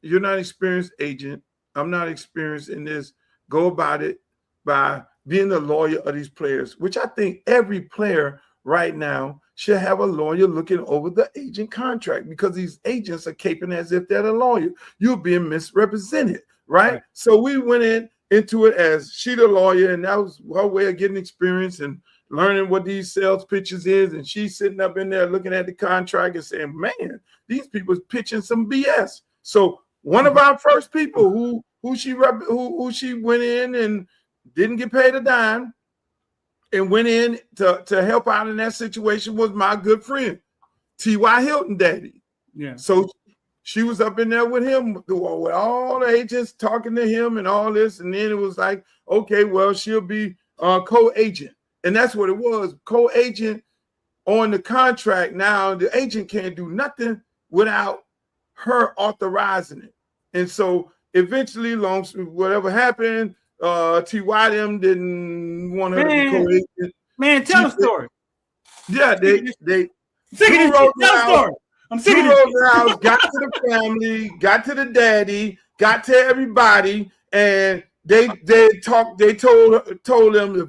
you're not an experienced agent. I'm not experienced in this. Go about it by being the lawyer of these players," which I think every player right now should have a lawyer looking over the agent contract, because these agents are caping as if they're the lawyer. You're being misrepresented, right? So we went into it as she the lawyer, and that was her way of getting experience and learning what these sales pitches is. And she's sitting up in there looking at the contract and saying, man, these people pitching some BS. So one of our first people who she went in and didn't get paid a dime, and went in to help out in that situation was my good friend, T.Y. Hilton daddy. Yeah. So she was up in there with him, with all the agents talking to him and all this. And then it was like, okay, well, she'll be co-agent. And that's what it was, co-agent on the contract. Now, the agent can't do nothing without her authorizing it. And so eventually, whatever happened, T.Y. them didn't want her to be co-agent. Man, tell the story. Yeah, they Tell the story. I'm sick of the house, got to the family, got to the daddy, got to everybody, and they told them,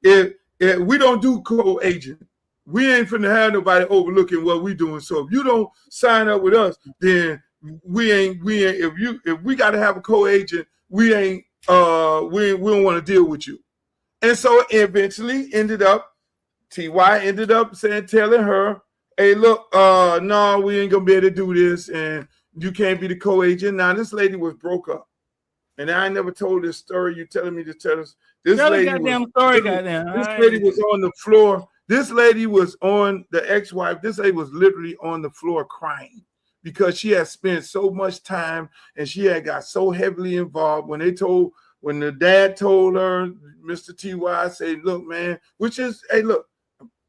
if we don't do co-agent, we ain't finna have nobody overlooking what we doing. So if you don't sign up with us, then we ain't if we got to have a co-agent, we don't want to deal with you. And so eventually T.Y. ended up telling her, hey, look, no, we ain't gonna be able to do this, and you can't be the co-agent. Now, this lady was broke up, and I never told this story. You telling me to tell us this lady was on the floor. This lady was on the ex-wife. This lady was literally on the floor crying because she had spent so much time and she had got so heavily involved. When the dad told her, Mr. T.Y. said, look, man, hey, look,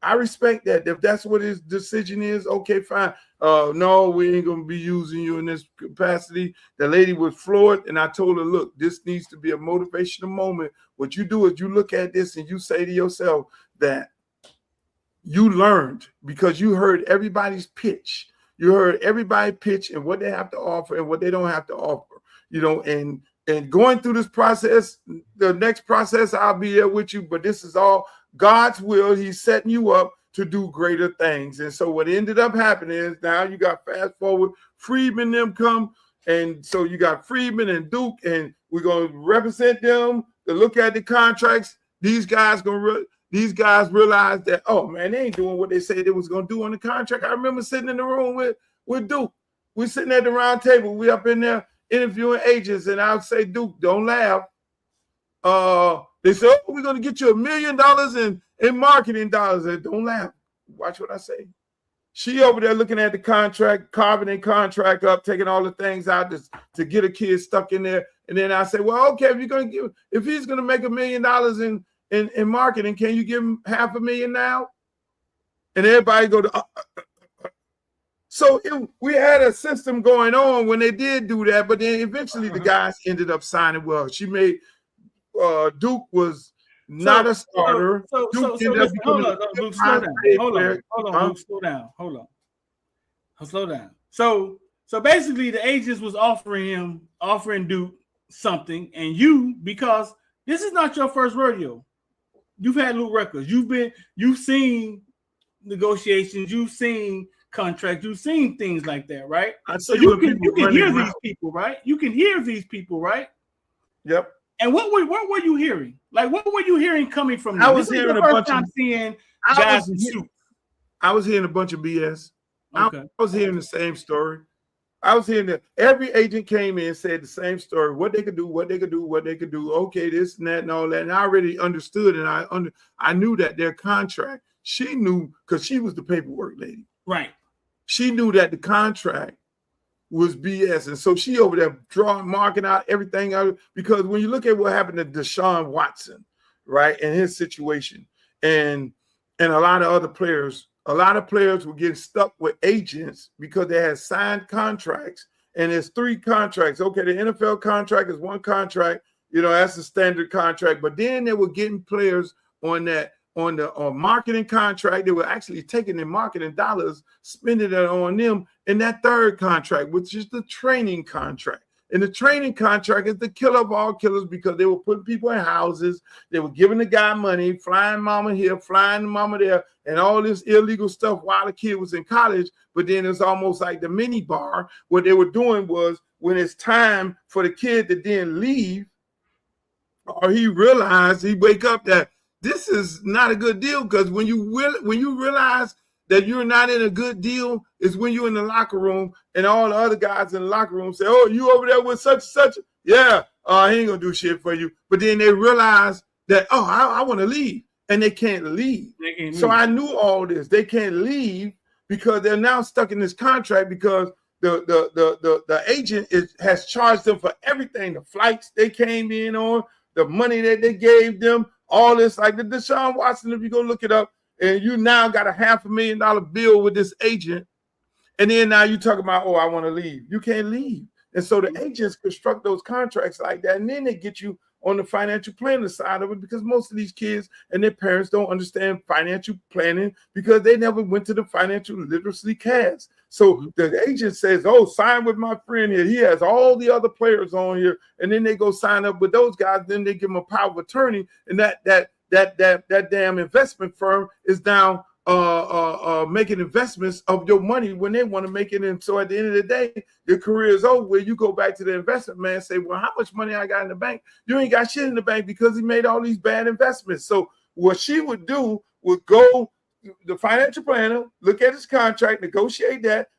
I respect that. If that's what his decision is, okay, fine. No, we ain't going to be using you in this capacity. The lady was floored, and I told her, look, this needs to be a motivational moment. What you do is you look at this and you say to yourself that you learned because you heard everybody's pitch. You heard everybody pitch and what they have to offer and what they don't have to offer, and going through this process, the next process, I'll be there with you, but this is all God's will. He's setting you up to do greater things. And so what ended up happening is now you got fast forward, Friedman them come. And so you got Friedman and Duke, and we're going to represent them to look at the contracts. These guys realize that, oh man, they ain't doing what they said they was going to do on the contract. I remember sitting in the room with Duke. We're sitting at the round table. We up in there interviewing agents, and I would say, Duke, don't laugh. They said, oh, we're going to get you $1 million in marketing dollars. And don't laugh. Watch what I say. She over there looking at the contract, carving the contract up, taking all the things out to get a kid stuck in there. And then I say, well, okay, if he's going to make $1 million in marketing, can you give him $500,000 now? And everybody go to. So we had a system going on when they did do that, but then eventually the guys ended up signing well. She made Duke was not a starter. Hold on. Slow down. So basically the agents was offering Duke something, and because this is not your first rodeo. You've had Luke records. You've seen negotiations, you've seen contracts, you've seen things like that, right? So you can hear these people, right? You can hear these people, right? Yep. And what were you hearing? Like, what were you hearing coming from them? I was hearing a bunch of seeing guys in suits. I was hearing a bunch of BS. Okay. I was hearing the same story. I was hearing that every agent came in and said the same story, what they could do. Okay, this and that and all that. And I already understood, and I knew that their contract, she knew because she was the paperwork lady. Right. She knew that the contract was BS. And so she over there marking out everything out, because when you look at what happened to Deshaun Watson, right, and his situation, and a lot of other players, were getting stuck with agents because they had signed contracts, and there's 3 contracts. Okay, the NFL contract is 1 contract, that's the standard contract, but then they were getting players on the marketing contract. They were actually taking their marketing dollars, spending it on them in that 3rd contract, which is the training contract. And the training contract is the killer of all killers, because they were putting people in houses. They were giving the guy money, flying mama here, flying mama there, and all this illegal stuff while the kid was in college. But then it's almost like the mini bar. What they were doing was, when it's time for the kid to then leave, or he wake up that this is not a good deal, because when you realize that you're not in a good deal is when you're in the locker room and all the other guys in the locker room say, oh, you over there with such and such? Yeah, he ain't gonna do shit for you. But then they realize that, oh, I want to leave. and they can't leave. So leave. I knew all this. They can't leave because they're now stuck in this contract because the agent has charged them for everything, the flights they came in on, the money that they gave them, all this, like the Deshaun Watson, if you go look it up, and you now got a $500,000 bill with this agent, and then now you talk about, oh, I want to leave. You can't leave. And so the agents construct those contracts like that, and then they get you on the financial planning side of it, because most of these kids and their parents don't understand financial planning because they never went to the financial literacy class. So the agent says, oh, sign with my friend here. He has all the other players on here. And then they go sign up with those guys. Then they give them a power of attorney. And that damn investment firm is now making investments of your money when they want to make it. And so at the end of the day, your career is over. Where you go back to the investment man and say, well, how much money I got in the bank? You ain't got shit in the bank because he made all these bad investments. So what she would do would go, the financial planner, look at his contract, negotiate that,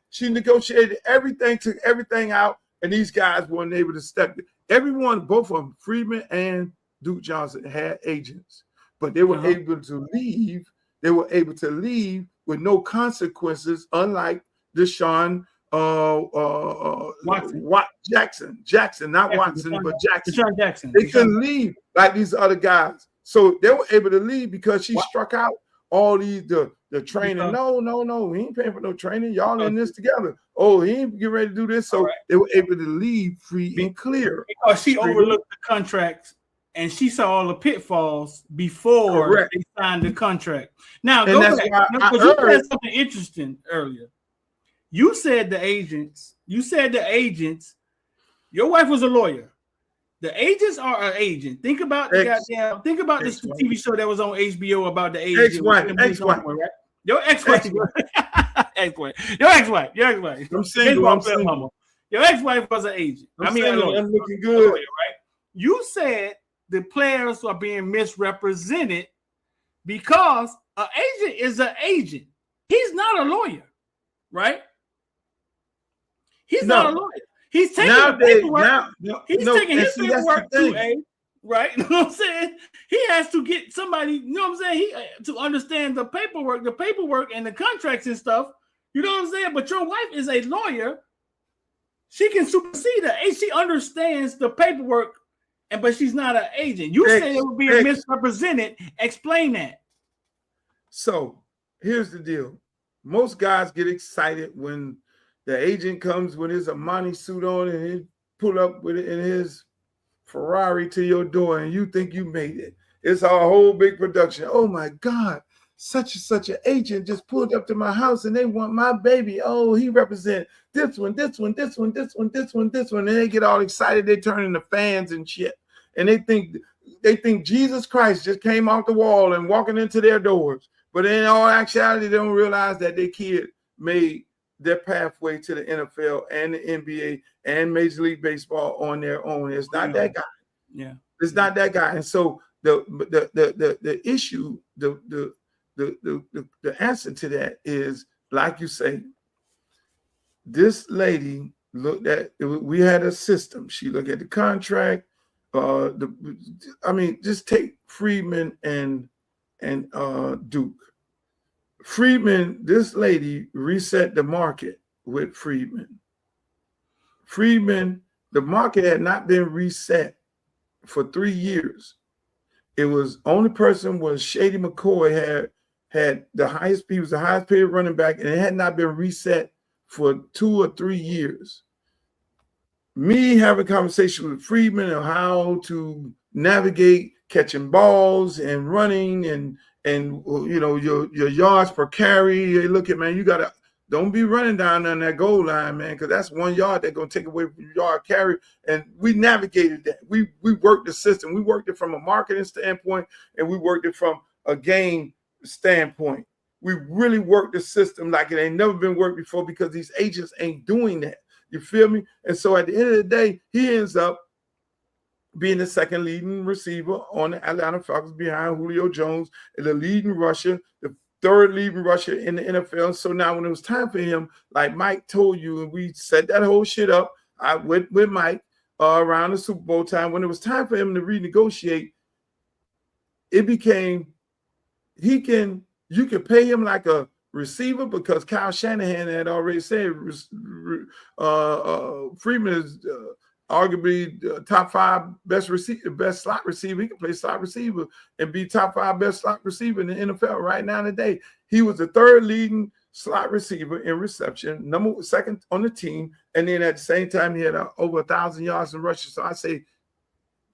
she negotiated everything, took everything out, and these guys weren't able to step it. Everyone, both of them, Friedman and Duke Johnson, had agents, but they were able to leave. They were able to leave with no consequences, unlike Deshaun Jackson, not Watson, but Jackson. Deshaun Jackson. They couldn't leave like these other guys. So they were able to leave because she struck out all these the training. No, he ain't paying for no training. Y'all in this together. Oh, he ain't getting ready to do this. So they were able to leave free and clear. Because she overlooked the contracts and she saw all the pitfalls before they signed the contract. Now, go back. You said something interesting earlier. You said the agents, your wife was a lawyer. The agents are an agent. Think about this TV show that was on HBO about the agent. Ex-wife. Right? Your ex-wife. Your ex-wife. I'm single. Your ex-wife was an agent. I'm looking good. Lawyer, right? You said the players are being misrepresented because an agent is an agent. He's not a lawyer, right? He's not a lawyer. He's taking the paperwork. He's taking his paperwork too, right? You know what I'm saying? He has to get somebody, you know what I'm saying? To understand the paperwork and the contracts and stuff. You know what I'm saying? But your wife is a lawyer. She can supersede her. She understands the paperwork, but she's not an agent. You said it would be misrepresented. Explain that. So here's the deal. Most guys get excited when the agent comes with his Armani suit on and he pull up with it in his Ferrari to your door and you think you made it. It's a whole big production. Oh my God, such an agent just pulled up to my house and they want my baby. Oh, he represent this one. And they get all excited. They turn into fans and shit. And they think Jesus Christ just came off the wall and walking into their doors. But in all actuality, they don't realize that their kid made their pathway to the NFL and the NBA and Major League Baseball on their own. It's not that guy. Yeah, it's not that guy. And so the issue, the answer to that is, like you say, this lady looked at. We had a system. She looked at the contract. Just take Friedman and Duke. Friedman, this lady reset the market with Friedman. The market had not been reset for 3 years. It was only person was Shady McCoy had the highest. He was the highest paid running back, and it had not been reset for 2 or 3 years. Me having a conversation with Friedman on how to navigate catching balls and running and your yards per carry. Hey, look at, man, you gotta don't be running down on that goal line, man, because that's 1 yard they're gonna take away from your yard carry. And we navigated that. We worked the system. We worked it from a marketing standpoint, and we worked it from a game standpoint. We really worked the system like it ain't never been worked before because these agents ain't doing that. You feel me? And so at the end of the day, he ends up being the second leading receiver on the Atlanta Falcons behind Julio Jones, and the leading rusher, the third leading rusher in the NFL. So now when it was time for him, like Mike told you, and we set that whole shit up, I went with Mike around the Super Bowl time. When it was time for him to renegotiate, it became you can pay him like a receiver because Kyle Shanahan had already said Freeman is arguably top 5 best slot receiver. He can play slot receiver and be top 5 best slot receiver in the NFL right now today. He was the 3rd leading slot receiver in reception, second on the team, and then at the same time he had over 1,000 yards in rushing. So I say,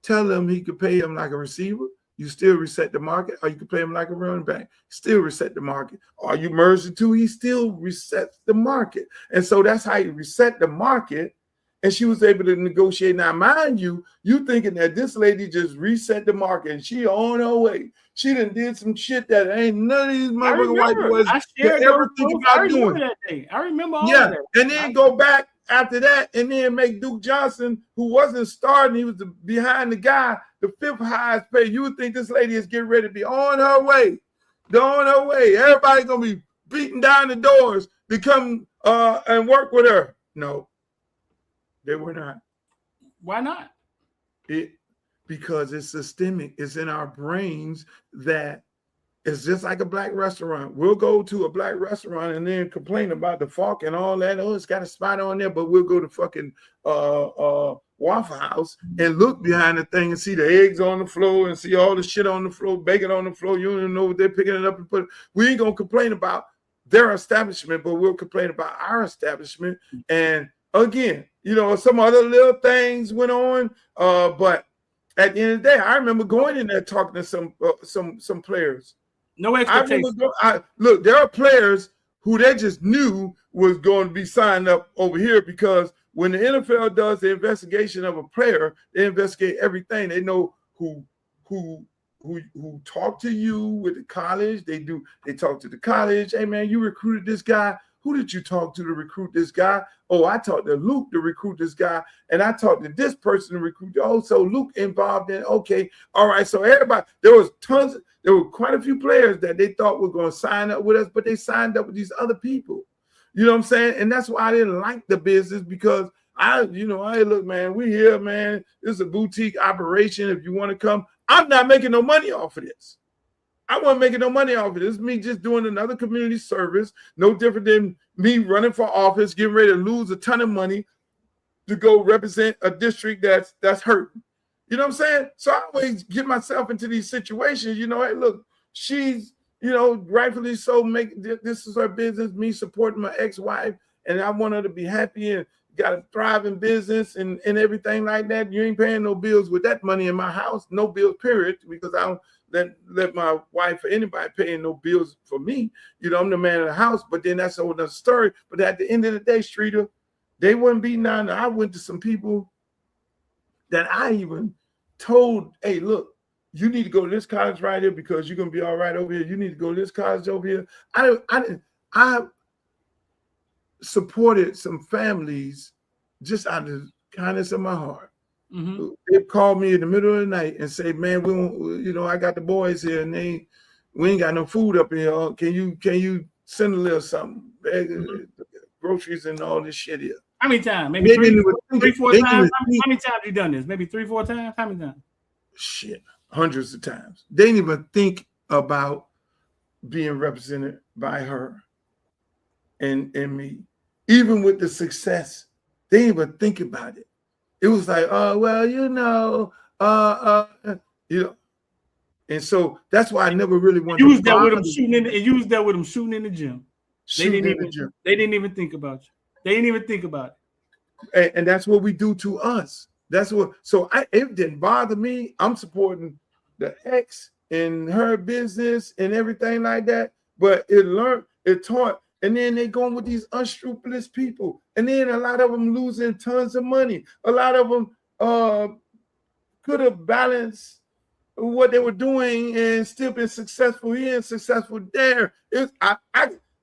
tell him he could pay him like a receiver. You still reset the market, or you can play him like a running back, still reset the market. Or you merge the two, he still resets the market. And so that's how you reset the market. And she was able to negotiate. Now, mind you, you thinking that this lady just reset the market and she on her way. She done did some shit that ain't none of these motherfucking white boys could ever think about doing. That day. I remember all of that. And then go back after that and then make Duke Johnson, who wasn't starting, he was behind the guy, the 5th highest paid. You would think this lady is getting ready to be on her way. On her way. Everybody gonna be beating down the doors to come and work with her. No, they were not. Why not? Because it's systemic. It's in our brains that it's just like a black restaurant. We'll go to a black restaurant and then complain about the fork and all that. Oh, it's got a spot on there, but we'll go to fucking Waffle House and look behind the thing and see the eggs on the floor and see all the shit on the floor, bacon on the floor. You don't even know what they're picking it up and put it. We ain't gonna complain about their establishment, but we'll complain about our establishment. And again, some other little things went on, but at the end of the day, I remember going in there talking to some players. No expectation. Look, there are players who they just knew was going to be signed up over here because when the NFL does the investigation of a player, they investigate everything. They know who talked to you with the college. They talk to the college. Hey man, you recruited this guy. Who did you talk to recruit this guy? Oh, I talked to Luke to recruit this guy, and I talked to this person to recruit. Oh, so Luke involved in. Okay, all right. So everybody, there were quite a few players that they thought were going to sign up with us, but they signed up with these other people. You know what I'm saying? And that's why I didn't like the business because hey, look, man, we here, man. This is a boutique operation. If you want to come, I'm not making no money off of this. I wasn't making no money off of this. It's me just doing another community service, no different than me running for office, getting ready to lose a ton of money to go represent a district that's hurting. You know what I'm saying? So I always get myself into these situations. Hey, look, she's, rightfully so, this is her business, me supporting my ex-wife, and I want her to be happy and got a thriving business and everything like that. You ain't paying no bills with that money in my house, no bills, period, because I don't let my wife or anybody paying no bills for me. I'm the man of the house, but then that's another story. But at the end of the day, Streeter, they wouldn't be none. I went to some people that I even told, hey, look, you need to go to this college right here because you're going to be all right over here. You need to go to this college over here. I supported some families just out of the kindness of my heart. Mm-hmm. They called me in the middle of the night and say, man, we don't, I got the boys here and we ain't got no food up here. Can you send a little something? Groceries and all this shit here. How many times? Maybe three, 4 times? How many times have you done this? Maybe 3, 4 times? How many times? Shit, hundreds of times. They didn't even think about being represented by her and me. Even with the success, they didn't even think about it. It was like, oh, well, and so that's why I never really wanted to. Use that with them shooting in the gym. They didn't even think about you. They didn't even think about it. And that's what we do to us. That's what. So it didn't bother me. I'm supporting the ex and her business and everything like that. But it taught. And then they going with these unscrupulous people. And then a lot of them losing tons of money. A lot of them could have balanced what they were doing and still been successful here and successful there. I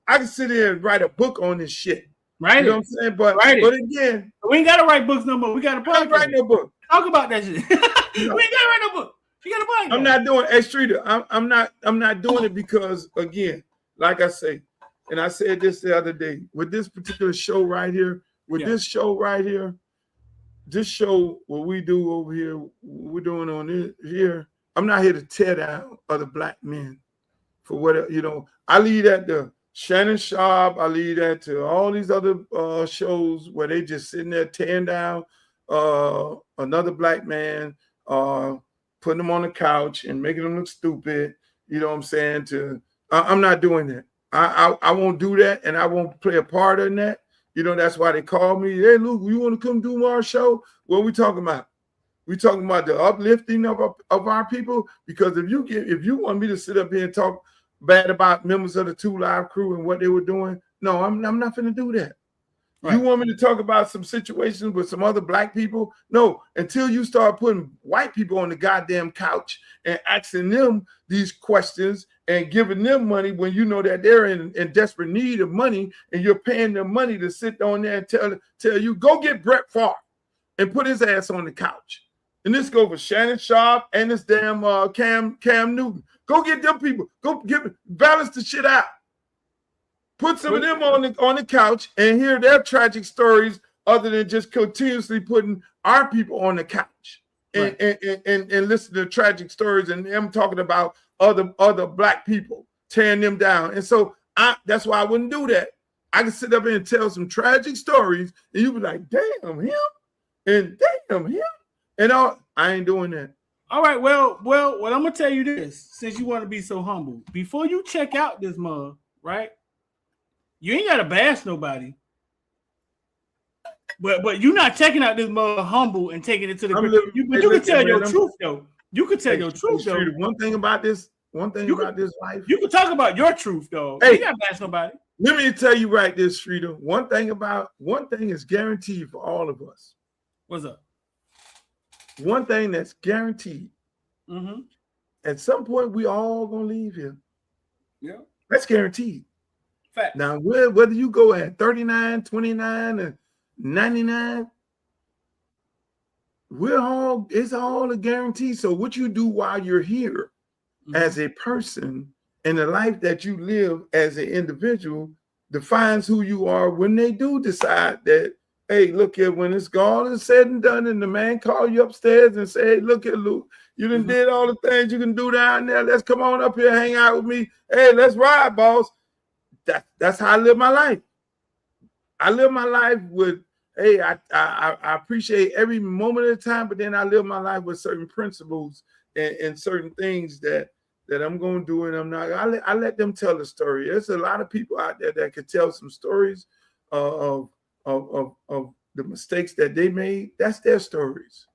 can sit here and write a book on this shit. Right. You know what I'm saying? But again, we ain't got to write books no more. We got to write no book. Talk about that shit. We ain't got to write no book. You got to buy it. I'm not doing Streeter. I'm not doing it because, again, like I say, and I said this the other day, with this particular show right here, this show, what we do over here, we're doing on this here, I'm not here to tear down other black men for what, you know. I leave that to Shannon Sharp. I leave that to all these other shows where they just sitting there tearing down another black man, putting them on the couch and making them look stupid. You know what I'm saying? I'm not doing that. I won't do that, and I won't play a part in that. You know, that's why they call me. Hey, Luke, you want to come do our show? What are we talking about? We talking about the uplifting of our people. Because if you want me to sit up here and talk bad about members of the 2 Live crew and what they were doing, no, I'm not going to do that. Right. You want me to talk about some situations with some other black people? No, until you start putting white people on the goddamn couch and asking them these questions and giving them money when you know that they're in desperate need of money, and you're paying them money to sit on there and tell you, go get Brett Favre and put his ass on the couch. And this go for Shannon Sharp and this damn Cam Newton. Go get them people. Go balance the shit out. Put some of them on the couch and hear their tragic stories, other than just continuously putting our people on the couch and listen to tragic stories and them talking about other black people, tearing them down. And so that's why I wouldn't do that. I can sit up here and tell some tragic stories, and you be like, damn him, and damn him, and all. I ain't doing that. All right, well, I'm gonna tell you this, since you want to be so humble, before you check out this mug, right? You ain't gotta bash nobody, but you're not checking out this mug humble and taking it to the. But you can tell your truth though. You can tell your truth though. One thing about this life. You can talk about your truth though. You ain't gotta bash nobody. Let me tell you right this, Streeter. One thing is guaranteed for all of us. What's up? One thing that's guaranteed. Mm-hmm. At some point, we all gonna leave here. Yeah, that's guaranteed. Fact. Now, whether you go at 39, 29, and 99, it's all a guarantee. So what you do while you're here as a person and the life that you live as an individual defines who you are when they do decide that, hey, look here, when it's all is said and done and the man call you upstairs and say, hey, look here, Luke, you done did all the things you can do down there. Let's come on up here, hang out with me. Hey, let's ride, boss. That's how I live my life. I live my life with, hey, I appreciate every moment of the time, but then I live my life with certain principles and certain things that I'm going to do, and I'm not. I let them tell the story. There's a lot of people out there that could tell some stories of the mistakes that they made. That's their stories.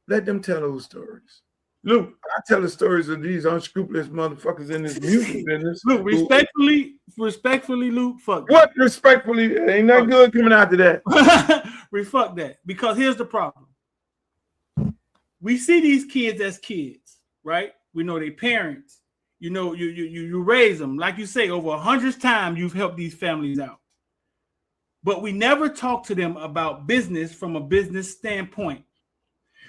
Let them tell those stories. Luke, I tell the stories of these unscrupulous motherfuckers in this music business. Luke, respectfully, Luke, fuck what that. Respectfully? Ain't nothing good coming out of that. Fuck that. Because here's the problem. We see these kids as kids, right? We know their parents. You know, you raise them. Like you say, over 100 times you've helped these families out. But we never talk to them about business from a business standpoint.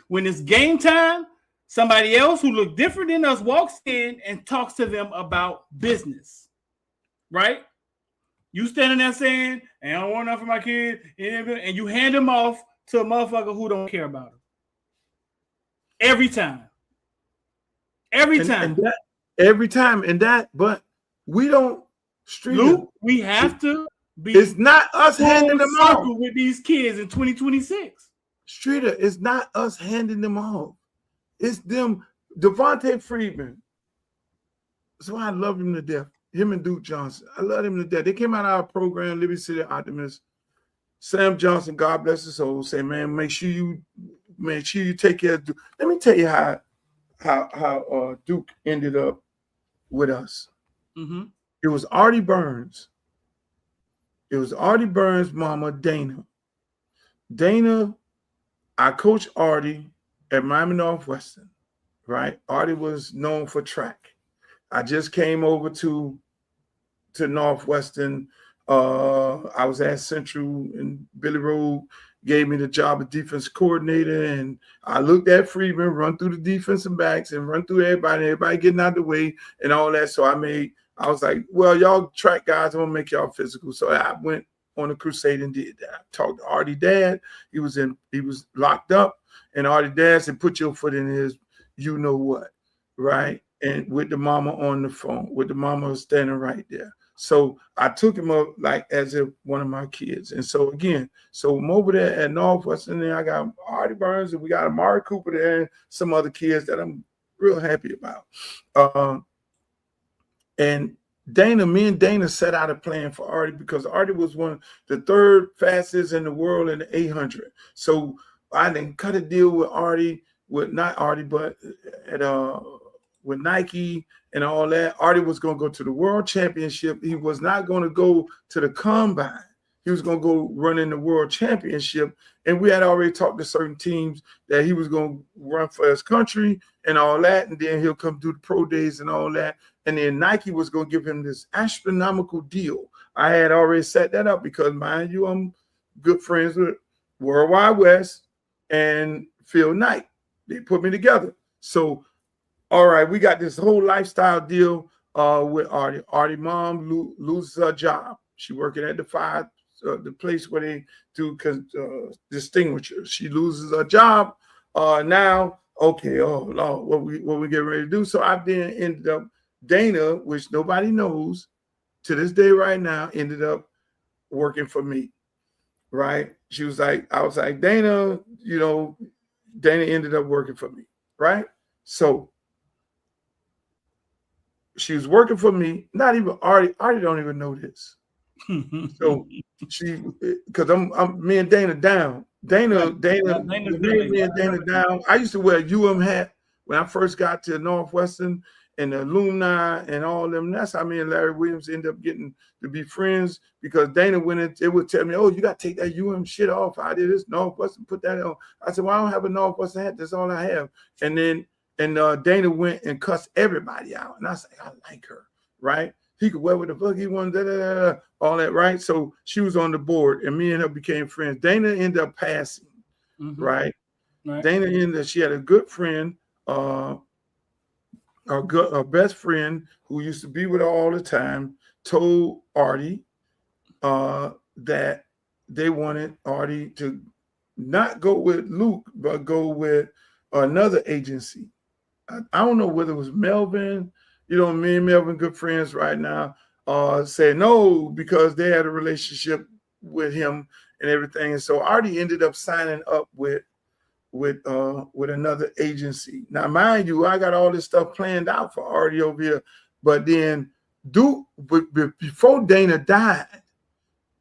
When it's game time, somebody else who look different than us walks in and talks to them about business, right? You standing there saying, hey, I don't want enough for my kid, and you hand them off to a motherfucker who don't care about them. Every time. But we don't. Luke, we have to be. It's not us handing them off with these kids in 2026. Streeter, it's not us handing them off. It's them. Devontae Freeman. That's why I love him to death. Him and Duke Johnson. I love him to death. They came out of our program, Liberty City Optimist. Sam Johnson, God bless his soul, say, man, make sure you take care of Duke. Let me tell you how Duke ended up with us. Mm-hmm. It was Artie Burns. It was Artie Burns' mama, Dana. Dana, I coached Artie at Miami Northwestern, right? Artie was known for track. I just came over to Northwestern. I was at Central, and Billy Rowe gave me the job of defense coordinator, and I looked at Freeman run through the defensive backs and run through everybody getting out of the way and all that. So I was like, well, y'all track guys, I'm gonna make y'all physical. So I went on a crusade and did that. I talked to Artie dad. He was locked up, and Artie dad said, put your foot in his, you know what. right? And with the mama on the phone, with the mama standing right there. So I took him up like as if one of my kids. And so again, so I'm over there at Northwestern, and I got Artie Burns, and we got Amari Cooper there, and some other kids that I'm real happy about. And me and Dana set out a plan for Artie because Artie was the third fastest in the world in the 800. So I didn't cut a deal with Artie, not Artie, but with Nike and all that. Artie was going to go to the World Championship. He was not going to go to the Combine. He was going to go run in the World Championship. And we had already talked to certain teams that he was going to run for his country and all that. And then he'll come do the pro days and all that. And then Nike was going to give him this astronomical deal. I had already set that up because, mind you, I'm good friends with Worldwide West and Phil Knight. They put me together. So, all right, we got this whole lifestyle deal with Artie. Artie mom loses her job. She working at the place where they do distinguishers. She loses her job. Now, okay, oh Lord, what we get ready to do? So I then ended up, Dana, which nobody knows to this day right now, ended up working for me, right? She was like, I was like, Dana, Dana ended up working for me, right? So she was working for me, not even Artie. Artie don't even know this. So because I'm me and Dana down. Dana me and Dana down. I used to wear a UM hat when I first got to Northwestern and the alumni and all them. That's how me and Larry Williams ended up getting to be friends because Dana it would tell me, oh, you got to take that UM shit off. I did this Northwestern, put that on. I said, well, I don't have a Northwestern hat. That's all I have. And then Dana went and cussed everybody out. And I said, I like her, right? He could wear what the fuck he wanted, all that, right? So she was on the board, and me and her became friends. Dana ended up passing, right? Dana she had a good friend, her best friend who used to be with her all the time, told Artie that they wanted Artie to not go with Luke, but go with another agency. I don't know whether it was Melvin. Me and Melvin, good friends right now, said no because they had a relationship with him and everything. And so Artie ended up signing up with another agency. Now, mind you, I got all this stuff planned out for Artie over here. But then Duke, before Dana died,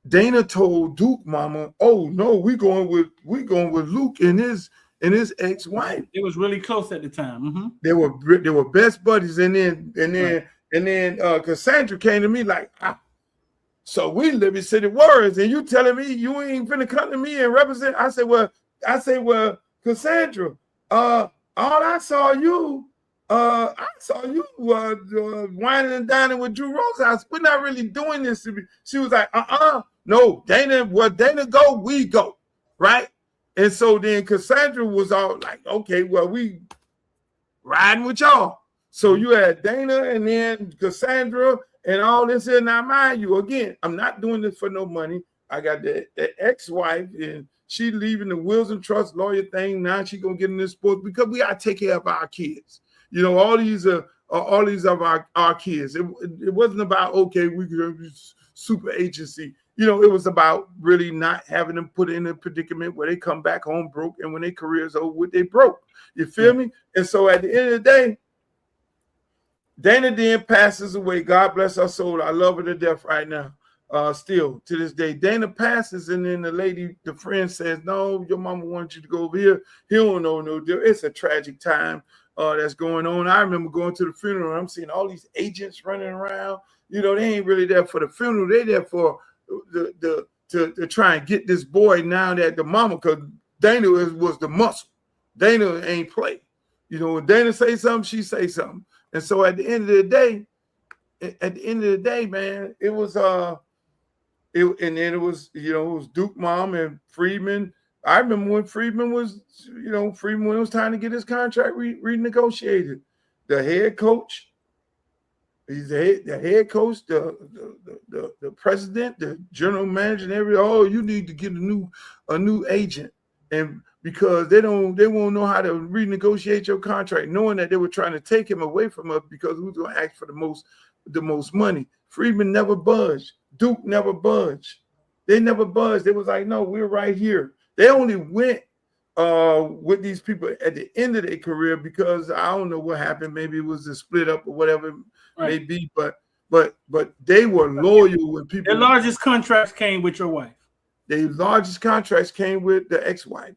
Dana told Duke mama, oh no, we going with Luke and his ex-wife. It was really close at the time. They were best buddies, and then Cassandra came to me like, so we live in City Warriors, and you telling me you ain't finna come to me and represent? I said, well, Cassandra, all I saw you whining and dining with Drew Rosehouse. We're not really doing this to be. She was like, no, Dana, where Dana go, we go, right? And so then Cassandra was all like, okay, well, we riding with y'all. So you had Dana and then Cassandra and all this. And now, mind you, again, I'm not doing this for no money. I got the ex-wife, and she leaving the wills and trust lawyer thing. Now she gonna get in this sport because we gotta take care of our kids. All these of our kids. It wasn't about, okay, we could be super agency. It was about really not having them put in a predicament where they come back home broke, and when their career's over, they broke. You feel me? And so at the end of the day, Dana then passes away. God bless her soul. I love her to death right now. Still to this day, Dana passes, and then the friend says, no, your mama wants you to go over here. He don't know no deal. It's a tragic time that's going on. I remember going to the funeral, and I'm seeing all these agents running around. They ain't really there for the funeral. They there for to try and get this boy now that the mama, because Dana was the muscle. Dana ain't play. When Dana say something, she say something. And so at the end of the day, man, it was it was Duke mom and Friedman. I remember when Friedman was when it was time to get his contract renegotiated. The head coach, he's the head coach, the president, the general manager, and you need to get a new agent. And because they won't know how to renegotiate your contract, knowing that they were trying to take him away from us because who's going to ask for the most money. Freeman never budged. Duke never budged. They never budged. They was like, no, we're right here. They only went with these people at the end of their career because I don't know what happened. Maybe it was a split up or whatever it may be, but they were loyal when people. Their largest contracts came with your wife. The largest contracts came with the ex-wife.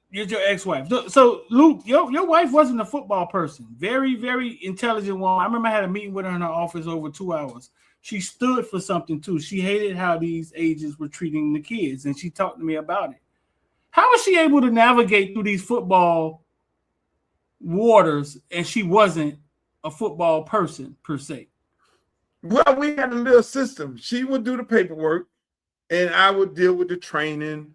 You're your ex-wife. So Luke, your wife wasn't a football person. Very, very intelligent woman. I remember I had a meeting with her in her office over 2 hours. She stood for something too. She hated how these agents were treating the kids, and she talked to me about it. How was she able to navigate through these football waters, and she wasn't a football person per se? Well, we had a little system. She would do the paperwork, and I would deal with the training,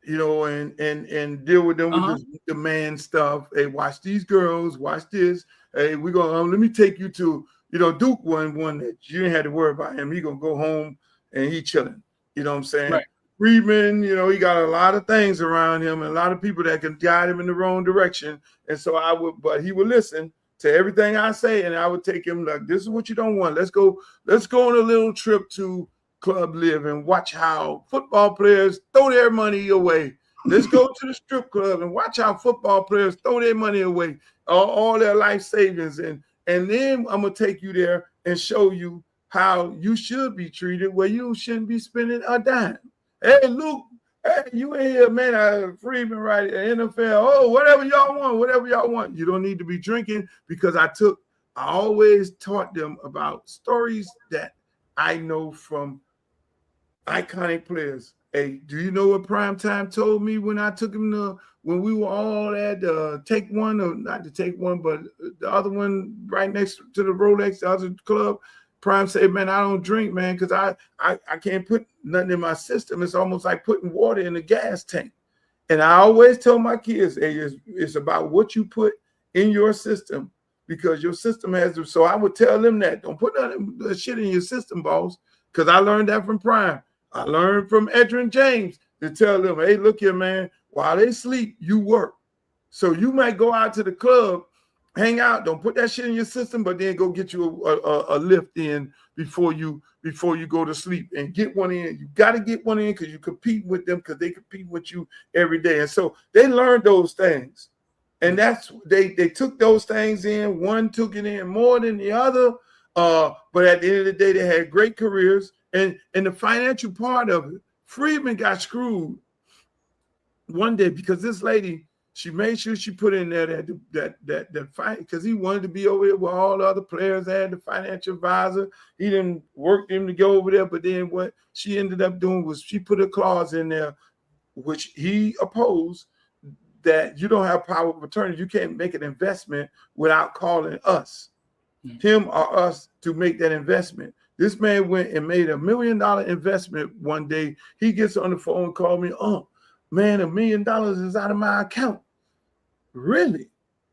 and deal with them with the man stuff. Hey, watch these girls, watch this. Hey, we're gonna let me take you to, Duke one that you didn't have to worry about him. He gonna go home and he chilling. You know what I'm saying? Right. Freeman, he got a lot of things around him and a lot of people that can guide him in the wrong direction. And so but he would listen to everything I say, and I would take him like, this is what you don't want. Let's go on a little trip to Club Live and watch how football players throw their money away. Let's go to the strip club and watch how football players throw their money away, all their life savings. And then I'm going to take you there and show you how you should be treated, where you shouldn't be spending a dime. Hey, Luke, hey, you in here, man, Freeman, right, NFL. Oh, whatever y'all want. You don't need to be drinking, because I always taught them about stories that I know from iconic players. Hey, do you know what Primetime told me when I took him when we were all at Take One, or not the Take One, but the other one right next to the Rolex, the other club? Prime said, man, I don't drink, man, because I can't put nothing in my system. It's almost like putting water in a gas tank. And I always tell my kids, hey, it's about what you put in your system, because your system has to. So I would tell them that. Don't put that shit in your system, boss, because I learned that from Prime. I learned from Edrin James to tell them, hey, look here, man, while they sleep, you work. So you might go out to the club, hang out, don't put that shit in your system, but then go get you a lift in before you go to sleep, and get one in. You got to get one in, because you compete with them, because they compete with you every day. And so they learned those things. And that's they took those things in. One took it in more than the other. But at the end of the day, they had great careers. And the financial part of it, Freeman got screwed one day because this lady, she made sure she put in there that because he wanted to be over there where all the other players had the financial advisor. He didn't work them to go over there, but then what she ended up doing was she put a clause in there, which he opposed, that you don't have power of attorney. You can't make an investment without calling us, him or us, to make that investment. This man went and made $1 million investment one day. He gets on the phone and called me, oh, man, $1 million is out of my account. Really?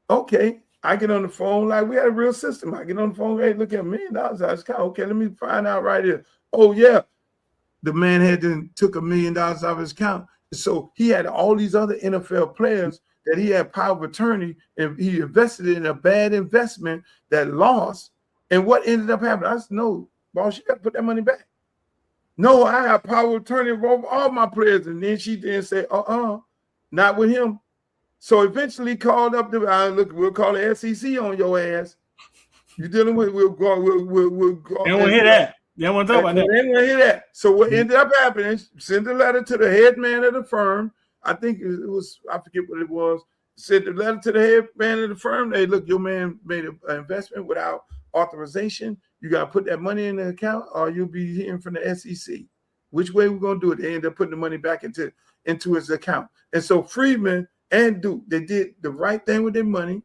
Okay. I get on the phone, like we had a real system. I get on the phone, hey, look at $1 million out of his account. Okay, let me find out right here. Oh, yeah. The man took $1 million out of his account. So he had all these other NFL players that he had power of attorney, and he invested in a bad investment that lost. And what ended up happening? I said, no, boss, you got to put that money back. No, I have power of attorney over all my players. And then she didn't say, not with him. So eventually called up we'll call the SEC on your ass. You dealing with, we'll go. They won't hear that. They won't talk about that. They won't hear that. So what ended up happening, send a letter to the head man of the firm. I think it was, I forget what it was. Sent a letter to the head man of the firm. Hey, look, your man made an investment without authorization. You got to put that money in the account, or you'll be hearing from the SEC. Which way we're going to do it? They end up putting the money back into his account. And so Freeman and Duke, they did the right thing with their money.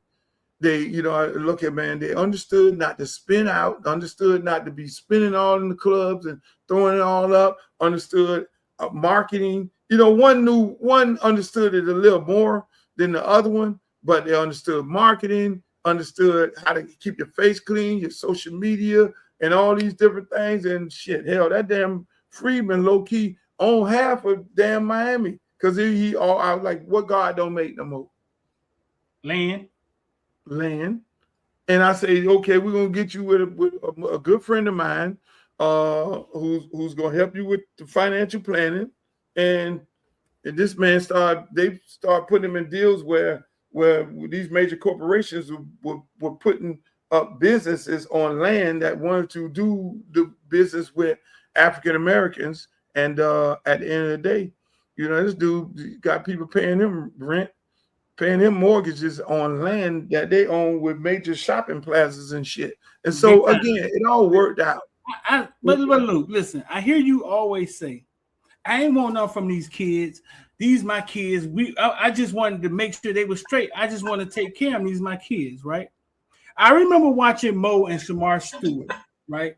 They, look at, man, they understood not to spin out, understood not to be spending all in the clubs and throwing it all up, understood marketing. One understood it a little more than the other one, but they understood marketing, understood how to keep your face clean, your social media, and all these different things. And shit, hell, that damn Freeman low-key owned half of damn Miami. Because he all I was like, what God don't make no more? Land. And I say, okay, we're gonna get you with a good friend of mine, who's gonna help you with the financial planning. And this man they start putting him in deals where these major corporations were putting up businesses on land that wanted to do the business with African Americans. And at the end of the day, this dude got people paying him rent, paying him mortgages on land that they own with major shopping plazas and shit. And so again, it all worked out. But Luke, listen, I hear you always say, I ain't want nothing from these kids. These my kids. I just wanted to make sure they were straight. I just want to take care of them. These my kids, right? I remember watching Mo and Shamar Stewart, right?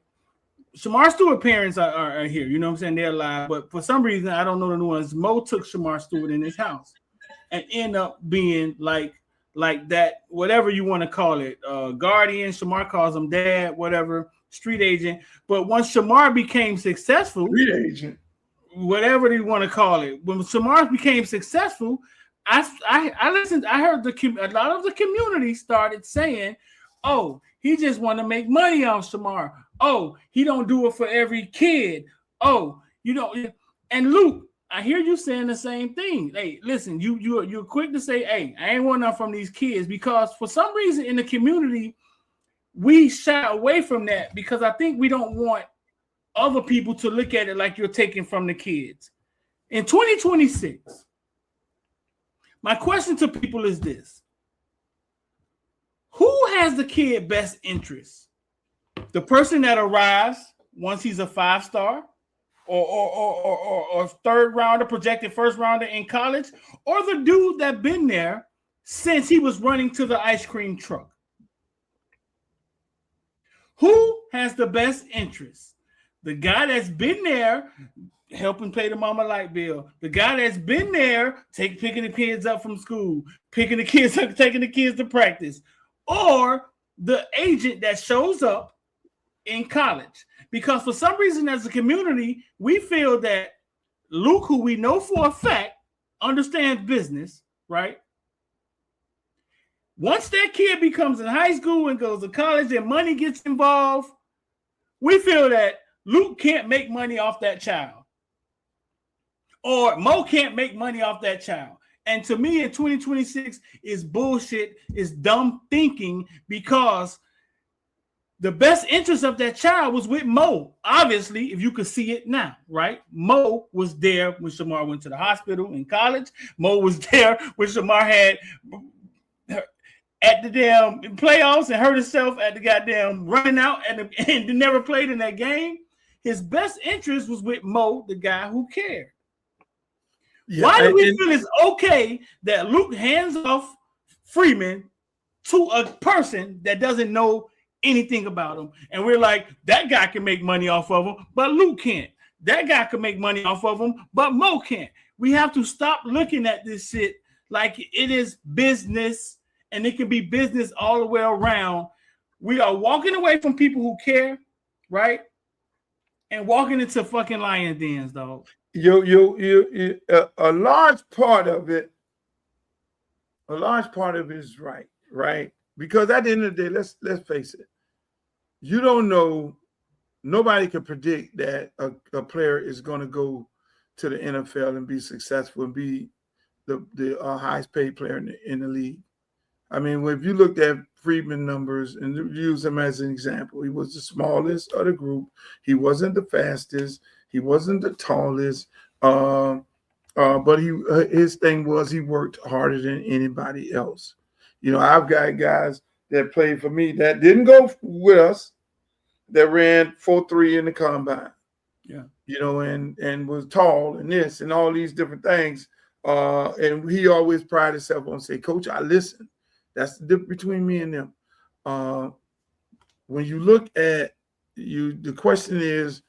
Shamar Stewart parents are here. You know what I'm saying? They're alive. But for some reason, I don't know the nuance. Mo took Shamar Stewart in his house and end up being like that, whatever you want to call it, guardian. Shamar calls him dad, whatever, street agent. But once Shamar became successful, street agent, whatever you want to call it, when Shamar became successful, I listened. I heard a lot of the community started saying, "Oh, he just want to make money off Shamar. Oh, he don't do it for every kid. Oh, And Luke, I hear you saying the same thing. Hey, listen, you're quick to say, "Hey, I ain't want nothing from these kids," because for some reason in the community we shy away from that because I think we don't want other people to look at it like you're taking from the kids. In 2026, my question to people is this: who has the kid best interest? The person that arrives once he's a 5-star, or third rounder, projected first rounder in college, or the dude that been there since he was running to the ice cream truck? Who has the best interest? The guy that's been there helping pay the mama light bill, the guy that's been there picking the kids up from school, picking the kids up, taking the kids to practice, or the agent that shows up in college? Because for some reason as a community, we feel that Luke, who we know for a fact understands business, right? Once that kid becomes in high school and goes to college and money gets involved, we feel that Luke can't make money off that child, or Mo can't make money off that child. And to me, in 2026 is bullshit, is dumb thinking, because the best interest of that child was with Mo. Obviously, if you could see it now, right? Mo was there when Shamar went to the hospital in college. Mo was there when Shamar had at the damn playoffs and hurt himself at the goddamn running out and never played in that game. His best interest was with Mo, the guy who cared. Yeah, why do we feel it's okay that Luke hands off Freeman to a person that doesn't know anything about him? And we're like, that guy can make money off of him, but Luke can't. That guy can make money off of him, but Mo can't. We have to stop looking at this shit like it is business, and it can be business all the way around. We are walking away from people who care, right? And walking into fucking lion dens, dog. A large part of it is right? Because at the end of the day, let's face it, you don't know, nobody can predict that a player is going to go to the NFL and be successful and be the highest paid player in the league. I mean, if you looked at Freeman numbers and use him as an example, he was the smallest of the group. He wasn't the fastest. He wasn't the tallest. But his thing was he worked harder than anybody else. I've got guys that played for me that didn't go with us that ran 4.3 in the combine. Yeah. And was tall and this and all these different things. And he always prided himself on saying, "Coach, I listen." That's the difference between me and them. When you look at the question is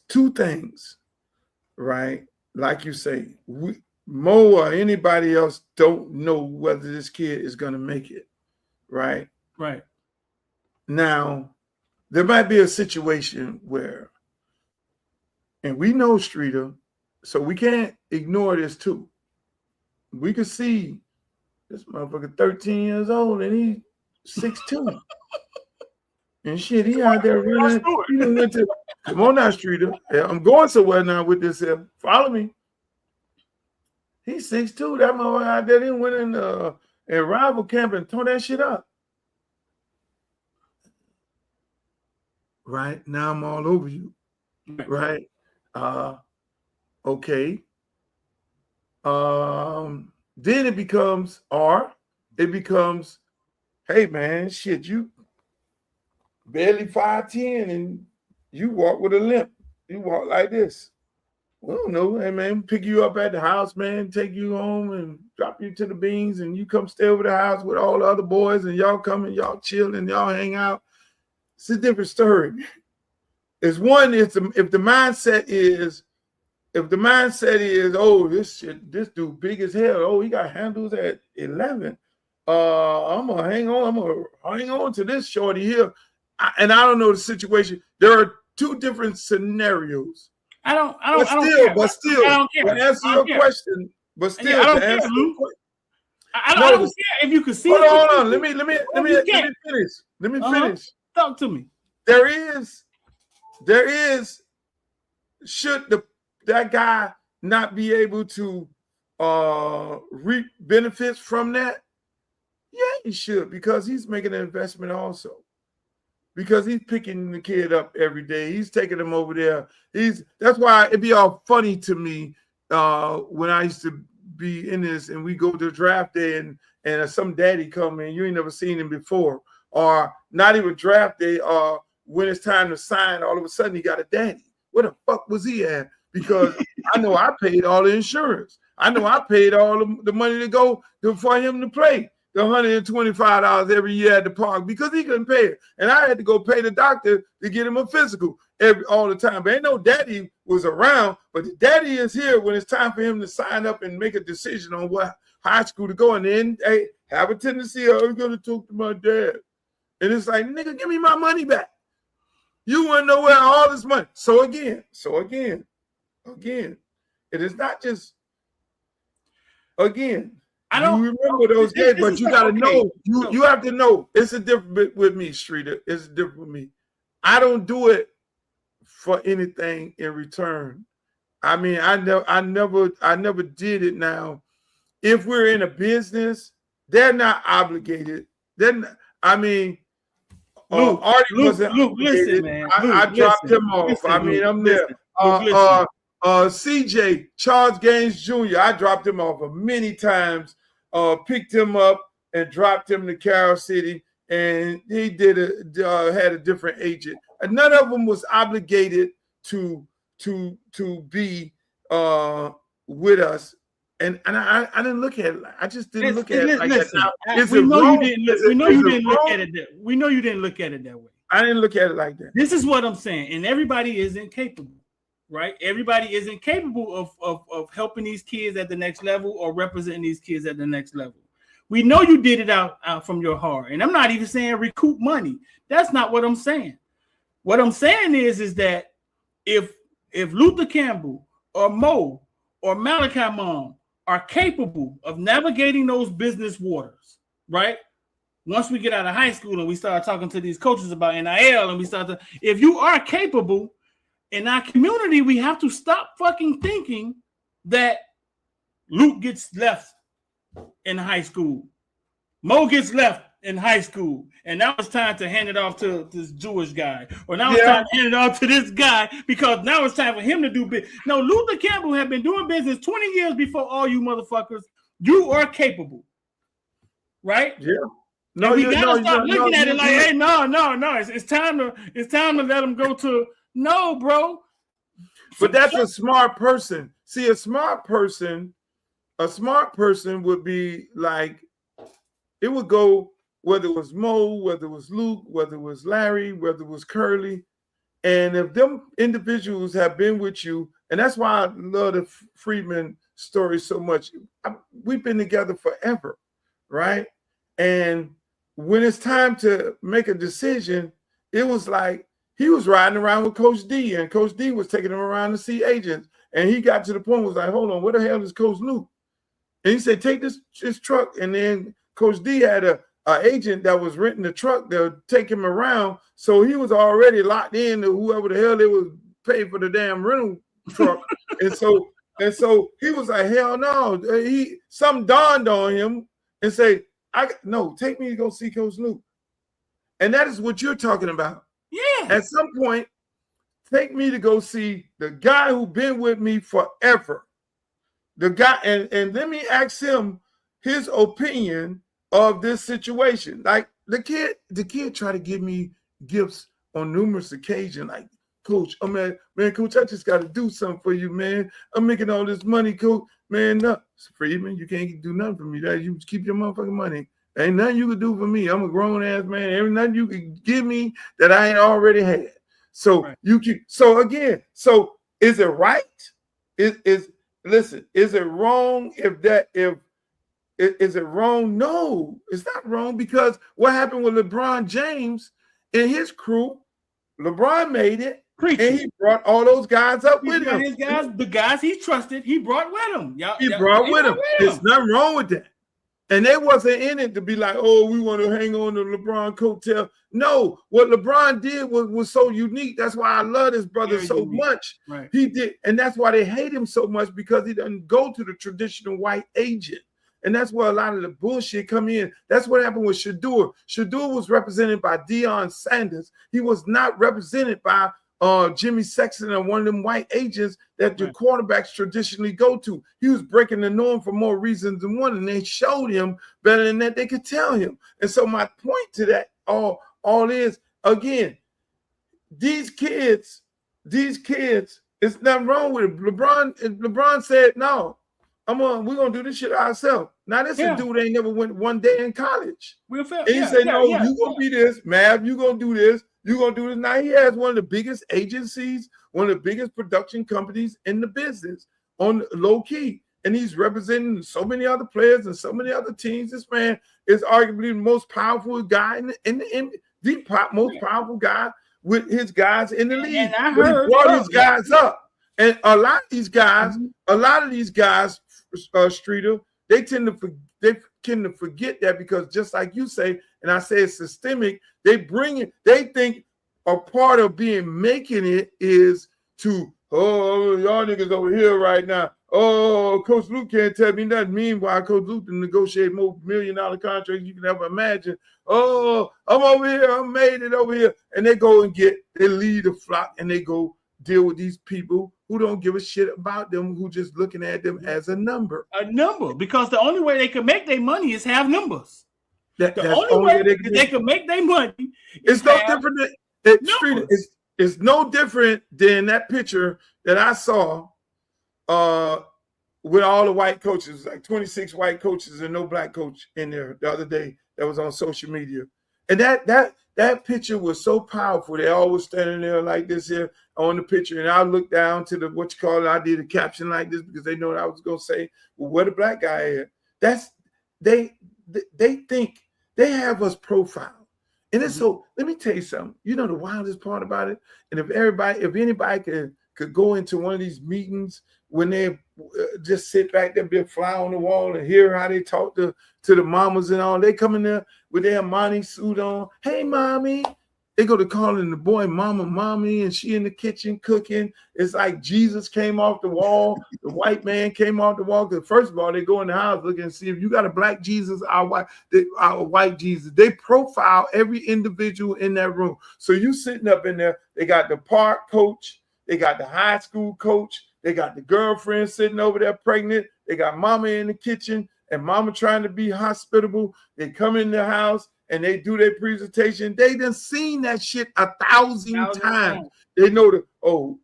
two things, right? Like you say, Mo or anybody else don't know whether this kid is going to make it, right? Right. Now, there might be a situation where, and we know Streeter, So we can't ignore this too. We could see this motherfucker 13 years old and he's 6'2". And shit, he out there running. He done went to, come on now, Streeter. I'm going somewhere now with this. Follow me. He's 6'2". That motherfucker out there, he went in rival camp and tore that shit up. Right now, I'm all over you. Right? Okay. Then it becomes, hey man, shit, you barely 5'10" and you walk with a limp. You walk like this. We don't know. Hey man, pick you up at the house, man, take you home and drop you to the beans, and you come stay over the house with all the other boys, and y'all come and y'all chill and y'all hang out. It's a different story. It's one, if the mindset is, oh, this dude big as hell. Oh, he got handles at 11. I'm gonna hang on to this shorty here. And I don't know the situation. There are two different scenarios. I don't Still, to answer your question, I don't care if you can see. Hold on. Let me finish. Let me finish. Talk to me. There is. Should that guy not be able to reap benefits from that? Yeah, he should, because he's making an investment also. Because he's picking the kid up every day. He's taking him over there. That's why it'd be all funny to me when I used to be in this and we go to draft day and some daddy come in, you ain't never seen him before, or not even draft day, or when it's time to sign, all of a sudden he got a daddy. Where the fuck was he at? Because I know I paid all the insurance. I know I paid all the money to go for him to play. The $125 every year at the park because he couldn't pay it. And I had to go pay the doctor to get him a physical all the time. But ain't no daddy was around, but the daddy is here when it's time for him to sign up and make a decision on what high school to go. And then hey, have a tendency of, I'm going to talk to my dad. And it's like, nigga, give me my money back. You want to know where all this money. So again, it is not just, again, I don't remember those days, but you got to know, you have to know, it's a different with me, Streeter. It's different with me. I don't do it for anything in return. I mean, I never did it. Now, if we're in a business, they're not obligated. Then I mean, Artie wasn't obligated. Listen, man. I dropped him off. Listen, I mean, I'm there. CJ, Charles Gaines Jr., I dropped him off many times, picked him up and dropped him to Carroll City, and he had a different agent. And none of them was obligated to be with us. And I didn't look at it. I just didn't look at it like that. We know you didn't look at it that way. I didn't look at it like that. This is what I'm saying. And everybody isn't capable. Right? Everybody isn't capable of helping these kids at the next level or representing these kids at the next level. We know you did it out from your heart. And I'm not even saying recoup money. That's not what I'm saying. What I'm saying is that if Luther Campbell or Mo or Malachi Mom are capable of navigating those business waters, right? Once we get out of high school and we start talking to these coaches about NIL and if you are capable, in our community, we have to stop fucking thinking that Luke gets left in high school. Mo gets left in high school. And now it's time to hand it off to this Jewish guy. Or now it's time to hand it off to this guy because now it's time for him to do business. No, Luther Campbell had been doing business 20 years before all you motherfuckers. You are capable. Right? Yeah. No, we gotta stop looking at it like, hey, no. It's time to let him go to. No, bro. But that's a smart person. See, a smart person would be like, it would go, whether it was Mo, whether it was Luke, whether it was Larry, whether it was Curly. And if them individuals have been with you, and that's why I love the Friedman story so much. We've been together forever, right? And when it's time to make a decision, it was like, he was riding around with Coach D, and Coach D was taking him around to see agents. And he got to the point was like, hold on, where the hell is Coach Luke? And he said, take this truck. And then Coach D had a agent that was renting the truck to take him around. So he was already locked in to whoever the hell they was paying for the damn rental truck. and so he was like, hell no. Something dawned on him and say, no, take me to go see Coach Luke. And that is what you're talking about. Yeah. At some point, take me to go see the guy who been with me forever. The guy, and let me ask him his opinion of this situation. Like the kid tried to give me gifts on numerous occasions. Like, Coach, oh man, Coach, I just got to do something for you, man. I'm making all this money, Coach. Man, no, Freeman, you can't do nothing for me. That you keep your motherfucking money. Ain't nothing you can do for me. I'm a grown ass man. Ain't nothing you can give me that I ain't already had. So right. You keep. So again, so is it right? Listen, is it wrong is it wrong? No, it's not wrong, because what happened with LeBron James and his crew, LeBron made it. And he brought all those guys up with him. His guys, the guys he trusted, he brought with him. He brought with him. There's nothing wrong with that. And they wasn't in it to be like, oh, we want to hang on to LeBron coattail. No, what LeBron did was so unique. That's why I love his brother so much. Right. He did, and that's why they hate him so much, because he doesn't go to the traditional white agent. And that's where a lot of the bullshit come in. That's what happened with Shador. Shador was represented by Deion Sanders. He was not represented by Jimmy Sexton and one of them white agents that the quarterbacks traditionally go to. He was breaking the norm for more reasons than one, and they showed him better than that they could tell him. And so my point to that all is, again, these kids, it's nothing wrong with it. LeBron said, no, we're gonna do this shit ourselves. Now this a dude ain't never went one day in college. Real fair. And he said, no, you gonna be this, Mav, you gonna do this. You're going to do this. Now he has one of the biggest agencies, one of the biggest production companies in the business on low key. And he's representing so many other players and so many other teams. This man is arguably the most powerful guy most powerful guy with his guys in the league. And I heard he brought his guys up. And a lot of these guys, Streeter, they tend to forget that, because just like you say, and I say it's systemic, they think a part of making it is to, oh, y'all niggas over here right now. Oh, Coach Luke can't tell me nothing. Meanwhile, Coach Luke can negotiate more $1 million contracts you can ever imagine. Oh, I'm over here. I made it over here. And they go and they lead the flock, and they go deal with these people who don't give a shit about them, who just looking at them as a number. Because the only way they can make their money is have numbers. The only way they can make their money. It's no different it's no different than that picture that I saw with all the white coaches, like 26 white coaches and no black coach in there the other day that was on social media. And that picture was so powerful. They all was standing there like this here on the picture. And I looked down to I did a caption like this because they know what I was going to say. Well, where the black guy is? They think they have us profiled. And it's so, let me tell you something. You know the wildest part about it? And if anybody could go into one of these meetings when they just sit back there, be a fly on the wall, and hear how they talk to the mamas and all. They come in there with their Armani suit on. Hey, mommy. They go to calling the boy mama, mommy, and she in the kitchen cooking. It's like Jesus came off the wall. The white man came off the wall. Because first of all, they go in the house looking and see if you got a black Jesus, our white Jesus. They profile every individual in that room. So you sitting up in there. They got the park coach. They got the high school coach. They got the girlfriend sitting over there pregnant. They got mama in the kitchen and mama trying to be hospitable. They come in the house and they do their presentation. They done seen that shit 1,000 times. They know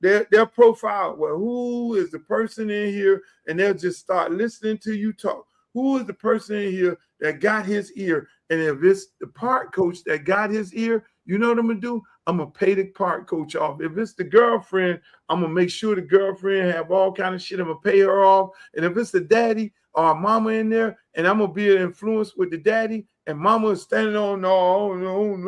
their profile. Well, who is the person in here? And they'll just start listening to you talk. Who is the person in here that got his ear? And if it's the park coach that got his ear, you know what I'm gonna do? I'm gonna pay the park coach off. If it's the girlfriend, I'm gonna make sure the girlfriend have all kind of shit. I'm gonna pay her off. And if it's the daddy or mama in there, and I'm gonna be an influence with the daddy, and mama is standing on, no,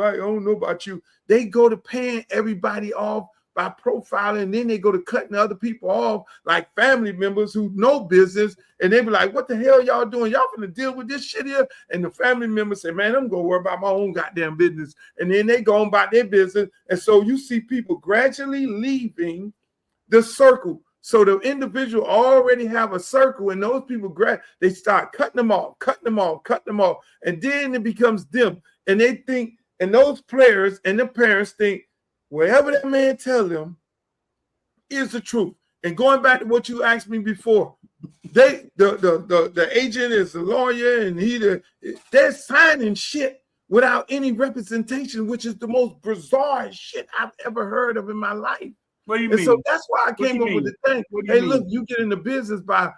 I don't know about you. They go to paying everybody off by profiling, and then they go to cutting other people off, like family members who know business, and they be like, what the hell y'all doing? Y'all gonna deal with this shit here? And the family members say, man, I'm gonna worry about my own goddamn business. And then they go on about their business. And so you see people gradually leaving the circle. So the individual already have a circle, and those people they start cutting them off, and then it becomes them. And they think, and those players and the parents think, whatever that man tell them is the truth. And going back to what you asked me before, the agent is the lawyer, and they're signing shit without any representation, which is the most bizarre shit I've ever heard of in my life. What do you and mean? So that's why I came up mean? with the thing. Hey, look, you get into business by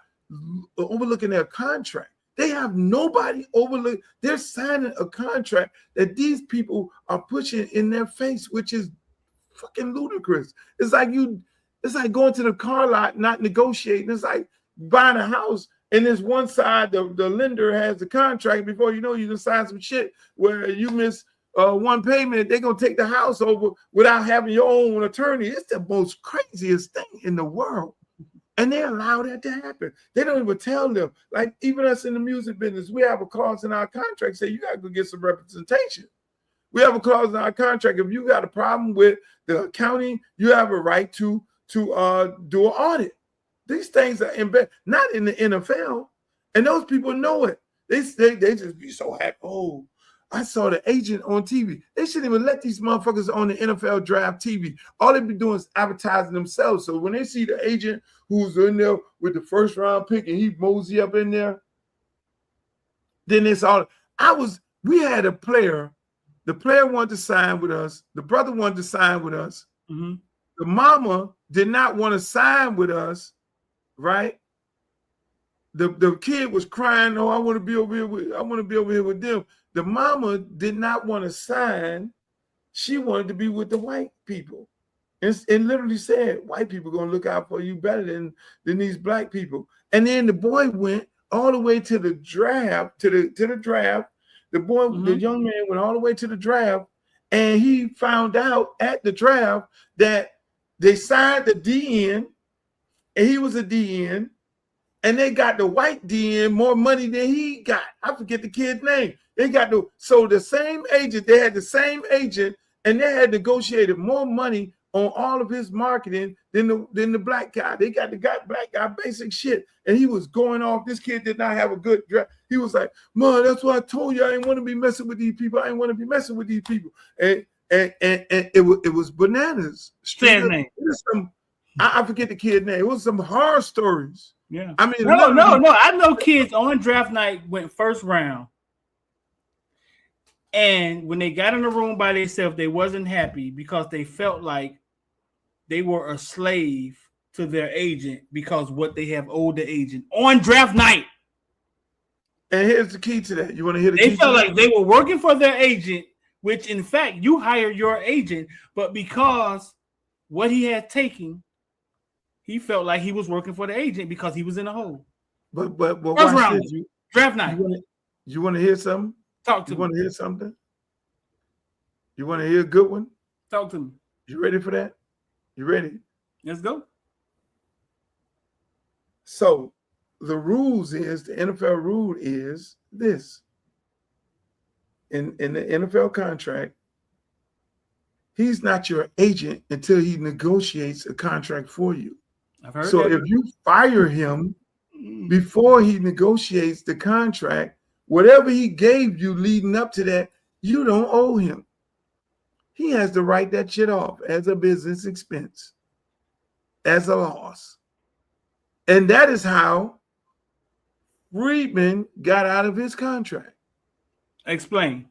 overlooking their contract. They have nobody overlook. They're signing a contract that these people are pushing in their face, which is fucking ludicrous. It's like going to the car lot, not negotiating. It's like buying a house, and there's one side, the lender has the contract. Before you know, you can sign some shit where you miss one payment, they're gonna take the house over without having your own attorney. It's the most craziest thing in the world, and they allow that to happen. They don't even tell them. Like even us in the music business, we have a clause in our contract say you gotta go get some representation. We have a clause in our contract. If you got a problem with the accounting, you have a right to do an audit. These things are embedded, not in the NFL, and those people know it. They just be so happy. Oh, I saw the agent on TV. They shouldn't even let these motherfuckers on the NFL draft TV. All they be doing is advertising themselves. So when they see the agent who's in there with the first round pick and he mosey up in there, then it's all. We had a player. The player wanted to sign with us. The brother wanted to sign with us. Mm-hmm. The mama did not want to sign with us, right? The kid was crying, oh, I want to be over here with them. The mama did not want to sign. She wanted to be with the white people. And literally said, white people are going to look out for you better than these black people. And then the boy went all the way to the draft, to the draft. The boy, the young man went all the way to the draft, and he found out at the draft that they signed the DN, and he was a DN, and they got the white DN more money than he got. I forget the kid's name. They had the same agent, and they had negotiated more money on all of his marketing than the black guy. They got the black guy basic shit, and he was going off. This kid did not have a good draft. He was like, "Mom, that's why I told you I didn't want to be messing with these people. I didn't want to be messing with these people." And it was bananas. I forget the kid's name. It was some horror stories. Yeah. I mean, no. I know kids on draft night went first round, and when they got in the room by themselves, they wasn't happy because they felt like they were a slave to their agent because what they have owed the agent on draft night. And here's the key to that. You want to hear the key? They felt like they were working for their agent, which in fact you hire your agent, but because what he had taken, he felt like he was working for the agent because he was in a hole. But first round, draft night. You want to hear something? Talk to me. You want to hear something? You want to hear a good one? Talk to me. You ready for that? You ready? Let's go. So the NFL rule is this. In the NFL contract, he's not your agent until he negotiates a contract for you. I've heard so that. If you fire him before he negotiates the contract, whatever he gave you leading up to that, you don't owe him. He has to write that shit off as a business expense, as a loss. And that is how Friedman got out of his contract. Explain.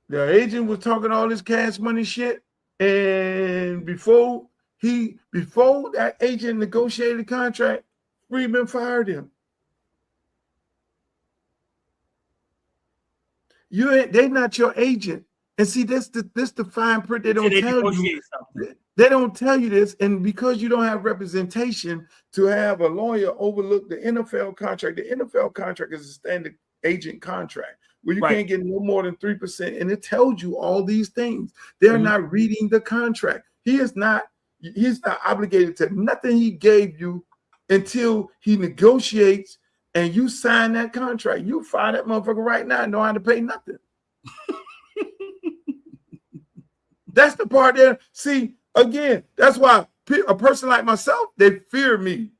The agent was talking all this cash money shit, and before that agent negotiated the contract, Friedman fired him. They're not your agent. And see, this the fine print they don't tell you. They don't tell you this, and because you don't have representation to have a lawyer overlook the NFL contract. The NFL contract is a standard agent contract. where you Right. can't get no more than 3%. And it tells you all these things. They're not reading the contract. He's not obligated to nothing he gave you until he negotiates and you sign that contract. You fire that motherfucker right now and don't have to pay nothing. That's the part there. See, again, that's why a person like myself, they fear me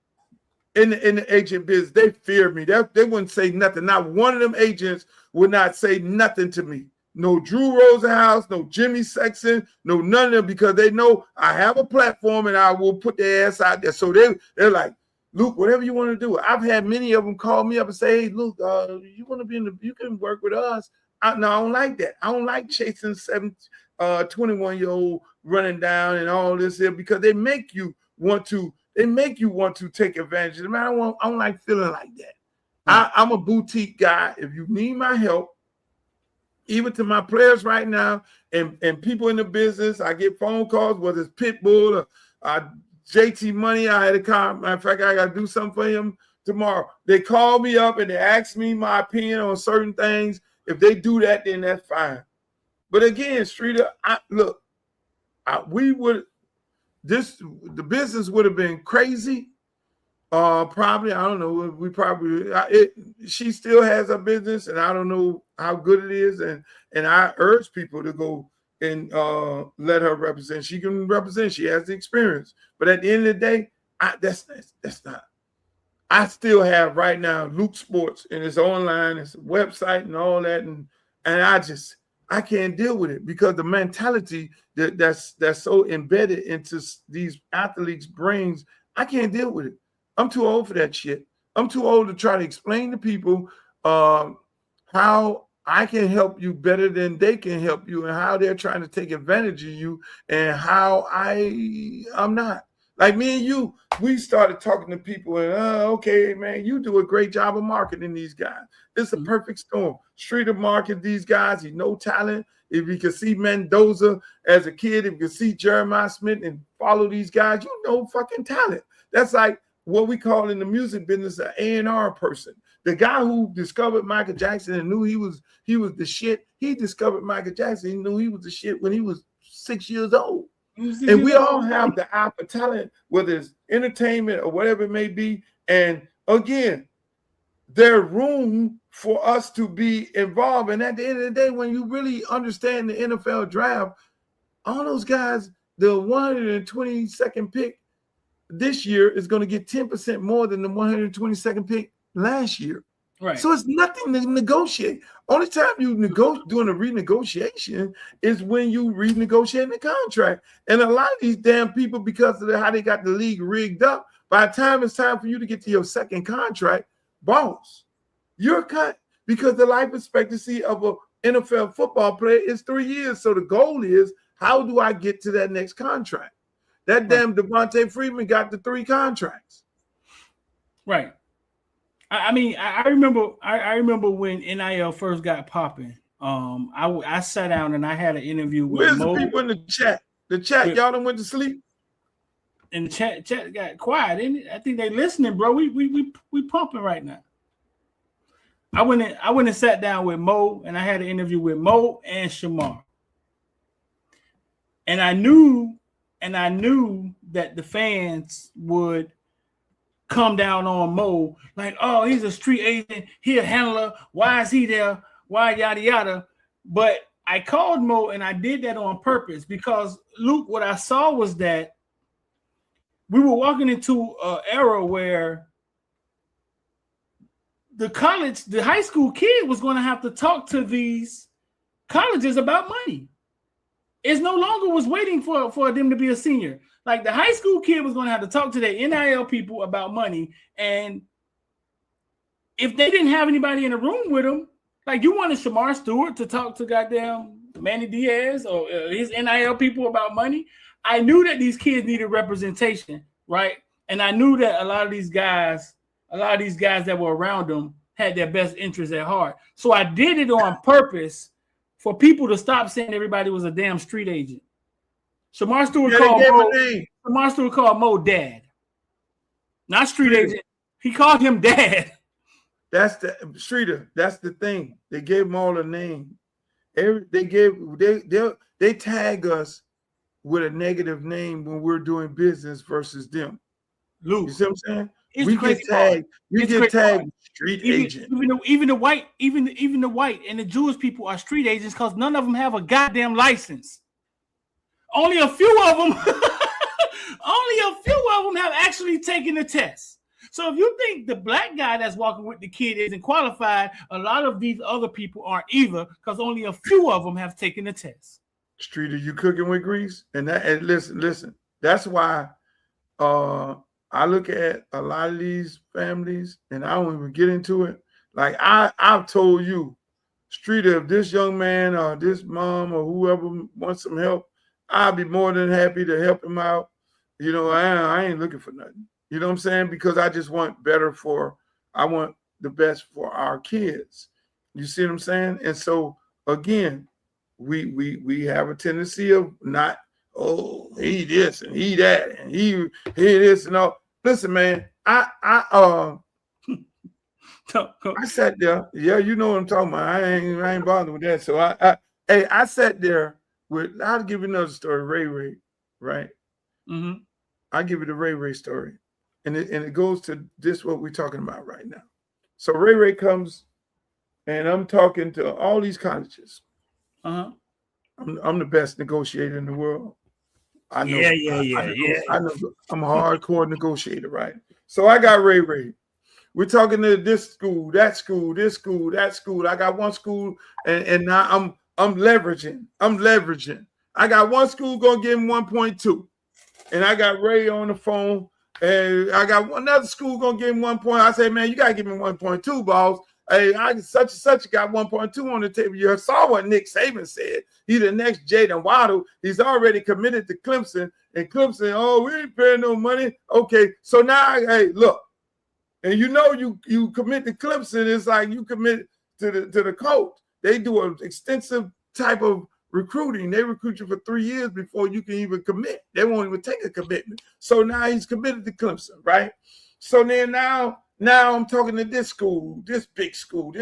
in the agent business. They fear me. They wouldn't say nothing. Not one of them agents would not say nothing to me. No Drew Rosenhaus, no Jimmy Sexton, no none of them, because they know I have a platform and I will put their ass out there. So they're like, Luke, whatever you want to do. I've had many of them call me up and say, hey, Luke, you want to be you can work with us. No, I don't like that. I don't like chasing 21-year-old running down and all this here, because they make you want to take advantage of them. I don't like feeling like that. I'm a boutique guy. If you need my help, even to my players right now and people in the business, I get phone calls, whether it's Pitbull or JT Money. I had a call. Matter of fact, I got to do something for him tomorrow. They call me up and they ask me my opinion on certain things. If they do that, then that's fine. But again, Streeter, the business would have been crazy. Probably, I don't know. She still has a business, and I don't know how good it is. And I urge people to go and let her represent. She can represent. She has the experience. But at the end of the day, that's not. I still have right now Luke Sports, and it's online, it's a website and all that, and I can't deal with it, because the mentality that's so embedded into these athletes' brains, I can't deal with it. I'm too old for that shit. I'm too old to try to explain to people how I can help you better than they can help you, and how they're trying to take advantage of you, and how I'm not. Like me and you, we started talking to people, and okay, man, you do a great job of marketing these guys. It's a perfect storm. Streeter market these guys. He no talent. If you can see Mendoza as a kid, if you can see Jeremiah Smith and follow these guys, you know fucking talent. That's like what we call in the music business an A&R person. The guy who discovered Michael Jackson and knew he was the shit. He discovered Michael Jackson. He knew he was the shit when he was 6 years old. And we all have the eye for talent, whether it's entertainment or whatever it may be. And again, there's room for us to be involved. And at the end of the day, when you really understand the NFL draft, all those guys, the 122nd pick this year is going to get 10% more than the 122nd pick last year. Right. So it's nothing to negotiate. Only time you doing a renegotiation is when you renegotiate the contract. And a lot of these damn people, because of how they got the league rigged up, by the time it's time for you to get to your second contract, boss, you're cut, because the life expectancy of an NFL football player is 3 years. So the goal is, how do I get to that next contract? That damn Devontae Freeman got the 3 contracts. Right. I mean, I remember when NIL first got popping. I sat down and I had an interview with Where's Mo. the people in the chat? The chat, y'all done went to sleep? And the chat got quiet. I think they listening, bro. We pumping right now. I went and sat down with Mo, and I had an interview with Mo and Shamar. And I knew that the fans would come down on Mo, like, oh, he's a street agent, he a handler, why is he there, why yada yada. But I called Mo, and I did that on purpose, because Luke, what I saw was that we were walking into an era where the high school kid was going to have to talk to these colleges about money. It's no longer was waiting for them to be a senior. Like, the high school kid was going to have to talk to their NIL people about money. And if they didn't have anybody in the room with them, like, you wanted Shamar Stewart to talk to goddamn Manny Diaz or his NIL people about money. I knew that these kids needed representation, right? And I knew that a lot of these guys that were around them had their best interests at heart. So I did it on purpose for people to stop saying everybody was a damn street agent. Shamar Stewart called Mo dad, not street agent. He called him dad. That's the Streeter. That's the thing. They gave them all a name. They tag us with a negative name when we're doing business versus them. Luke, You see what I'm saying? here's We the get crazy part. tagged. We Here's the get crazy part. tagged street agent. Even the white and the Jewish people are street agents because none of them have a goddamn license. Only a few of them, have actually taken the test. So if you think the black guy that's walking with the kid isn't qualified, a lot of these other people aren't either because only a few of them have taken the test. Streeter, you cooking with grease? And listen. That's why I look at a lot of these families, and I don't even get into it. Like I've told you, Streeter, if this young man or this mom or whoever wants some help, I'll be more than happy to help him out. You know, I ain't looking for nothing. You know what I'm saying? Because I just want I want the best for our kids. You see what I'm saying? And so again, we have a tendency of not, oh, he this and he that and he this and all. Listen, man, I sat there. Yeah, you know what I'm talking about. I ain't bothered with that. So I sat there with. I'll give you another story. Ray, right? Mm-hmm. I'll give you the Ray story, and it goes to this what we're talking about right now. So Ray comes, and I'm talking to all these colleges. Uh-huh. I'm the best negotiator in the world. I know. Yeah. I know. I'm a hardcore negotiator, right? So I got Ray. We're talking to this school, that school, this school, that school. I got one school, and now I'm leveraging. I got one school gonna give him 1.2, and I got Ray on the phone, and I got another school gonna give him 1 point. I say, man, you gotta give me 1.2, boss. Hey, such and such got 1.2 on the table. You saw what Nick Saban said. He's the next Jaden Waddle. He's already committed to Clemson. And Clemson, oh, we ain't paying no money. Okay, so now, hey, look. And you know you commit to Clemson, it's like you commit to the coach. They do an extensive type of recruiting. They recruit you for 3 years before you can even commit. They won't even take a commitment. So now he's committed to Clemson, right? So then now I'm talking to this school, this big school,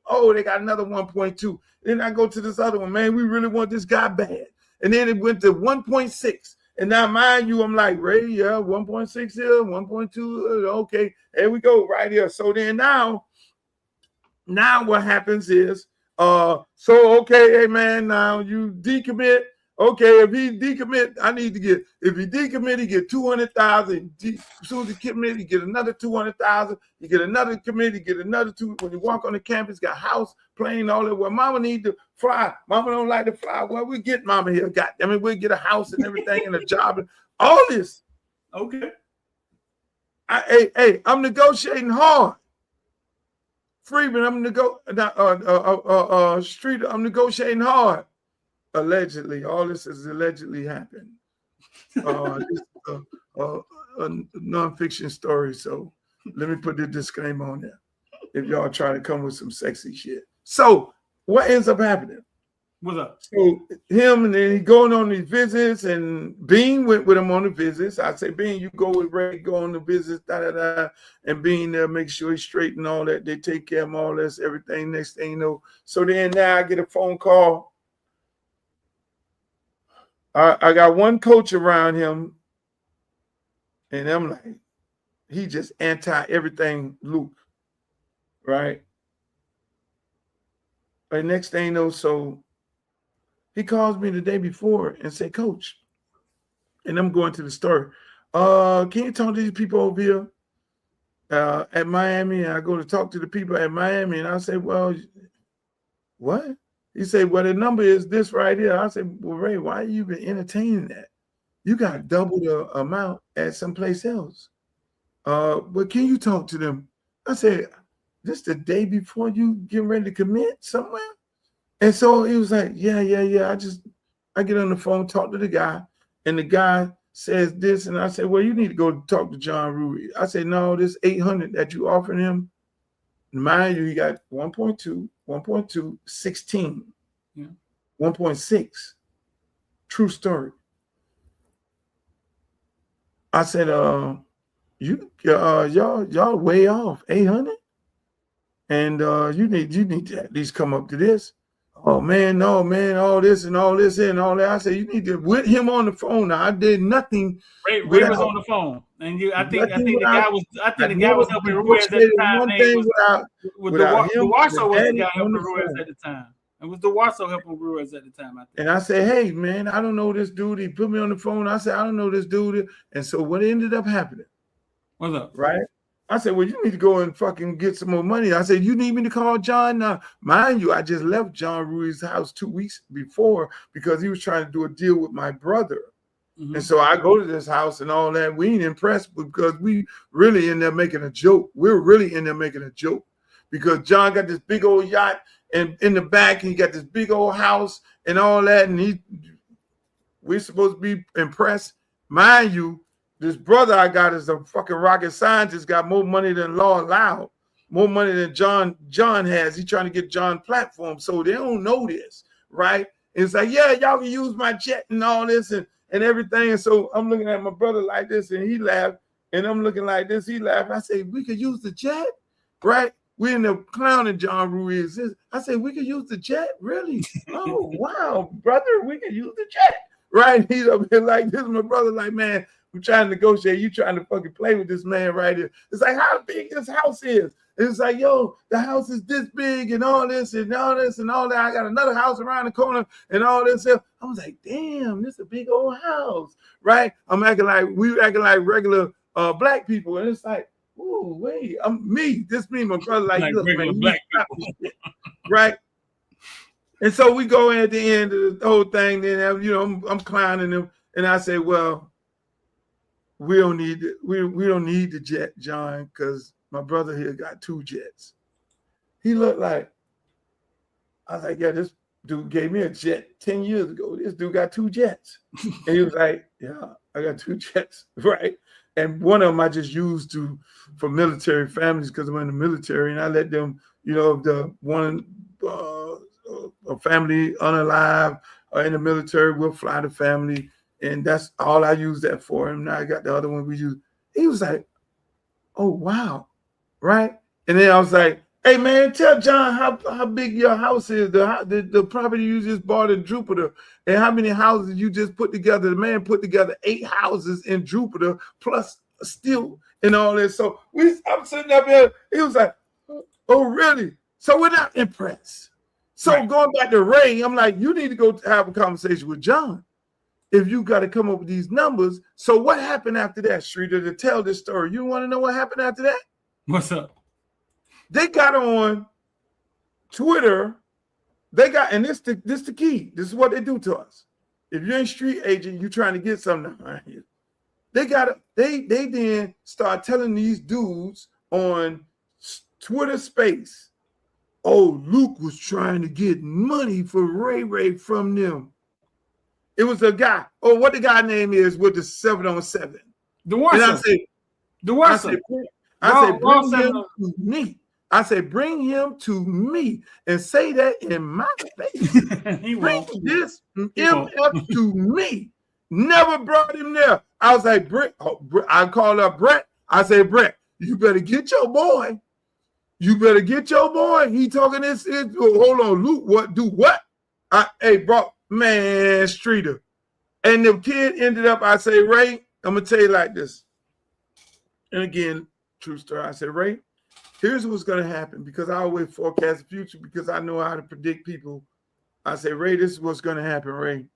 oh, they got another 1.2. Then I go to this other one, man, we really want this guy bad. And then it went to 1.6. And now, mind you, I'm like, Ray, yeah, 1.6 here, 1.2, okay, here we go, right here. So then now what happens is, okay, hey, man, now you decommit. Okay, if he decommit, if he decommit, he get 200,000. As soon as he commit, he get another 200,000. You get another commit, you get another two. When you walk on the campus, got house, plane, all that. Well, mama need to fly. Mama don't like to fly. Well, we get mama here. We'll get a house and everything and a job and all this. Okay. I'm negotiating hard. Freeman, Street, I'm negotiating hard. Allegedly, all this has allegedly happened. This is a non-fiction story, so let me put the disclaimer on there. If y'all try to come with some sexy shit. So what ends up happening? What's up? So him and then he going on these visits, and Bean went with him on the visits. I say, Bean, you go with Ray, go on the visits, and Bean there, make sure he's straight and all that. They take care of all this, everything. Next thing you know, so then now I get a phone call. I got one coach around him, and I'm like, he just anti everything Luke, right? And next thing you know, so he calls me the day before and say, Coach, and I'm going to the story. Can you talk to these people over here at Miami? And I go to talk to the people at Miami, and I say, well, what? He said, well, the number is this right here. I said, well, Ray, why are you been entertaining that? You got double the amount at someplace else. But can you talk to them? I said, this the day before you getting ready to commit somewhere? And so he was like, yeah. I get on the phone, talk to the guy, and the guy says this, and I said, well, you need to go talk to John Ruby. I said, no, this 800 that you offering him, mind you, he got 1.2, 16, yeah. 1.6. True story. I said, y'all way off, 800? and you need to at least come up to this. Oh man, no man, all this and all this and all that. I said you need to with him on the phone. Now I did nothing. Ray without, was on the phone, and I think nothing the guy without, was I the guy never was helping Ruiz at the negotiated time. one Name thing was without him. DeWarso was the guy on helping the Ruiz phone. at the time. It was DeWarso helping Ruiz at the time, I think. And I said, hey man, I don't know this dude. He put me on the phone. I said, I don't know this dude. And so what ended up happening? What's up? Right? I said, well, you need to go and fucking get some more money. I said, you need me to call John now. Mind you, I just left John Ruiz's house 2 weeks before because he was trying to do a deal with my brother. Mm-hmm. And so I go to this house and all that. We ain't impressed because we really in there making a joke. We're really in there making a joke because John got this big old yacht and in the back, he got this big old house and all that. And we're supposed to be impressed. Mind you, this brother I got is a fucking rocket scientist, got more money than law allowed, more money than John has. He's trying to get John platform. So they don't know this, right? And it's like, yeah, y'all can use my jet and all this and everything. And so I'm looking at my brother like this and he laughed. And I'm looking like this, he laughed. I say, we could use the jet, right? We in the clowning John Ruiz. I say, we could use the jet? Really? Oh, wow, brother, we could use the jet. Right? He's up here like this. My brother like, man, we're trying to negotiate. You trying to fucking play with this man right here. It's like how big this house is. It's like, yo, the house is this big and all this and all this and all that. I got another house around the corner and all this. I was like, damn, this is a big old house, right? We acting like regular black people. And it's like, ooh, wait, me, my brother, like look, regular man, black people. right? And so we go in at the end of the whole thing. Then, you know, I'm clowning him. And I say, well, we don't need the jet, John, because my brother here got 2 jets. He looked like, I was like, yeah, this dude gave me a jet 10 years ago. This dude got 2 jets. And he was like, yeah, I got 2 jets, right? And one of them I just used for military families because I'm in the military, and I let them, you know, the one a family unalive in the military, we'll fly the family. And that's all I use that for. And now I got the other one we use. He was like, oh, wow. Right. And then I was like, hey, man, tell John how big your house is, the property you just bought in Jupiter, and how many houses you just put together. The man put together 8 houses in Jupiter, plus steel and all this. So I'm sitting up here. He was like, oh, really? So we're not impressed. So right. Going back to Ray, I'm like, you need to go have a conversation with John. If you got to come up with these numbers. So what happened after that, Streeter, to tell this story? You want to know what happened after that? What's up? They got on Twitter. And this the key. This is what they do to us. If you're a street agent, you're trying to get something around here. They then start telling these dudes on Twitter Space, oh, Luke was trying to get money for Ray from them. It was a guy. Oh, what the guy name is with the 7-on-7. DeWarso. And I said, bring him to me. I said, bring him to me and say that in my face. Bring this MF to me. Never brought him there. I was like, I called up Brett. I said, Brett, you better get your boy. You better get your boy. He talking this. Hold on, Luke. What? Do what? Hey, bro. Man, Streeter. And the kid ended up, I say, Ray, I'm going to tell you like this. And again, true story. I said, Ray, here's what's going to happen because I always forecast the future because I know how to predict people. I say, Ray, this is what's going to happen, Ray.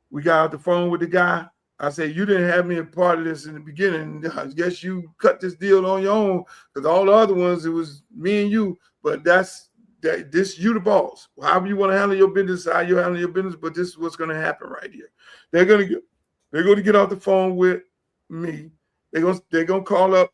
We got off the phone with the guy. I said, you didn't have me a part of this in the beginning. I guess you cut this deal on your own because all the other ones, it was me and you. But this you the boss. However you want to handle your business, how you handle your business, but this is what's going to happen right here. They're going to get off the phone with me. They're going to call up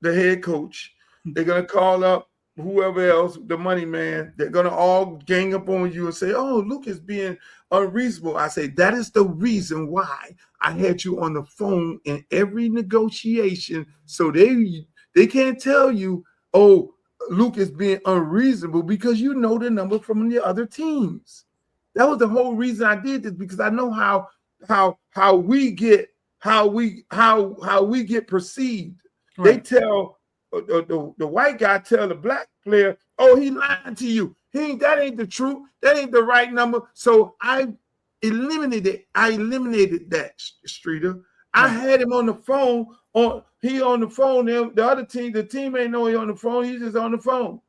the head coach. They're going to call up whoever else, the money man. They're going to all gang up on you and say, oh, Luke is being unreasonable. I say, that is the reason why I had you on the phone in every negotiation. So they can't tell you, oh, Luke is being unreasonable because you know the number from the other teams. That was the whole reason I did this because I know how we get perceived. Right. They tell the white guy tell the black player, Oh, he lying to you. That ain't the truth. That ain't the right number. So I eliminated that, Streeter. I had him on the phone. He on the phone. The other team, the team ain't know he on the phone. He's just on the phone.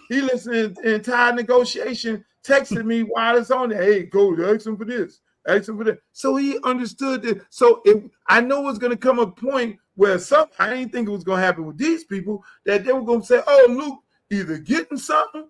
He listening to the entire negotiation, texted me while it's on there. Hey, coach, ask him for this. Ask him for that. So he understood it. So I know it's going to come a point where I didn't think it was going to happen with these people, that they were going to say, oh, Luke, either getting something,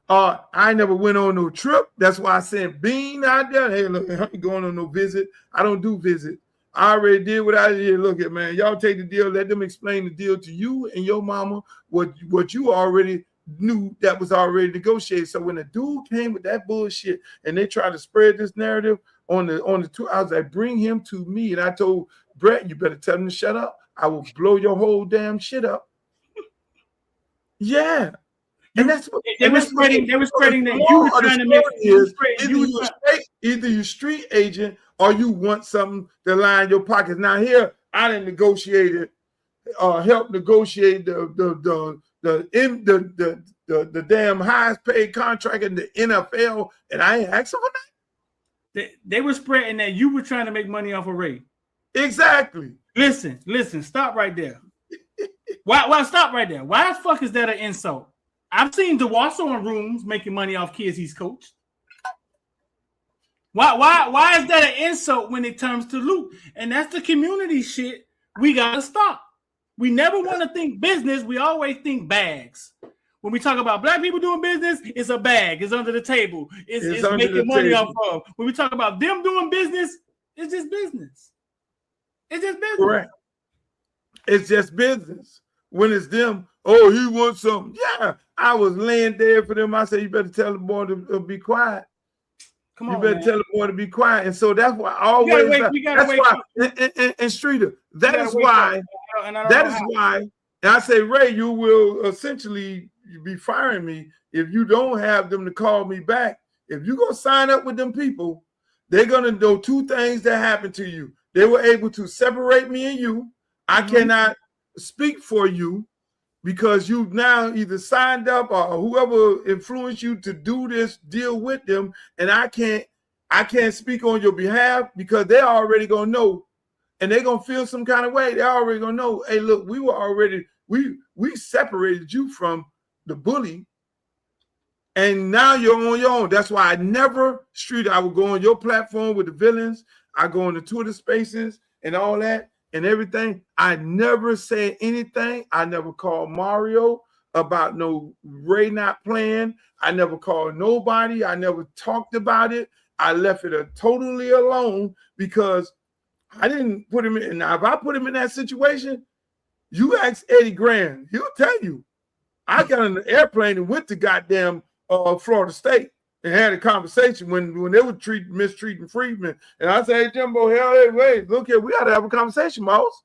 I never went on no trip. That's why I sent Bean out there. Hey, look, I ain't going on no visit. I don't do visit. I already did what I did. Look at, man, y'all take the deal. Let them explain the deal to you and your mama, what you already knew that was already negotiated. So when the dude came with that bullshit and they tried to spread this narrative on the two, I was like, bring him to me. And I told Brett, you better tell him to shut up. I will blow your whole damn shit up. Yeah. And that's what they were spreading that you were trying to make either you street agent or you want something to line your pockets. Now here I done negotiated, help negotiate the damn highest paid contract in the NFL, and I ain't asking for that. They were spreading that you were trying to make money off of Ray. Exactly. Listen, stop right there. Why stop right there? Why the fuck is that an insult? I've seen DeWasso in rooms making money off kids he's coached. Why is that an insult when it comes to Luke? And that's the community shit we gotta stop. We never want to think business. We always think bags. When we talk about black people doing business, it's a bag. It's under the table. It's making money off of. When we talk about them doing business, it's just business. It's just business. Correct. It's just business. When it's them, oh, he wants something. Yeah, I was laying there for them. I said, you better tell the boy to be quiet. Come on, you better tell the boy to be quiet. And so that's why I always. And Streeter, that is why. And I say, Ray, you will essentially be firing me if you don't have them to call me back. If you're gonna sign up with them people, they're gonna know two things that happened to you. They were able to separate me and you. I cannot speak for you because you've now either signed up or whoever influenced you to do this deal with them, and I can't speak on your behalf because they're already gonna know, and they're gonna feel some kind of way. They're already gonna know, hey, look, we separated you from the bully, and now you're on your own. That's why I would go on your platform with the villains. I go on the Twitter spaces and all that and everything. I never said anything. I never called Mario about no Ray not playing. I never called nobody. I never talked about it. I left it totally alone because I didn't put him in. Now, if I put him in that situation, you ask Eddie Graham, he'll tell you. I got on the airplane and went to goddamn Florida State and had a conversation when they were mistreating Friedman. And I said, hey, Jimbo, hey, wait, look here, we got to have a conversation, Mouse.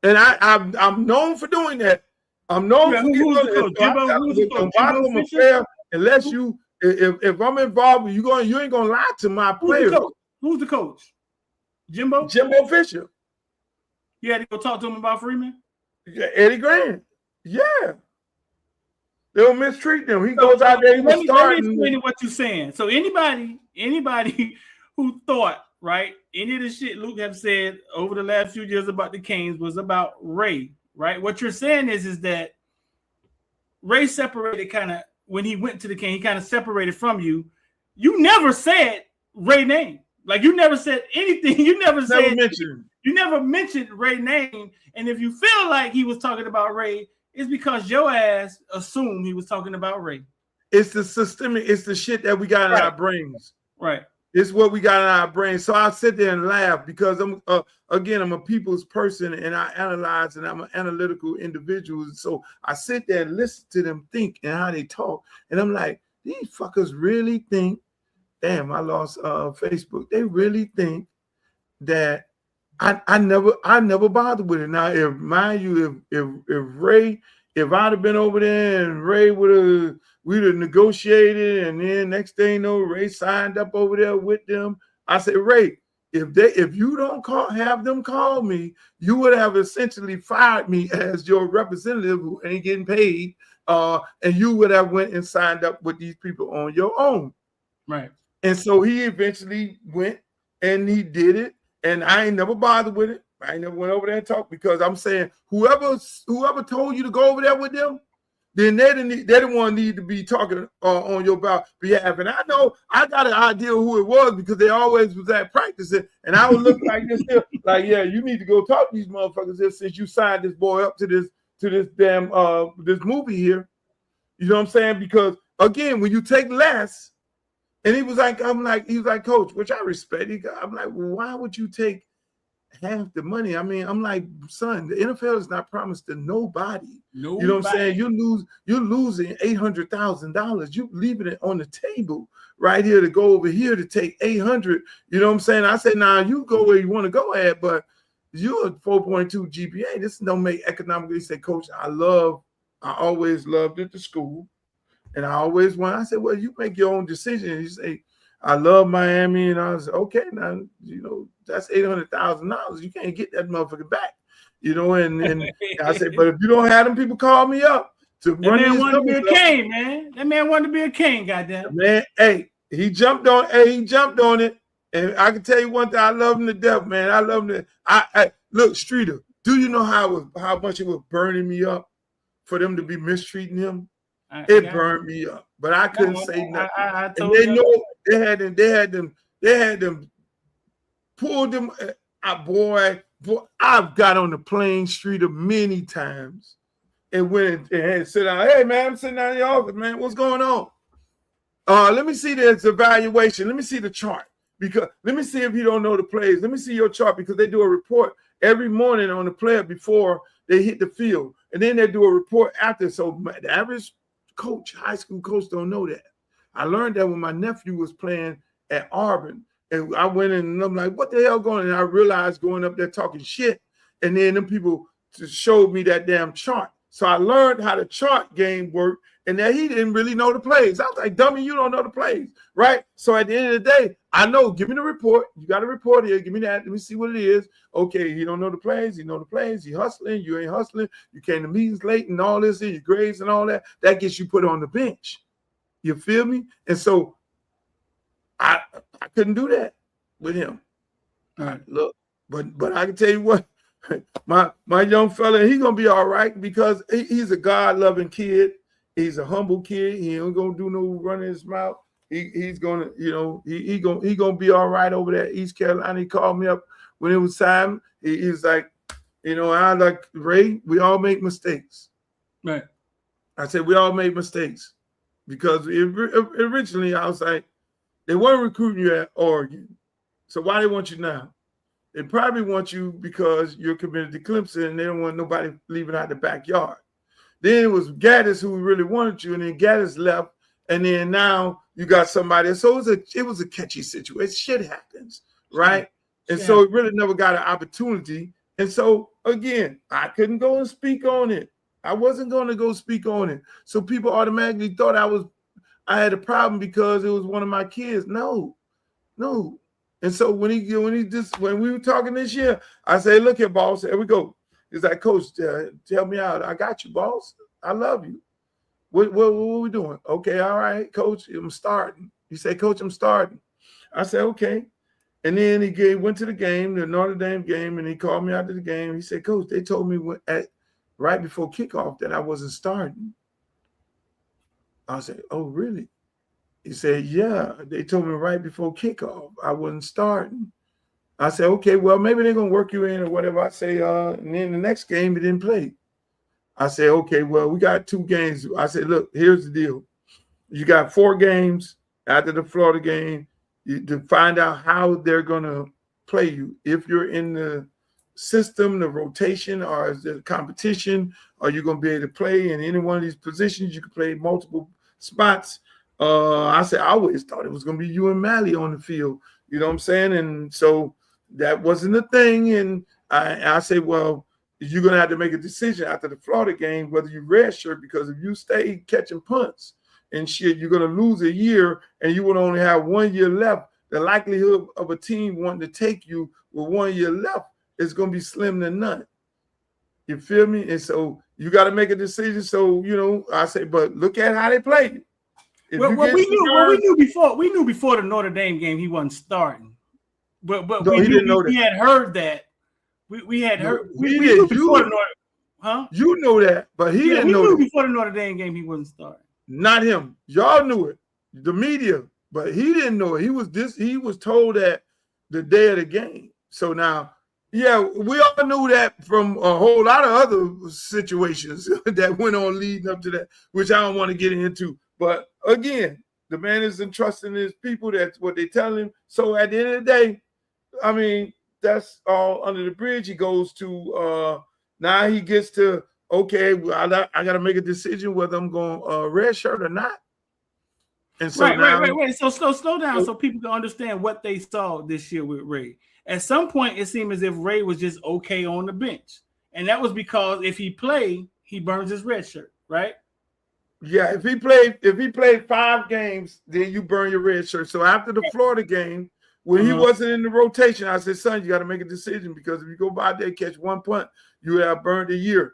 And I'm known for doing that. I'm known for doing that. Unless if I'm involved, you ain't gonna lie to my players. Who's the coach? Jimbo Fisher. You had to go talk to him about Freeman? Yeah, Eddie Grant. Yeah. They'll mistreat them. He goes out there. Let me explain what you're saying. So anybody who thought, right, any of the shit Luke have said over the last few years about the Canes was about Ray, right? What you're saying is that Ray separated kind of when he went to the Canes, he kind of separated from you. You never said Ray name. Like you never said anything. You never mentioned Ray name. And if you feel like he was talking about Ray, it's because your ass assumed he was talking about Ray. It's the systemic, it's the shit that we got in our brains. Right. It's what we got in our brains. So I sit there and laugh because I'm a people's person and I analyze and I'm an analytical individual. So I sit there and listen to them think and how they talk. And I'm like, these fuckers really think, damn, I lost Facebook. They really think that I never bothered with it. Now, if I'd have been over there and Ray we'd have negotiated, and then next thing you know, Ray signed up over there with them. I said, Ray, if you don't have them call me, you would have essentially fired me as your representative who ain't getting paid and you would have went and signed up with these people on your own. Right. And so he eventually went and he did it. And I ain't never bothered with it. I ain't never went over there and talked because I'm saying whoever told you to go over there with them, then they didn't want to need to be talking on your behalf. And I know I got an idea of who it was because they always was at practicing. And I would look like this here, like, yeah, you need to go talk to these motherfuckers here since you signed this boy up to this damn this movie here. You know what I'm saying? Because again, when you take less, and he was like, Coach, which I respect. I'm like, well, why would you take half the money? I mean, I'm like, son, the NFL is not promised to nobody. You know what I'm saying? You're losing $800,000. You leaving it on the table right here to go over here to take 800. You know what I'm saying? I said, nah, you go where you want to go at, but you're a 4.2 GPA. This don't make economically. He said, Coach, I always loved it to school. And I said, well, you make your own decision. And you say, I love Miami. And I was okay, now, you know, that's $800,000. You can't get that motherfucker back. You know, and I said, but if you don't have them people call me up to that run man these wanted to be a numbers up. king, man. That man wanted to be a king, goddamn. Man, hey, he jumped on it. And I can tell you one thing, I love him to death, man. I love him I look, Streeter, do you know how much it was burning me up for them to be mistreating him? It burned me up, but I couldn't say nothing. And they know they had them pulled them. Boy, I've got on the plain street many times and went and had to sit down. Hey man, I'm sitting down in the office, man. What's going on? Let me see this evaluation. Let me see the chart because let me see if you don't know the plays. Let me see your chart because they do a report every morning on the player before they hit the field, and then they do a report after. So the average coach, high school coach, don't know that. I learned that when my nephew was playing at Auburn, and I went in and I'm like, what the hell going on? And I realized going up there talking shit, and then them people just showed me that damn chart. So I learned how the chart game worked, and that he didn't really know the plays. I was like, dummy, you don't know the plays, right? So at the end of the day, I know, give me the report. You got a report here. Give me that. Let me see what it is. Okay, he don't know the plays. He know the plays. He hustling. You ain't hustling. You came to meetings late and all this, and your grades and all that. That gets you put on the bench. You feel me? And so I couldn't do that with him. All right, look, but I can tell you what, my young fella, he gonna be all right because he's a God-loving kid. He's a humble kid. He ain't gonna do no running his mouth. He's gonna, you know, he gonna be all right over there. East Carolina. He called me up when it was time. He's like, you know, I like Ray. We all make mistakes. Right. I said we all make mistakes because originally I was like, they weren't recruiting you at Oregon, so why they want you now? They probably want you because you're committed to Clemson and they don't want nobody leaving out the backyard. Then it was Gaddis who really wanted you, and then Gaddis left, and then now you got somebody. So it was a catchy situation. Shit happens, right? And so it really never got an opportunity. And so again, I couldn't go and speak on it. I wasn't going to go speak on it. So people automatically thought I had a problem because it was one of my kids. No. And so when we were talking this year, I say, look here, boss, here we go. He's like, Coach, tell me out. I got you, boss. I love you. What are we doing? Okay, all right, Coach, I'm starting. He said, Coach, I'm starting. I said, okay. And then he went to the game, the Notre Dame game, and he called me after the game. He said, Coach, they told me right before kickoff that I wasn't starting. I said, oh, really? He said, yeah, they told me right before kickoff I wasn't starting. I said, okay, well, maybe they're going to work you in or whatever. I say, and then the next game he didn't play. I said, okay, well, we got 2 games. I said, look, here's the deal. You got 4 games after the Florida game to find out how they're going to play you. If you're in the system, the rotation, or is the competition, are you going to be able to play in any one of these positions? You can play multiple spots. I said, I always thought it was going to be you and Mally on the field. You know what I'm saying? And so that wasn't a thing. And I said, well, you're going to have to make a decision after the Florida game, whether you redshirt, because if you stay catching punts and shit, you're going to lose a year and you would only have 1 year left. The likelihood of a team wanting to take you with 1 year left is going to be slim to none. You feel me? And so you got to make a decision. So, I say, but look at how they played. Well, we knew before the Notre Dame game he wasn't starting. But no, he didn't know that. We had heard that. We had heard. We did. knew before the Notre. Huh? You know that, but he didn't know. We knew before the Notre Dame game he wasn't starting. Not him. Y'all knew it. The media, but he didn't know it. He was told that the day of the game. So now, yeah, we all knew that from a whole lot of other situations that went on leading up to that, which I don't want to get into. But again, the man is entrusting his people. That's what they tell him. So at the end of the day, I mean, that's all under the bridge. He goes to now he gets to, okay, I got to make a decision whether I'm going red shirt or not. And so right. So slow down so people can understand what they saw this year with Ray. At some point, it seemed as if Ray was just okay on the bench. And that was because if he played, he burns his red shirt, right? Yeah, if he played 5 games, then you burn your red shirt. So after the Florida game, when he wasn't in the rotation, I said, son, you got to make a decision, because if you go by there, catch 1 punt, you have burned a year.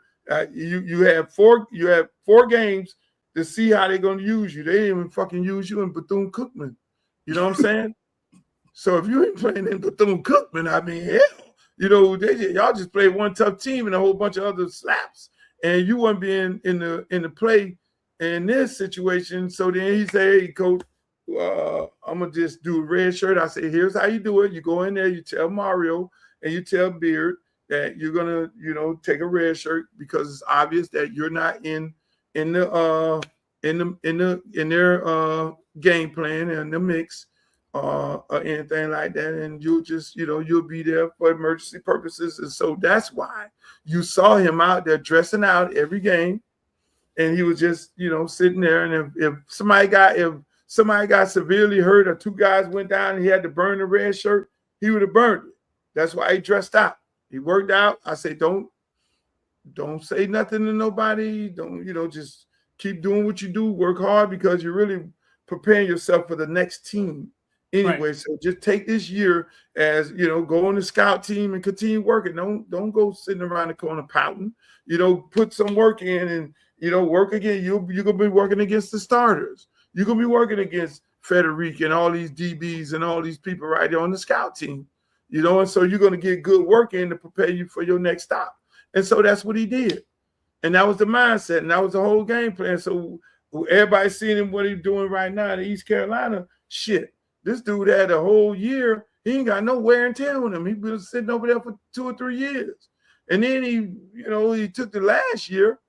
You have 4 games to see how they're going to use you. They didn't even fucking use you in Bethune-Cookman. You know what I'm saying? So if you ain't playing in Bethune-Cookman, I mean, hell, y'all just played one tough team and a whole bunch of other slaps, and you wouldn't be in the play in this situation. So then he said, hey, coach, I'm going to just do a red shirt. I say, here's how you do it. You go in there, you tell Mario and you tell Beard that you're going to, take a red shirt, because it's obvious that you're not in their game plan and the mix or anything like that. And you'll just, you'll be there for emergency purposes. And so that's why you saw him out there dressing out every game. And he was just, sitting there. And if somebody got severely hurt or 2 guys went down and he had to burn the red shirt, he would have burned it. That's why he dressed out. He worked out. I say, don't say nothing to nobody. Don't, just keep doing what you do. Work hard, because you're really preparing yourself for the next team anyway. Right. So just take this year as, go on the scout team and continue working. Don't go sitting around the corner pouting. Put some work in and, work again. You're going to be working against the starters. You're going to be working against Frederic and all these DBs and all these people right there on the scout team. And so you're going to get good work in to prepare you for your next stop. And so that's what he did. And that was the mindset. And that was the whole game plan. So everybody's seeing him, what he's doing right now in East Carolina. Shit, this dude had a whole year. He ain't got no wear and tear on him. He was sitting over there for 2 or 3 years. And then he took the last year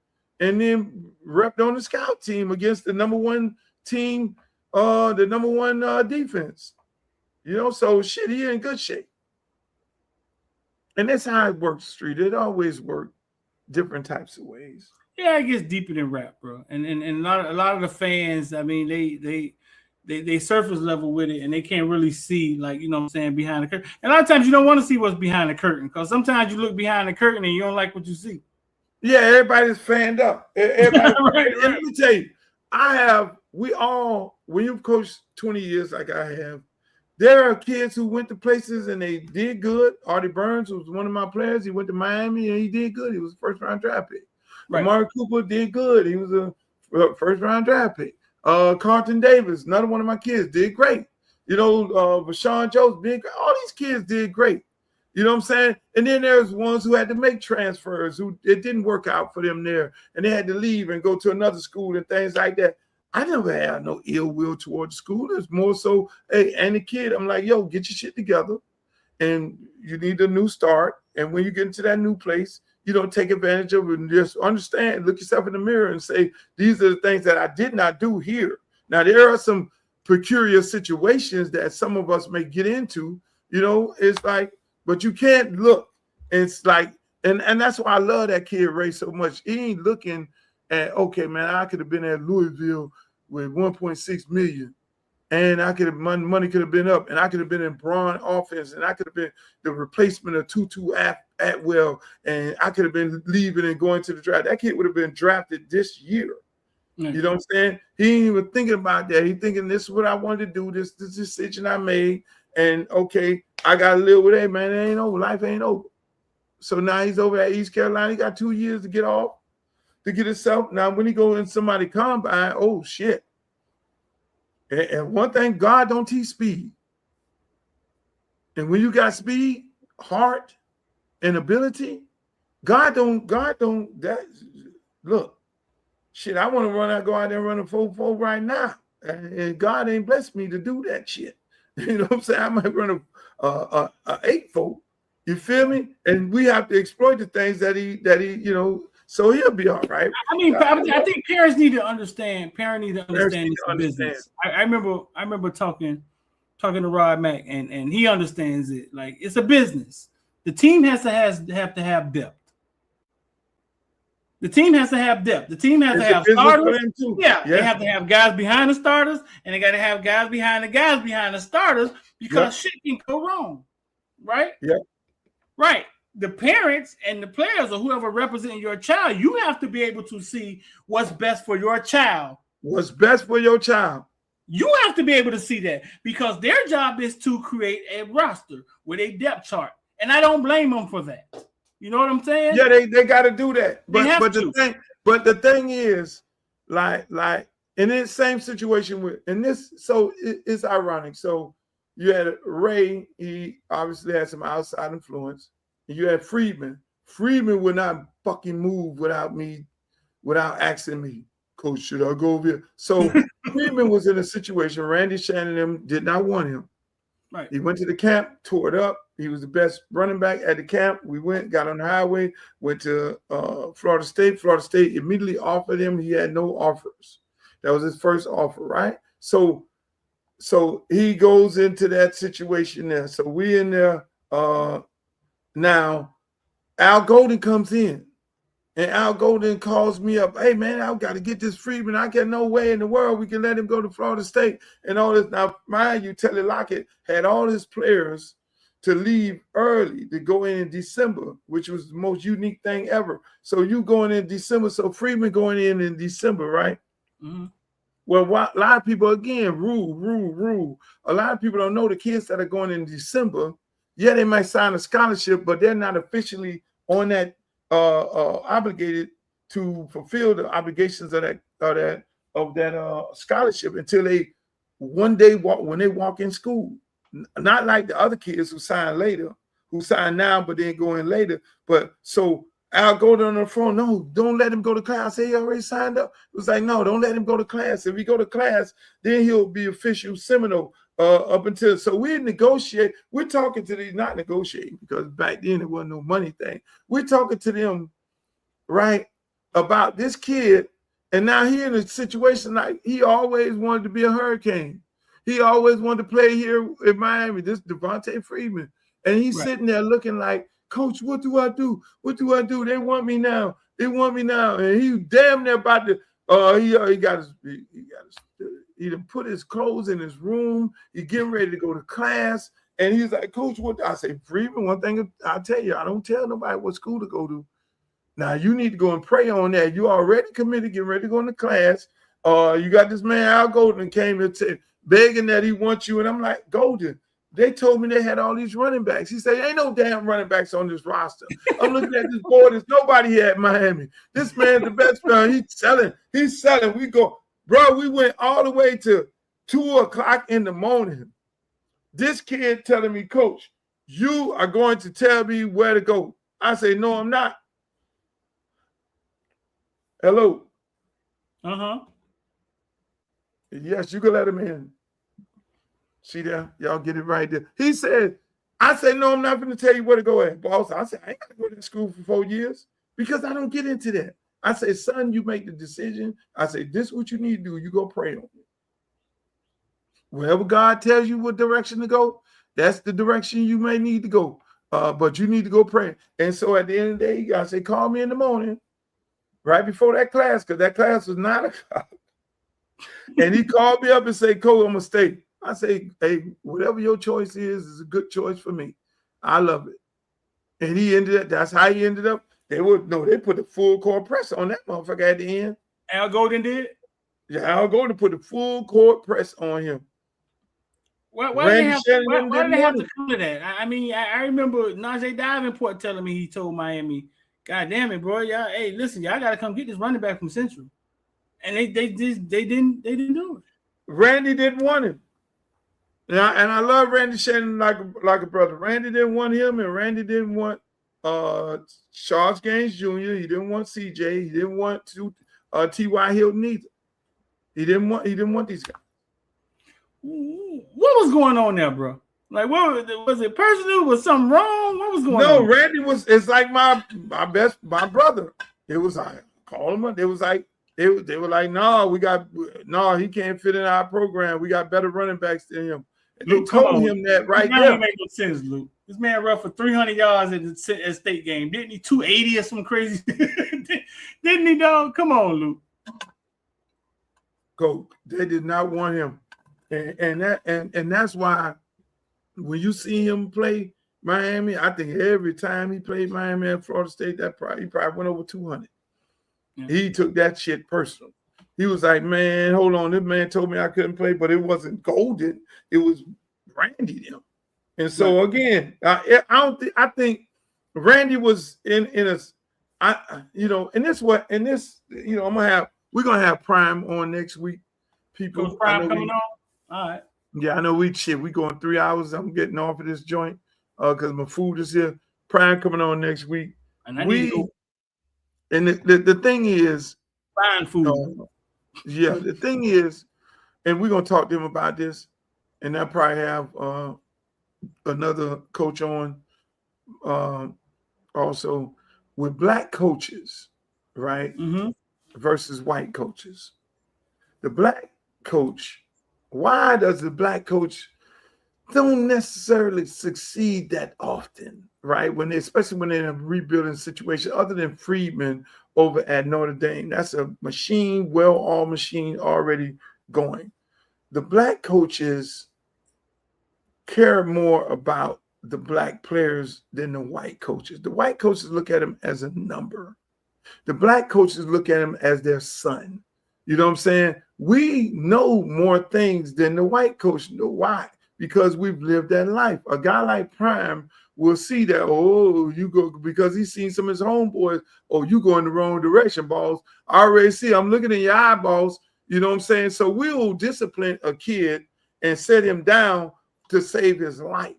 and then repped on the scout team against the number 1 team, the number 1 defense. So shit, he in good shape. And that's how it works, Street. It always worked different types of ways. Yeah, it gets deeper than rap, bro. And a lot of the fans, I mean, they surface level with it, and they can't really see, like, what I'm saying, behind the curtain. And a lot of times you don't want to see what's behind the curtain, because sometimes you look behind the curtain and you don't like what you see. Yeah, everybody's fanned up. Everybody, right. Let me tell you, when you've coached 20 years like I have, there are kids who went to places and they did good. Artie Burns was one of my players. He went to Miami and he did good. He was a first-round draft pick. Right. Amari Cooper did good. He was a first-round draft pick. Carlton Davis, another one of my kids, did great. Vashawn Jones, all these kids did great. You know what I'm saying? And then there's ones who had to make transfers, who it didn't work out for them there, and they had to leave and go to another school and things like that. I never had no ill will towards school. It's more so, hey, and the kid, I'm like, yo, get your shit together, and you need a new start. And when you get into that new place, take advantage of it and just understand, look yourself in the mirror and say, these are the things that I did not do here. Now, there are some peculiar situations that some of us may get into, it's like, but you can't look. It's like, and that's why I love that kid Ray so much. He ain't looking at, okay, man, I could have been at Louisville with 1.6 million, and money could have been up, and I could have been in Braun offense, and I could have been the replacement of Tutu Atwell, and I could have been leaving and going to the draft. That kid would have been drafted this year. Mm-hmm. You know what I'm saying? He ain't even thinking about that. He thinking, this is what I wanted to do. This decision I made, and okay, I gotta live with it, man. It ain't over. Life ain't over. So now he's over at East Carolina. He got 2 years to get off. to get himself. Now, when he go in somebody combine, oh shit. And one thing, God don't teach speed. And when you got speed, heart, and ability, God don't that look. Shit, I want to go out there and run a 4.4 right now. And God ain't blessed me to do that shit. You know what I'm saying? I might run a 8.4. You feel me? And we have to exploit the things that he, so he'll be all right. I mean, I think parents need to understand. Parents need to understand this business. I remember talking to Rod Mack, and he understands it. Like, it's a business. The team has to have depth. The team has to have depth. The team has to have starters. Yeah, they have to have guys behind the starters, and they got to have guys behind the starters, because shit can go wrong, right? Yeah, right. The parents and the players, or whoever representing your child, you have to be able to see what's best for your child. What's best for your child? You have to be able to see that, because their job is to create a roster with a depth chart, and I don't blame them for that. You know what I'm saying? Yeah, they got to do that. But the thing is, like in this same situation it's ironic. So you had Ray, he obviously had some outside influence. And you had Freedman. Freedman would not fucking move without asking me, Coach, should I go over here? So Freedman was in a situation. Randy Shannon and them did not want him. Right. He went to the camp, tore it up. He was the best running back at the camp. We got on the highway, went to Florida State. Florida State immediately offered him. He had no offers. That was his first offer, right? So he goes into that situation there. So we in there. Now, Al Golden comes in. And Al Golden calls me up. Hey, man, I've got to get this Freedman. I got no way in the world we can let him go to Florida State and all this. Now, mind you, Telly Lockett had all his players to leave early to go in December, which was the most unique thing ever. So you going in December. So Freedman going in December, right? Mm-hmm. Well, a lot of people, again, rule. A lot of people don't know the kids that are going in December. Yeah, they might sign a scholarship, but they're not officially on that obligated to fulfill the obligations of that scholarship until they one day when they walk in school. Not like the other kids who sign later, who sign now but then go in later. But so Al Golden on the phone, no, don't let him go to class. He already signed up. It was like, no, don't let him go to class. If he go to class, then he'll be official Seminole up until. So we negotiate. We're talking to these, not negotiating, because back then it wasn't no money thing. We're talking to them, right, about this kid. And now he in a situation like he always wanted to be a Hurricane. He always wanted to play here in Miami. This Devontae Freeman. And he's sitting there looking like, Coach, what do I do? What do I do? They want me now. They want me now. And he damn near about to, he done put his clothes in his room. He getting ready to go to class. And he's like, Coach, what? I say, Freeman, one thing I'll tell you, I don't tell nobody what school to go to. Now, you need to go and pray on that. You already committed, getting ready to go into class. You got this man, Al Golden, came here begging that he wants you. And I'm like, Golden, they told me they had all these running backs. He said, ain't no damn running backs on this roster. I'm looking at this board. There's nobody here at Miami. This man's the best player. He's selling. We go, bro, we went all the way to 2 o'clock in the morning. This kid telling me, Coach, you are going to tell me where to go. I say, no, I'm not. Hello. Uh-huh. Yes, you can let him in. See there? Y'all get it right there. He said, I said, no, I'm not going to tell you where to go at, boss. I said, I ain't got to go to school for 4 years because I don't get into that. I said, son, you make the decision. I said, this is what you need to do. You go pray on it. Wherever God tells you what direction to go, that's the direction you may need to go. But you need to go pray. And so at the end of the day, I say, call me in the morning, right before that class, because that class was 9 o'clock. And he called me up and said, Coach, I'm going to stay. I say, hey, whatever your choice is a good choice for me. I love it. And he ended up, that's how he ended up. They put the full court press on that motherfucker at the end. Al Golden did? Yeah, Al Golden put the full court press on him. Why did they have to come to that? I mean, I remember Najee Davenport telling me he told Miami, God damn it, bro. Y'all, hey, listen, y'all gotta come get this running back from Central. And they didn't do it. Randy didn't want him. And I love Randy Shannon like a brother. Randy didn't want him, and Randy didn't want Charles Gaines Jr. He didn't want CJ. He didn't want T.Y. Hilton either. He didn't want these guys. What was going on there, bro? Like, what was it personal? Was something wrong? What was going on? No, Randy it's like my brother. It was like call him up. It was like they were like, no, he can't fit in our program. We got better running backs than him. And they told him that right there. That make no sense, Luke. This man ran for 300 yards in the state game. Didn't he 280 or some crazy? Didn't he, dog? Come on, Luke. Go. They did not want him, and that's why when you see him play Miami, I think every time he played Miami at Florida State, he probably went over 200. Yeah. He took that shit personal. He was like, man, hold on. This man told me I couldn't play, but it wasn't Golden. It was Randy them. And so again, I think Randy was in we're gonna have Prime on next week. People, Prime coming on. All right. Yeah, I know we going 3 hours. I'm getting off of this joint because my food is here. Prime coming on next week. And the thing is, fine food. The thing is, and we're gonna talk to him about this, and I'll probably have another coach on also with black coaches, right? Mm-hmm. Versus white coaches. The black coach, why does the black coach don't necessarily succeed that often, right? Especially when they're in a rebuilding situation, other than Friedman over at Notre Dame. That's a machine, well-oiled machine already going. The black coaches care more about the black players than the white coaches. The white coaches look at them as a number. The black coaches look at him as their son. You know what I'm saying? We know more things than the white coach know. Why? Because we've lived that life. A guy like Prime will see that, you go, because he's seen some of his homeboys, you go in the wrong direction, balls. I already see, I'm looking in your eyeballs. You know what I'm saying? So we'll discipline a kid and set him down to save his life.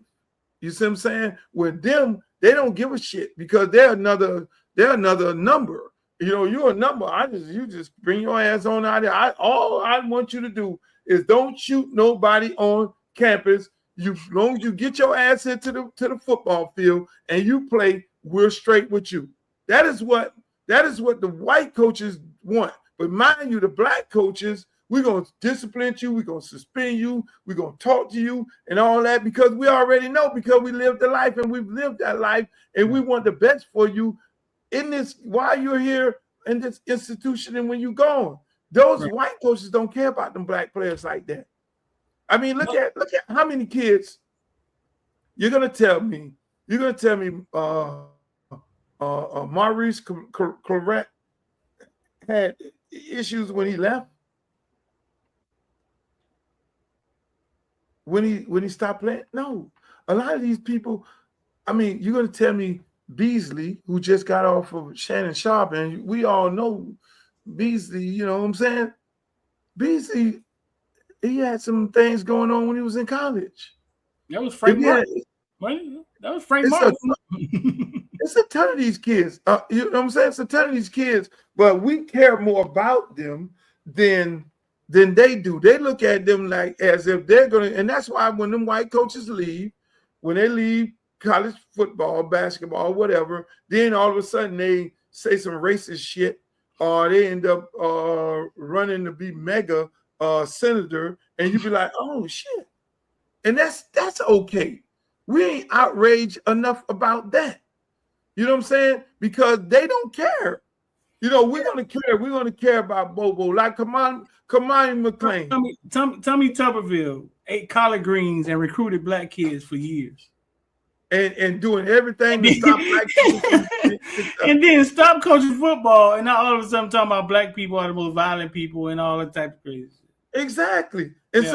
You see what I'm saying? With them, they don't give a shit because they're another number. You know, you're a number. You just bring your ass on out there. All I want you to do is don't shoot nobody on campus. As long as you get your ass into the football field and you play, we're straight with you. That is what the white coaches want. But mind you, the black coaches, we're going to discipline you, we're going to suspend you, we're going to talk to you and all that because we already know, because we lived the life and we've lived that life and we want the best for you in this while you're here in this institution and when you're gone. Those white coaches don't care about them black players like that. I mean, look at how many kids you're gonna tell me Maurice Claret had issues when he left. When he stopped playing? No. A lot of these people, I mean, you're gonna tell me Beasley, who just got off of Shannon Sharp, and we all know Beasley, you know what I'm saying? Beasley, he had some things going on when he was in college. That was Frank Martin. That was Frank Martin. It's a ton of these kids. You know what I'm saying? It's a ton of these kids, but we care more about them than they do. They look at them like as if they're going to, and that's why when them white coaches leave, when they leave college football, basketball, whatever, then all of a sudden they say some racist shit, or they end up running to be mega senator, and you be like, oh shit. And that's okay. We ain't outraged enough about that. You know what I'm saying? Because they don't care. You know, we're gonna care. We're gonna care about Bobo. Like Kamani McClain. Tommy Tuberville ate collard greens and recruited black kids for years. And doing everything to stop black kids. And then stop coaching football, and now all of a sudden talking about black people are the most violent people and all that type of crazy. Exactly. And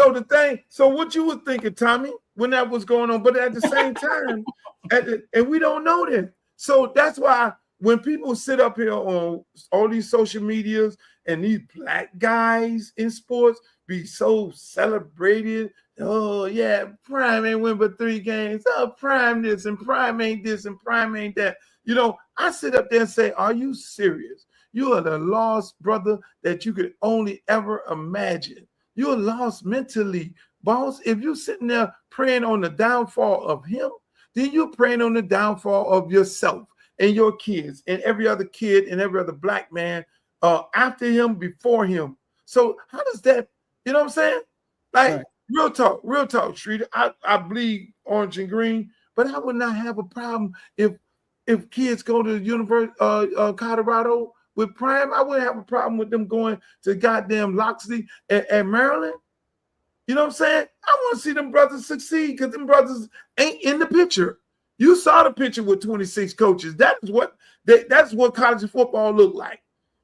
so what you were thinking, Tommy, when that was going on, but at the same time, and we don't know that. So that's why when people sit up here on all these social medias and these black guys in sports be so celebrated, oh yeah, Prime ain't win but 3 games. Oh, Prime this and Prime ain't this and Prime ain't that. You know, I sit up there and say, are you serious? You are the lost brother that you could only ever imagine. You're lost mentally, boss. If you're sitting there praying on the downfall of him, then you're praying on the downfall of yourself and your kids and every other kid and every other black man after him, before him. So how does that, you know what I'm saying? Like, Right. real talk, Streeter. I bleed orange and green, but I would not have a problem if kids go to the University Colorado with Prime. I wouldn't have a problem with them going to goddamn Loxley at Maryland. You know what I'm saying? I want to see them brothers succeed because them brothers ain't in the picture. You saw the picture with 26 coaches. That's what college football looked like.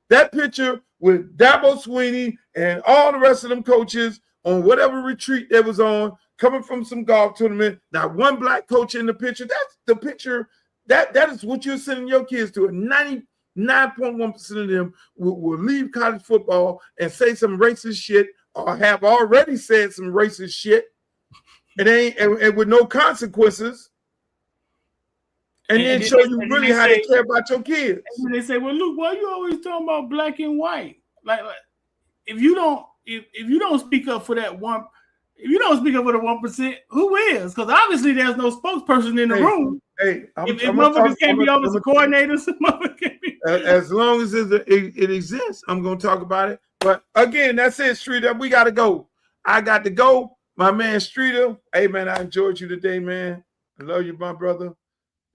That picture with Dabo Swinney and all the rest of them coaches on whatever retreat they was on, coming from some golf tournament. Not one black coach in the picture. That's the picture. That is what you're sending your kids to. 99.1% of them will leave college football and say some racist shit, or have already said some racist shit, and with no consequences, and then show you really how they care about your kids. And they say, "Well, Luke, why you always talking about black and white? Like if you don't speak up for that one, if you don't speak up for the 1%, who is? Because obviously there's no spokesperson in the room. Hey, if motherfuckers can't be officer coordinators, as long as it exists, I'm gonna talk about it. But again, that's it, Streeter. We gotta go. I got to go. My man Streeter. Hey man, I enjoyed you today, man. I love you, my brother.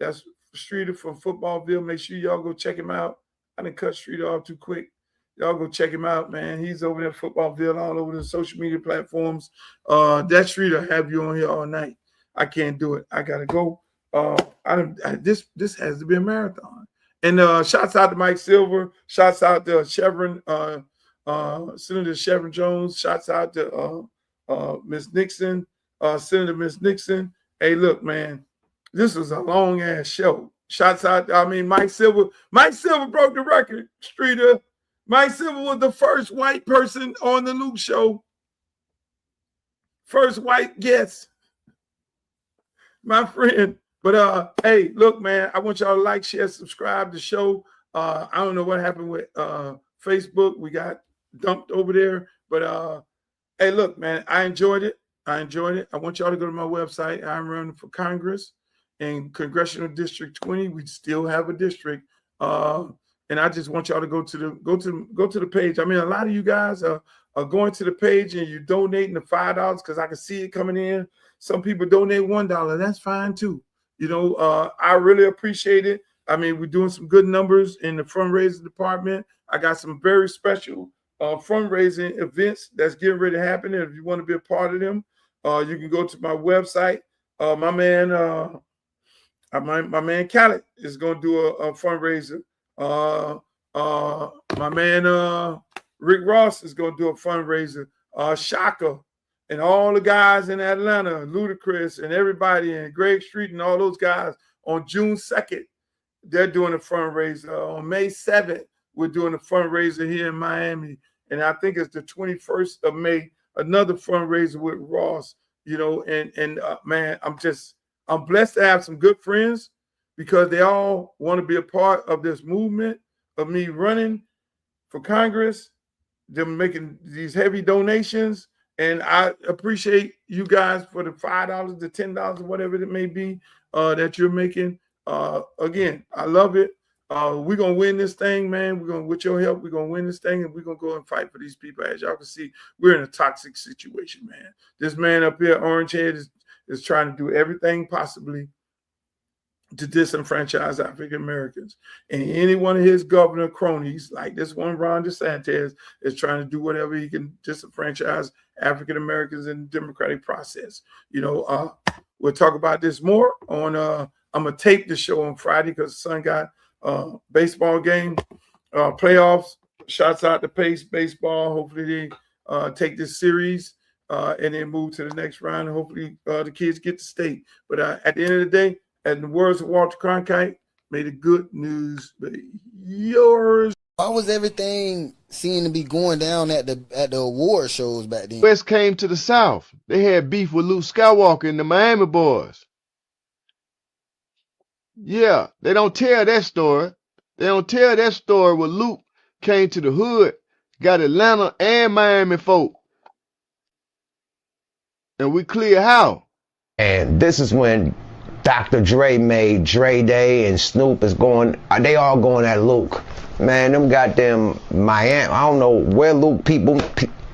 That's Streeter from Footballville. Make sure y'all go check him out. I didn't cut Streeter off too quick. Y'all go check him out, man. He's over there at Footballville, all over the social media platforms. That Streeter have you on here all night. I can't do it. I gotta go. This has to be a marathon. And shouts out to Mike Silver. Shouts out to Chevron, Senator Chevron Jones. Shouts out to Miss Nixon, Senator Miss Nixon. Hey, look, man, this was a long ass show. Shouts out. Mike Silver. Mike Silver broke the record. Streeter. Mike Silver was the first white person on the Luke Show. First white guest, my friend. But hey, look, man, I want y'all to like, share, subscribe to the show. I don't know what happened with Facebook. We got dumped over there. But hey, look, man, I enjoyed it. I want y'all to go to my website. I'm running for Congress in Congressional District 20. We still have a district. And I just want y'all to go to the page. A lot of you guys are going to the page and you're donating the $5 because I can see it coming in. Some people donate $1. That's fine too. You know, I really appreciate it. We're doing some good numbers in the fundraising department. I got some very special fundraising events that's getting ready to happen. And if you want to be a part of them, you can go to my website. My man Khaled is going to do a fundraiser. My man Rick Ross is going to do a fundraiser. Shaka and all the guys in Atlanta, Ludacris and everybody, and Greg Street and all those guys on June 2nd, they're doing a fundraiser. On May 7th, we're doing a fundraiser here in Miami. And I think it's the 21st of May, another fundraiser with Ross, you know, and man, I'm blessed to have some good friends because they all want to be a part of this movement of me running for Congress, them making these heavy donations. And I appreciate you guys for the $5 to $10, whatever it may be, that you're making. Again, I love it. We're going to win this thing, man. With your help, we're going to win this thing, and we're going to go and fight for these people. As y'all can see, we're in a toxic situation, man. This man up here, Orange Head, is trying to do everything possibly to disenfranchise African Americans. And any one of his governor cronies, like this one, Ron DeSantis, is trying to do whatever he can disenfranchise African Americans in the democratic process. You know, we'll talk about this more on, I'm going to tape the show on Friday because the son got baseball game, playoffs. Shouts out to Pace Baseball. Hopefully they take this series and then move to the next round. And hopefully the kids get to state. But at the end of the day, in the words of Walter Cronkite, May the good news be yours. Why was everything seemed to be going down at the award shows back then? West came to the South. They had beef with Luke Skywalker and the Miami boys. Yeah, they don't tell that story. They don't tell that story where Luke came to the hood, got Atlanta and Miami folk. And we clear how. And this is when Dr. Dre made Dre Day and Snoop is going, they all going at Luke. Man, them goddamn Miami, I don't know where Luke people,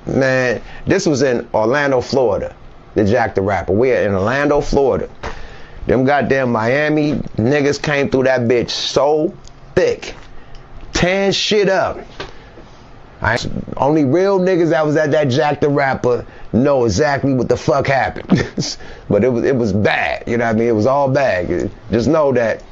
man, this was in Orlando, Florida, the Jack the Rapper. We're in Orlando, Florida. Them goddamn Miami niggas came through that bitch so thick, tearing shit up. Only real niggas that was at that Jack the Rapper know exactly what the fuck happened. But it was bad, you know what I mean? It was all bad. Just know that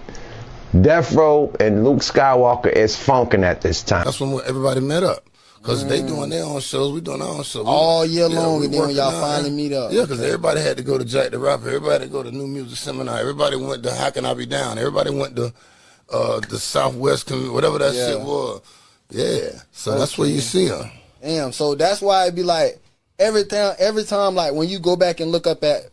Death Row and Luke Skywalker is funking at this time. That's when everybody met up. Because they doing their own shows, we doing our own shows. All year long, and then when y'all finally meet up. Yeah, because everybody had to go to Jack the Rapper. Everybody had to go to New Music Seminar. Everybody went to How Can I Be Down? Everybody went to the Southwest, whatever that shit was. Yeah, so that's where you see them. Damn, so that's why it be like, every time, like when you go back and look up at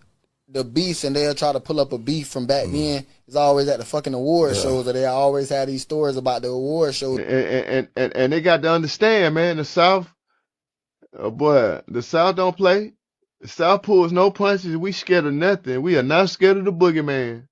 the beefs and they'll try to pull up a beef from back then, it's always at the fucking award shows, or they always have these stories about the award shows. And they got to understand, man, the South, boy, the South don't play. The South pulls no punches. We scared of nothing. We are not scared of the boogeyman.